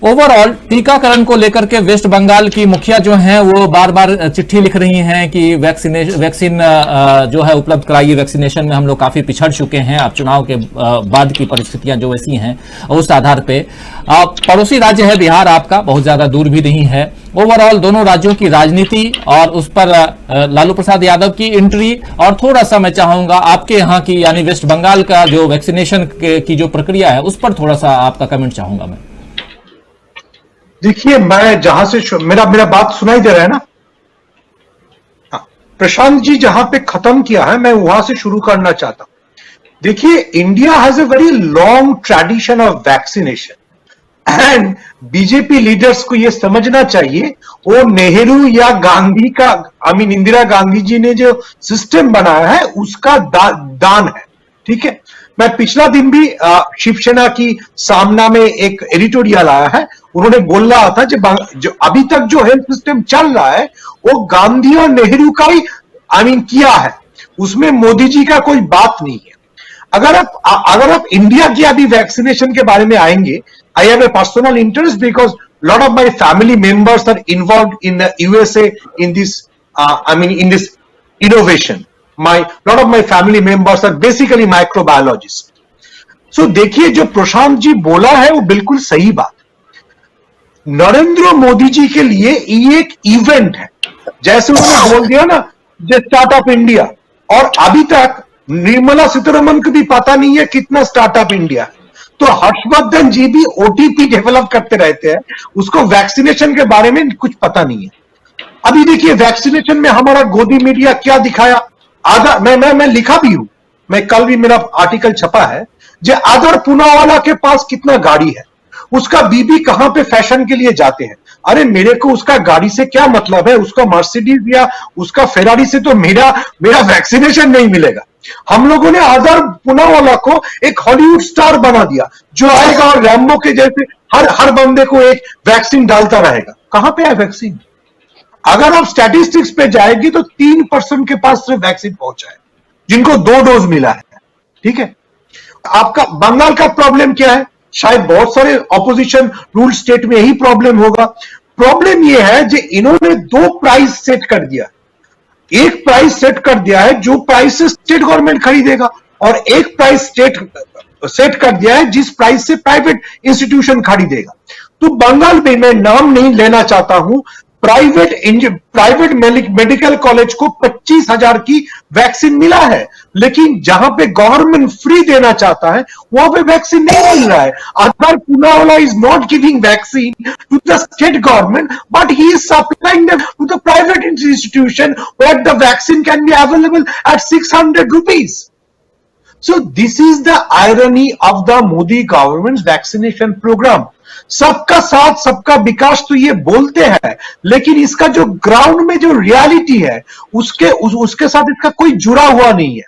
Speaker 1: ओवरऑल टीकाकरण को लेकर के वेस्ट बंगाल की मुखिया जो हैं वो बार बार चिट्ठी लिख रही हैं कि वैक्सीन जो है उपलब्ध कराइए, वैक्सीनेशन में हम लोग काफी पिछड़ चुके हैं। अब चुनाव के बाद की परिस्थितियां जो ऐसी हैं उस आधार पे पड़ोसी राज्य है बिहार आपका, बहुत ज्यादा दूर भी नहीं है। ओवरऑल दोनों राज्यों की राजनीति और उस पर लालू प्रसाद यादव की एंट्री, और थोड़ा सा मैं चाहूंगा आपके यहाँ की यानी वेस्ट बंगाल का जो वैक्सीनेशन की जो प्रक्रिया है उस पर थोड़ा सा आपका कमेंट चाहूंगा मैं।
Speaker 3: देखिए, मैं जहां से मेरा बात सुनाई दे रहा है ना? हाँ, प्रशांत जी जहां पे खत्म किया है मैं वहां से शुरू करना चाहता हूं। देखिए, India has a very long tradition of vaccination and BJP leaders को यह समझना चाहिए, वो नेहरू या गांधी का इंदिरा गांधी जी ने जो सिस्टम बनाया है उसका दान है। ठीक है, मैं पिछला दिन भी शिवसेना की सामना में एक एडिटोरियल आया है, उन्होंने बोल रहा था जो अभी तक जो हेल्थ सिस्टम चल रहा है वो गांधी और नेहरू का ही किया है, उसमें मोदी जी का कोई बात नहीं है। अगर आप इंडिया की अभी वैक्सीनेशन के बारे में आएंगे, I have a personal interest because lot of my family members are involve in USA in this innovation. Lot of my family members are basically microbiologists. So देखिए, जो प्रशांत जी बोला है वो बिल्कुल सही बात। नरेंद्र मोदी जी के लिए ये एक इवेंट है, जैसे उन्होंने बोल दिया ना जो स्टार्टअप इंडिया, और अभी तक निर्मला सीतारमन को भी पता नहीं है कितना स्टार्टअप इंडिया है। तो हर्षवर्धन जी भी ओटीपी डेवलप करते रहते हैं, उसको वैक्सीनेशन के बारे में कुछ पता नहीं है। अभी देखिए, वैक्सीनेशन में हमारा गोदी मीडिया क्या दिखाया, आधा मैं लिखा भी हूं, मैं कल भी मेरा आर्टिकल छपा है, जो आदर पूनावाला के पास कितना गाड़ी है, उसका बीबी कहां पे फैशन के लिए जाते हैं। अरे मेरे को उसका गाड़ी से क्या मतलब है, उसका मर्सिडीज या उसका फेरारी से तो मेरा वैक्सीनेशन नहीं मिलेगा। हम लोगों ने आदर पूनावाला को एक हॉलीवुड स्टार बना दिया, जो आएगा और रैम्बो के जैसे हर बंदे को एक वैक्सीन डालता रहेगा। कहां पे है वैक्सीन? अगर आप स्टैटिस्टिक्स पे जाएगी तो 3% के पास सिर्फ वैक्सीन पहुंचा है, जिनको 2 डोज मिला है। ठीक है, आपका बंगाल का प्रॉब्लम क्या है? शायद बहुत सारे ऑपोजिशन रूल स्टेट में यही प्रॉब्लम होगा। प्रॉब्लम यह है कि इन्होंने 2 प्राइस सेट कर दिया। एक प्राइस सेट कर दिया है जो प्राइस से स्टेट गवर्नमेंट खरीदेगा, और एक प्राइस स्टेट सेट कर दिया है जिस प्राइस से प्राइवेट इंस्टीट्यूशन खरीदेगा। तो बंगाल में मैं नाम नहीं लेना चाहता हूं, प्राइवेट मेडिकल कॉलेज को 25,000 की वैक्सीन मिला है, लेकिन जहां पे गवर्नमेंट फ्री देना चाहता है वहां पे वैक्सीन नहीं मिल रहा है। Adar Poonawalla is not giving vaccine to the state government, but he is supplying them to the private institution where the vaccine can be available at 600 rupees. So this is the irony of the Modi government's vaccination program. सबका साथ सबका विकास तो ये बोलते हैं, लेकिन इसका जो ग्राउंड में जो रियलिटी है उसके साथ इसका कोई जुड़ा हुआ नहीं है।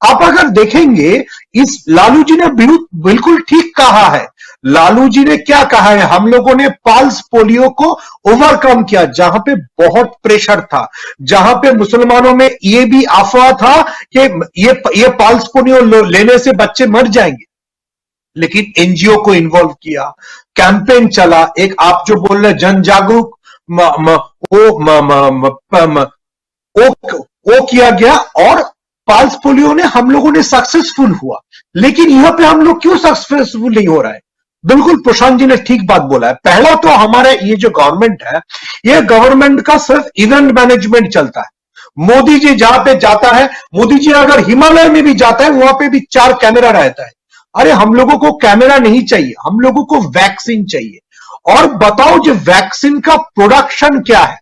Speaker 3: आप अगर देखेंगे, इस लालू जी ने बिल्कुल ठीक कहा है, लालू जी ने क्या कहा है, हम लोगों ने पाल्स पोलियो को ओवरकम किया, जहां पे बहुत प्रेशर था, जहां पे मुसलमानों में ये भी अफवाह था कि ये पाल्स पोलियो लेने से बच्चे मर जाएंगे, लेकिन एनजीओ को इन्वॉल्व किया, कैंपेन चला, एक आप जो बोल रहे जन जागरूक वो किया गया और पाल्स पोलियो ने हम लोगों ने सक्सेसफुल हुआ। लेकिन यहां पे हम लोग क्यों सक्सेसफुल नहीं हो रहा है? बिल्कुल प्रशांत जी ने ठीक बात बोला है। पहला तो हमारे ये जो गवर्नमेंट है, ये गवर्नमेंट का सिर्फ इवेंट मैनेजमेंट चलता है। मोदी जी जहां पे जाता है, मोदी जी अगर हिमालय में भी जाता है, वहां पे भी 4 कैमरा रहता है। अरे हम लोगों को कैमरा नहीं चाहिए, हम लोगों को वैक्सीन चाहिए। और बताओ जो वैक्सीन का प्रोडक्शन क्या है।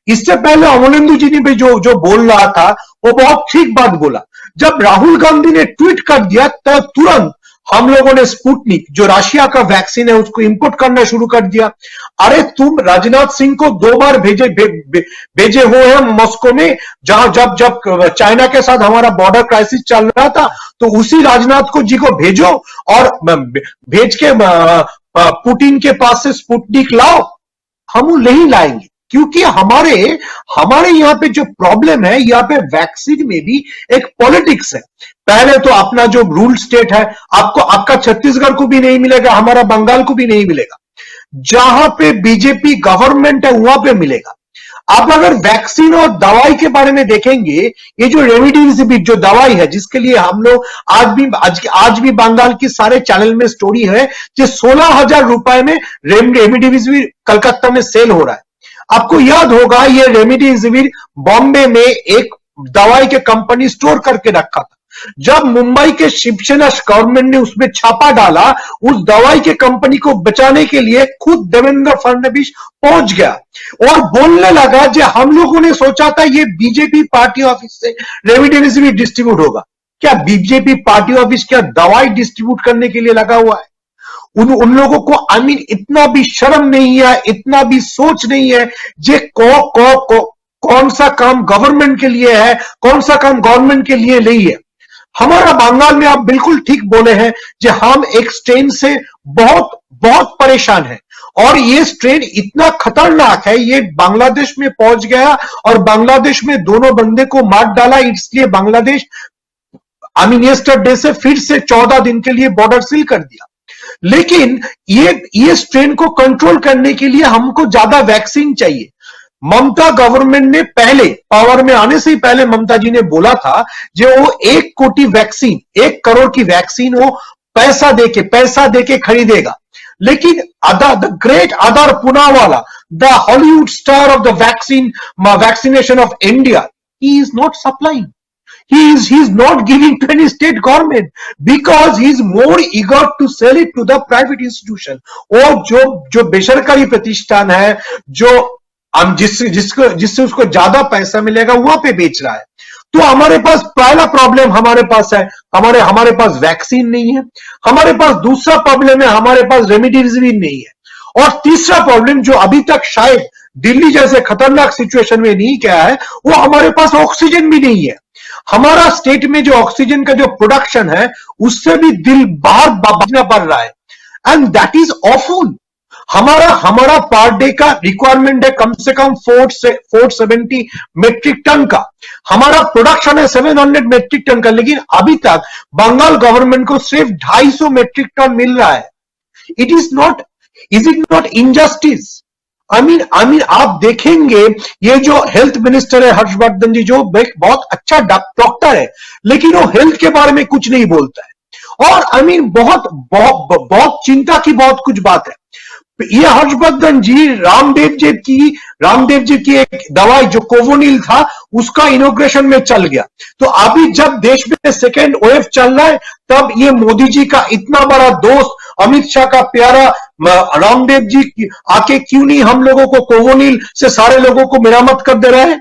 Speaker 3: इससे पहले अमरेंदु जी ने भी जो बोल रहा था वो बहुत ठीक बात बोला। जब राहुल गांधी ने ट्वीट कर दिया तो तुरंत हम लोगों ने स्पुतनिक जो रशिया का वैक्सीन है उसको इंपोर्ट करना शुरू कर दिया। अरे तुम राजनाथ सिंह को 2 बार भेजे हुए हैं मॉस्को में, जहां जब चाइना के साथ हमारा बॉर्डर क्राइसिस चल रहा था, तो उसी राजनाथ को जी को भेजो और भेज के पुतिन के पास से स्पुतनिक लाओ। हम नहीं लाएंगे, क्योंकि हमारे यहां पे जो प्रॉब्लम है, यहां पे वैक्सीन में भी एक पॉलिटिक्स है। पहले तो अपना जो रूल स्टेट है, आपका छत्तीसगढ़ को भी नहीं मिलेगा, हमारा बंगाल को भी नहीं मिलेगा। जहां पे बीजेपी गवर्नमेंट है वहां पे मिलेगा। आप अगर वैक्सीन और दवाई के बारे में देखेंगे, ये जो रेमडेसिविर जो दवाई है, जिसके लिए हम लोग आज भी बंगाल की सारे चैनल में स्टोरी है कि 16,000 रुपए में रेमडेसिविर कलकत्ता में सेल हो रहा है। आपको याद होगा ये रेमडेसिविर बॉम्बे में एक दवाई के कंपनी स्टोर करके रखा था। जब मुंबई के शिवसेना गवर्नमेंट ने उसमें छापा डाला, उस दवाई के कंपनी को बचाने के लिए खुद देवेंद्र फडणवीस पहुंच गया और बोलने लगा कि हम लोगों ने सोचा था ये बीजेपी पार्टी ऑफिस से रेमडेसिविर डिस्ट्रीब्यूट होगा। क्या बीजेपी पार्टी ऑफिस क्या दवाई डिस्ट्रीब्यूट करने के लिए लगा हुआ है? उन लोगों को इतना भी शर्म नहीं है, इतना भी सोच नहीं है जे कौन सा काम गवर्नमेंट के लिए है, कौन सा काम गवर्नमेंट के लिए नहीं है। हमारा बंगाल में आप बिल्कुल ठीक बोले हैं कि हम एक स्ट्रेन से बहुत बहुत परेशान हैं और ये स्ट्रेन इतना खतरनाक है, ये बांग्लादेश में पहुंच गया और बांग्लादेश में दोनों बंदे को मार डाला। इसलिए बांग्लादेश यस्टरडे से फिर से 14 दिन के लिए बॉर्डर सील कर दिया। लेकिन ये स्ट्रेन को कंट्रोल करने के लिए हमको ज्यादा वैक्सीन चाहिए। ममता गवर्नमेंट ने पहले पावर में आने से ही पहले ममता जी ने बोला था जो वो 1 कोटी वैक्सीन, 1 करोड़ की वैक्सीन वो पैसा देके खरीदेगा। लेकिन द ग्रेट आदर Poonawalla, the Hollywood star of the vaccination of India, he is not supplying, he is not giving to any state government because he is more eager to sell it to the private institution। और जो बेसरकारी प्रतिष्ठान है, जो जिससे उसको ज्यादा पैसा मिलेगा वहां पे बेच रहा है। तो हमारे पास पहला प्रॉब्लम हमारे पास है, हमारे पास वैक्सीन नहीं है। हमारे पास दूसरा प्रॉब्लम है, हमारे पास रेमडेसिविर नहीं है। और तीसरा प्रॉब्लम जो अभी तक शायद दिल्ली जैसे खतरनाक सिचुएशन में नहीं गया है, वो हमारे पास ऑक्सीजन भी नहीं है। हमारा स्टेट में जो ऑक्सीजन का जो प्रोडक्शन है उससे भी दिल बाहर भागना पड़ रहा है एंड दैट इज ऑफुल। हमारा पर डे का रिक्वायरमेंट है कम से कम 470 मेट्रिक टन का। हमारा प्रोडक्शन है 700 मेट्रिक टन का, लेकिन अभी तक बंगाल गवर्नमेंट को सिर्फ 250 मेट्रिक टन मिल रहा है। Is it not injustice? आप देखेंगे ये जो हेल्थ मिनिस्टर है हर्षवर्धन जी, जो बहुत अच्छा डॉक्टर है, लेकिन वो हेल्थ के बारे में कुछ नहीं बोलता है। और बहुत चिंता की बहुत कुछ बात है। ये हर्षवर्धन जी रामदेव जी की एक दवाई जो कोवोनिल था उसका इनोग्रेशन में चल गया। तो अभी जब देश में सेकेंड वेव चल रहा है, तब ये मोदी जी का इतना बड़ा दोस्त अमित शाह का प्यारा रामदेव जी आके क्यों नहीं हम लोगों को कोवोनिल से सारे लोगों को मिरामत कर दे रहे हैं?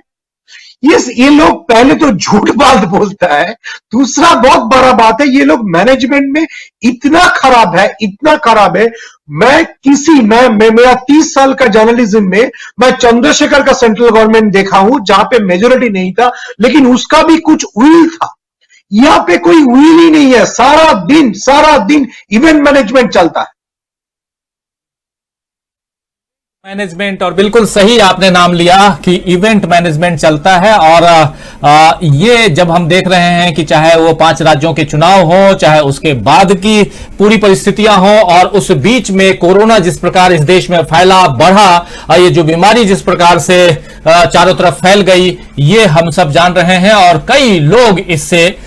Speaker 3: ये लोग पहले तो झूठ बात बोलता है, दूसरा बहुत बड़ा बात है ये लोग मैनेजमेंट में इतना खराब है। मेरा 30 साल का जर्नलिज्म में मैं चंद्रशेखर का सेंट्रल गवर्नमेंट देखा हूं जहां पे मेजोरिटी नहीं था, लेकिन उसका भी कुछ विल था। यहां पे कोई विल ही नहीं है, सारा दिन इवेंट मैनेजमेंट चलता है।
Speaker 1: मैनेजमेंट, और बिल्कुल सही आपने नाम लिया कि इवेंट मैनेजमेंट चलता है। और ये जब हम देख रहे हैं कि चाहे वो 5 राज्यों के चुनाव हो, चाहे उसके बाद की पूरी परिस्थितियां हो, और उस बीच में कोरोना जिस प्रकार इस देश में फैला बढ़ा, ये जो बीमारी जिस प्रकार से चारों तरफ फैल गई, ये हम सब जान रहे हैं। और कई लोग इससे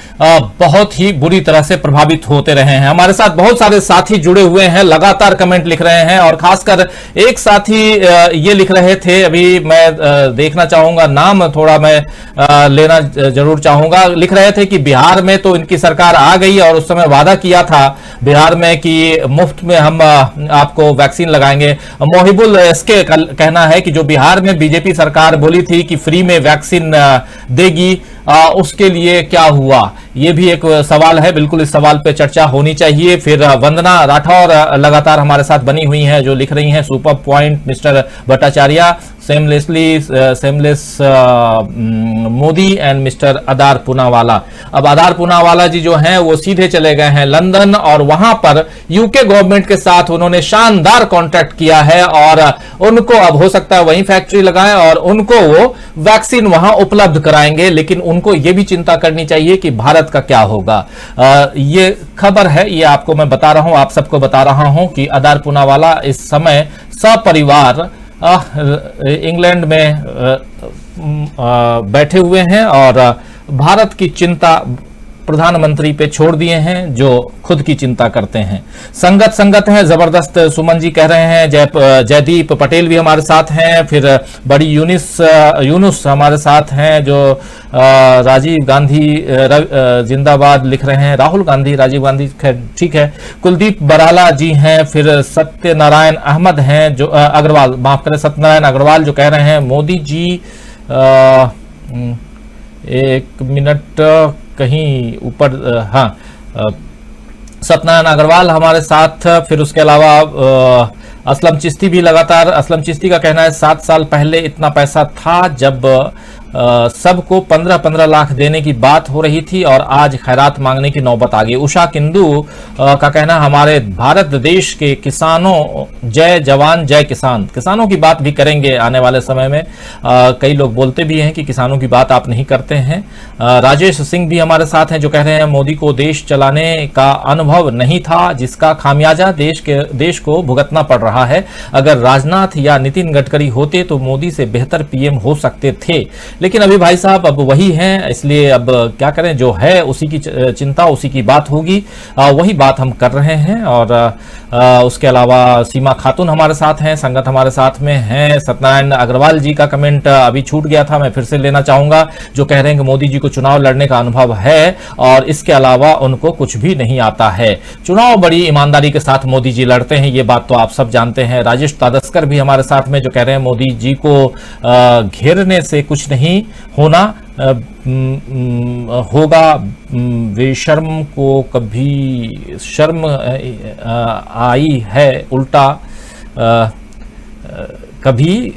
Speaker 1: बहुत ही बुरी तरह से प्रभावित होते रहे हैं। हमारे साथ बहुत सारे साथी जुड़े हुए हैं, लगातार कमेंट लिख रहे हैं, और खासकर एक साथी ये लिख रहे थे, अभी मैं देखना चाहूंगा, नाम थोड़ा मैं लेना जरूर चाहूंगा। लिख रहे थे कि बिहार में तो इनकी सरकार आ गई और उस समय वादा किया था बिहार में कि मुफ्त में हम आपको वैक्सीन लगाएंगे। मोहिबुल इसके कहना है कि जो बिहार में बीजेपी सरकार बोली थी कि फ्री में वैक्सीन देगी, उसके लिए क्या हुआ, ये भी एक सवाल है। बिल्कुल इस सवाल पे चर्चा होनी चाहिए। फिर वंदना राठौर लगातार हमारे साथ बनी हुई हैं, जो लिख रही हैं super point mister Bhattacharya, seamless Modi and mister Adar Poonawalla. अब अदार पूनावाला जी जो हैं वो सीधे चले गए हैं लंदन, और वहां पर यूके गवर्नमेंट के साथ उन्होंने शानदार कॉन्ट्रैक्ट किया है, और उनको अब हो सकता है वहीं फैक्ट्री लगाएं और उनको वो वैक्सीन वहां उपलब्ध कराएंगे। लेकिन उनको ये भी चिंता करनी चाहिए कि भारत का क्या होगा। ये खबर है, ये आपको मैं बता रहा हूं, आप सबको बता रहा हूं कि अदार पूनावाला इस समय सपरिवार इंग्लैंड में बैठे हुए हैं, और भारत की चिंता प्रधानमंत्री पे छोड़ दिए हैं, जो खुद की चिंता करते हैं। संगत है जबरदस्त, सुमन जी कह रहे हैं। जयदीप पटेल भी हमारे साथ हैं। फिर बड़ी यूनुस हमारे साथ हैं, जो राजीव गांधी जिंदाबाद लिख रहे हैं। राहुल गांधी, राजीव गांधी, ठीक है। कुलदीप बराला जी हैं। फिर सत्यनारायण अहमद हैं, जो अग्रवाल, माफ करें, सत्यनारायण अग्रवाल, जो कह रहे हैं मोदी जी, एक मिनट, कहीं ऊपर, हाँ, सत्यनारायण अग्रवाल हमारे साथ। फिर उसके अलावा असलम चिश्ती भी लगातार, असलम चिश्ती का कहना है 7 साल पहले इतना पैसा था जब सबको 15-15 लाख देने की बात हो रही थी, और आज खैरात मांगने की नौबत आ गई। उषा किंदू का कहना, हमारे भारत देश के किसानों, जय जवान जय किसान, किसानों की बात भी करेंगे आने वाले समय में। कई लोग बोलते भी हैं कि किसानों की बात आप नहीं करते हैं। राजेश सिंह भी हमारे साथ हैं, जो कह रहे हैं मोदी को देश चलाने का अनुभव नहीं था, जिसका खामियाजा देश को भुगतना पड़ रहा है। अगर राजनाथ या नितिन गडकरी होते तो मोदी से बेहतर पीएम हो सकते थे, लेकिन अभी भाई साहब अब वही हैं, इसलिए अब क्या करें, जो है उसी की चिंता, उसी की बात होगी, वही बात हम कर रहे हैं। और उसके अलावा सीमा खातून हमारे साथ हैं, संगत हमारे साथ में हैं। सत्यनारायण अग्रवाल जी का कमेंट अभी छूट गया था, मैं फिर से लेना चाहूंगा, जो कह रहे हैं कि मोदी जी को चुनाव लड़ने का अनुभव है और इसके अलावा उनको कुछ भी नहीं आता है। चुनाव बड़ी ईमानदारी के साथ मोदी जी लड़ते हैं, ये बात तो आप सब जानते हैं। राजेश तादस्कर भी हमारे साथ में, जो कह रहे हैं मोदी जी को घेरने से कुछ नहीं होना होगा, बेशर्म को कभी शर्म आई है, उल्टा कभी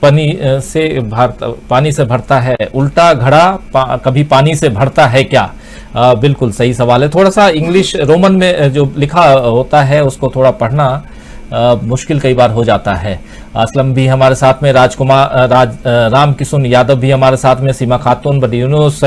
Speaker 1: पानी से भरता है, उल्टा घड़ा कभी पानी से भरता है क्या? बिल्कुल सही सवाल है। थोड़ा सा इंग्लिश रोमन में जो लिखा होता है उसको थोड़ा पढ़ना मुश्किल कई बार हो जाता है। असलम भी हमारे साथ में, राम किशुन यादव भी हमारे साथ में, सीमा खातून, बड़ी यूनुस,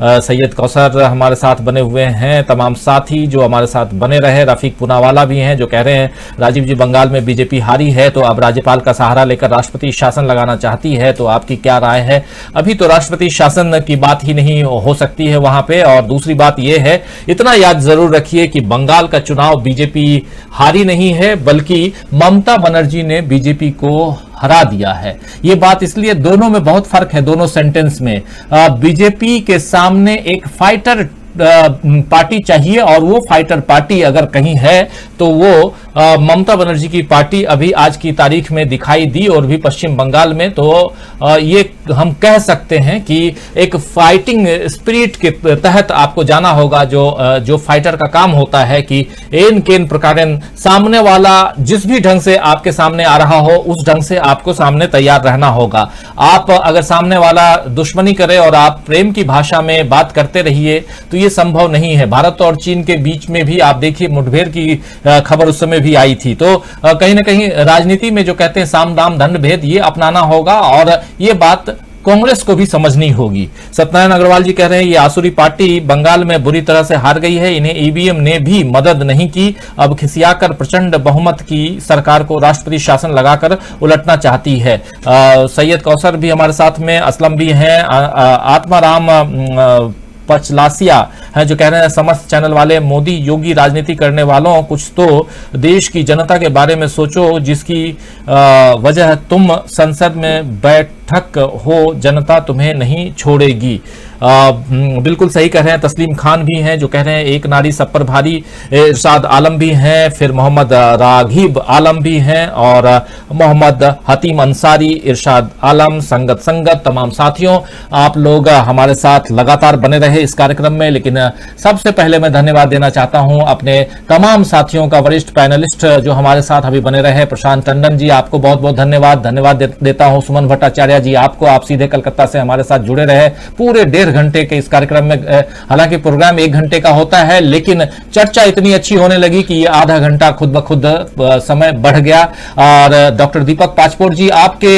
Speaker 1: सैयद कौसर हमारे साथ बने हुए हैं। तमाम साथी जो हमारे साथ बने रहे, रफीक पूनावाला भी हैं, जो कह रहे हैं राजीव जी बंगाल में बीजेपी हारी है तो अब राज्यपाल का सहारा लेकर राष्ट्रपति शासन लगाना चाहती है, तो आपकी क्या राय है? अभी तो राष्ट्रपति शासन की बात ही नहीं हो सकती है वहां पे। और दूसरी बात यह है, इतना याद जरूर रखिए कि बंगाल का चुनाव बीजेपी हारी नहीं है, बल्कि ममता बनर्जी ने बीजेपी को हरा दिया है। ये बात इसलिए, दोनों में बहुत फर्क है, दोनों सेंटेंस में। बीजेपी के सामने एक फाइटर पार्टी चाहिए, और वो फाइटर पार्टी अगर कहीं है तो वो ममता बनर्जी की पार्टी अभी आज की तारीख में दिखाई दी, और भी पश्चिम बंगाल में। तो ये हम कह सकते हैं कि एक फाइटिंग स्पिरिट के तहत आपको जाना होगा, जो फाइटर का काम होता है कि एन केन प्रकारन सामने वाला जिस भी ढंग से आपके सामने आ रहा हो, उस ढंग से आपको सामने तैयार रहना होगा। आप अगर सामने वाला दुश्मनी करे और आप प्रेम की भाषा में बात करते रहिए तो ये संभव नहीं है। भारत और चीन के बीच में भी आप देखिए, मुठभेड़ की खबर उस समय में भी आई थी। तो कहीं ना कहीं राजनीति में जो कहते हैं साम दाम दंड भेद, ये अपनाना होगा और ये बात कांग्रेस को भी समझनी होगी। सत्यनारायण अग्रवाल जी कह रहे हैं ये आसुरी पार्टी बंगाल में बुरी तरह से हार गई है, इन्हें ईवीएम ने भी मदद नहीं की, अब खिसियाकर प्रचंड बहुमत की सरकार को राष्ट्रपति शासन लगाकर उलटना चाहती है। सैयद कौसर भी हमारे साथ में, असलम भी हैं, आत्माराम पचलासिया है जो कह रहे हैं समस्त चैनल वाले मोदी योगी राजनीति करने वालों, कुछ तो देश की जनता के बारे में सोचो जिसकी वजह तुम संसद में बैठक हो, जनता तुम्हें नहीं छोड़ेगी। बिल्कुल सही कह रहे हैं। तस्लीम खान भी हैं जो कह रहे हैं एक नारी सब पर भारी, इरशाद आलम भी हैं, फिर मोहम्मद राघिब आलम भी हैं और मोहम्मद हतीम अंसारी, इरशाद आलम, संगत तमाम साथियों, आप लोग हमारे साथ लगातार बने रहे इस कार्यक्रम में। लेकिन सबसे पहले मैं धन्यवाद देना चाहता हूं अपने तमाम साथियों का, वरिष्ठ पैनलिस्ट जो हमारे साथ अभी बने रहे। प्रशांत टंडन जी आपको बहुत बहुत धन्यवाद देता हूं। सुमन भट्टाचार्य जी आपको, आप सीधे कलकत्ता से हमारे साथ जुड़े रहे पूरे 1.5 घंटे के इस कार्यक्रम में। हालांकि प्रोग्राम 1 घंटे का होता है लेकिन चर्चा इतनी अच्छी होने लगी कि ये आधा घंटा खुद ब खुद समय बढ़ गया। और डॉक्टर दीपक पाचपोर जी, आपके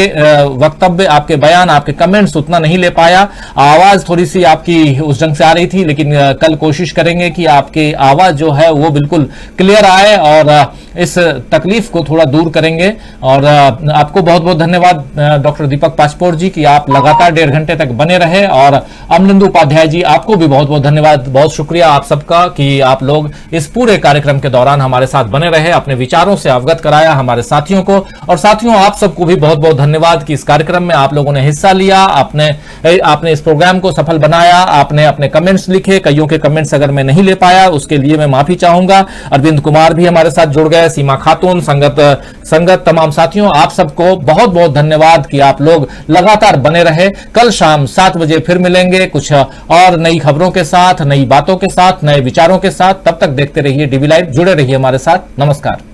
Speaker 1: वक्तव्य, आपके बयान, आपके कमेंट्स उतना नहीं ले पाया, आवाज थोड़ी सी आपकी उस ढंग से आ रही थी, लेकिन कल कोशिश करेंगे कि आपकी आवाज जो है वो बिल्कुल क्लियर आए और इस तकलीफ को थोड़ा दूर करेंगे। और आपको बहुत बहुत धन्यवाद डॉक्टर दीपक पाचपोर जी कि आप लगातार 1.5 घंटे तक बने रहे। और अमलिंदु उपाध्याय जी आपको भी बहुत बहुत धन्यवाद, बहुत शुक्रिया आप सबका कि आप लोग इस पूरे कार्यक्रम के दौरान हमारे साथ बने रहे, अपने विचारों से अवगत कराया हमारे साथियों को। और साथियों आप सबको भी बहुत बहुत धन्यवाद कि इस कार्यक्रम में आप लोगों ने हिस्सा लिया, आपने इस प्रोग्राम को सफल बनाया, आपने अपने कमेंट्स लिखे। कईयों के कमेंट्स अगर मैं नहीं ले पाया उसके लिए मैं माफी चाहूंगा। अरविंद कुमार भी हमारे साथ जुड़ गए, सीमा खातून, संगत तमाम साथियों, आप सबको बहुत बहुत धन्यवाद कि आप लोग लगातार बने रहे। कल शाम 7 बजे फिर मिलेंगे कुछ और नई खबरों के साथ, नई बातों के साथ, नए विचारों के साथ। तब तक देखते रहिए डीवी लाइव, जुड़े रहिए हमारे साथ। नमस्कार।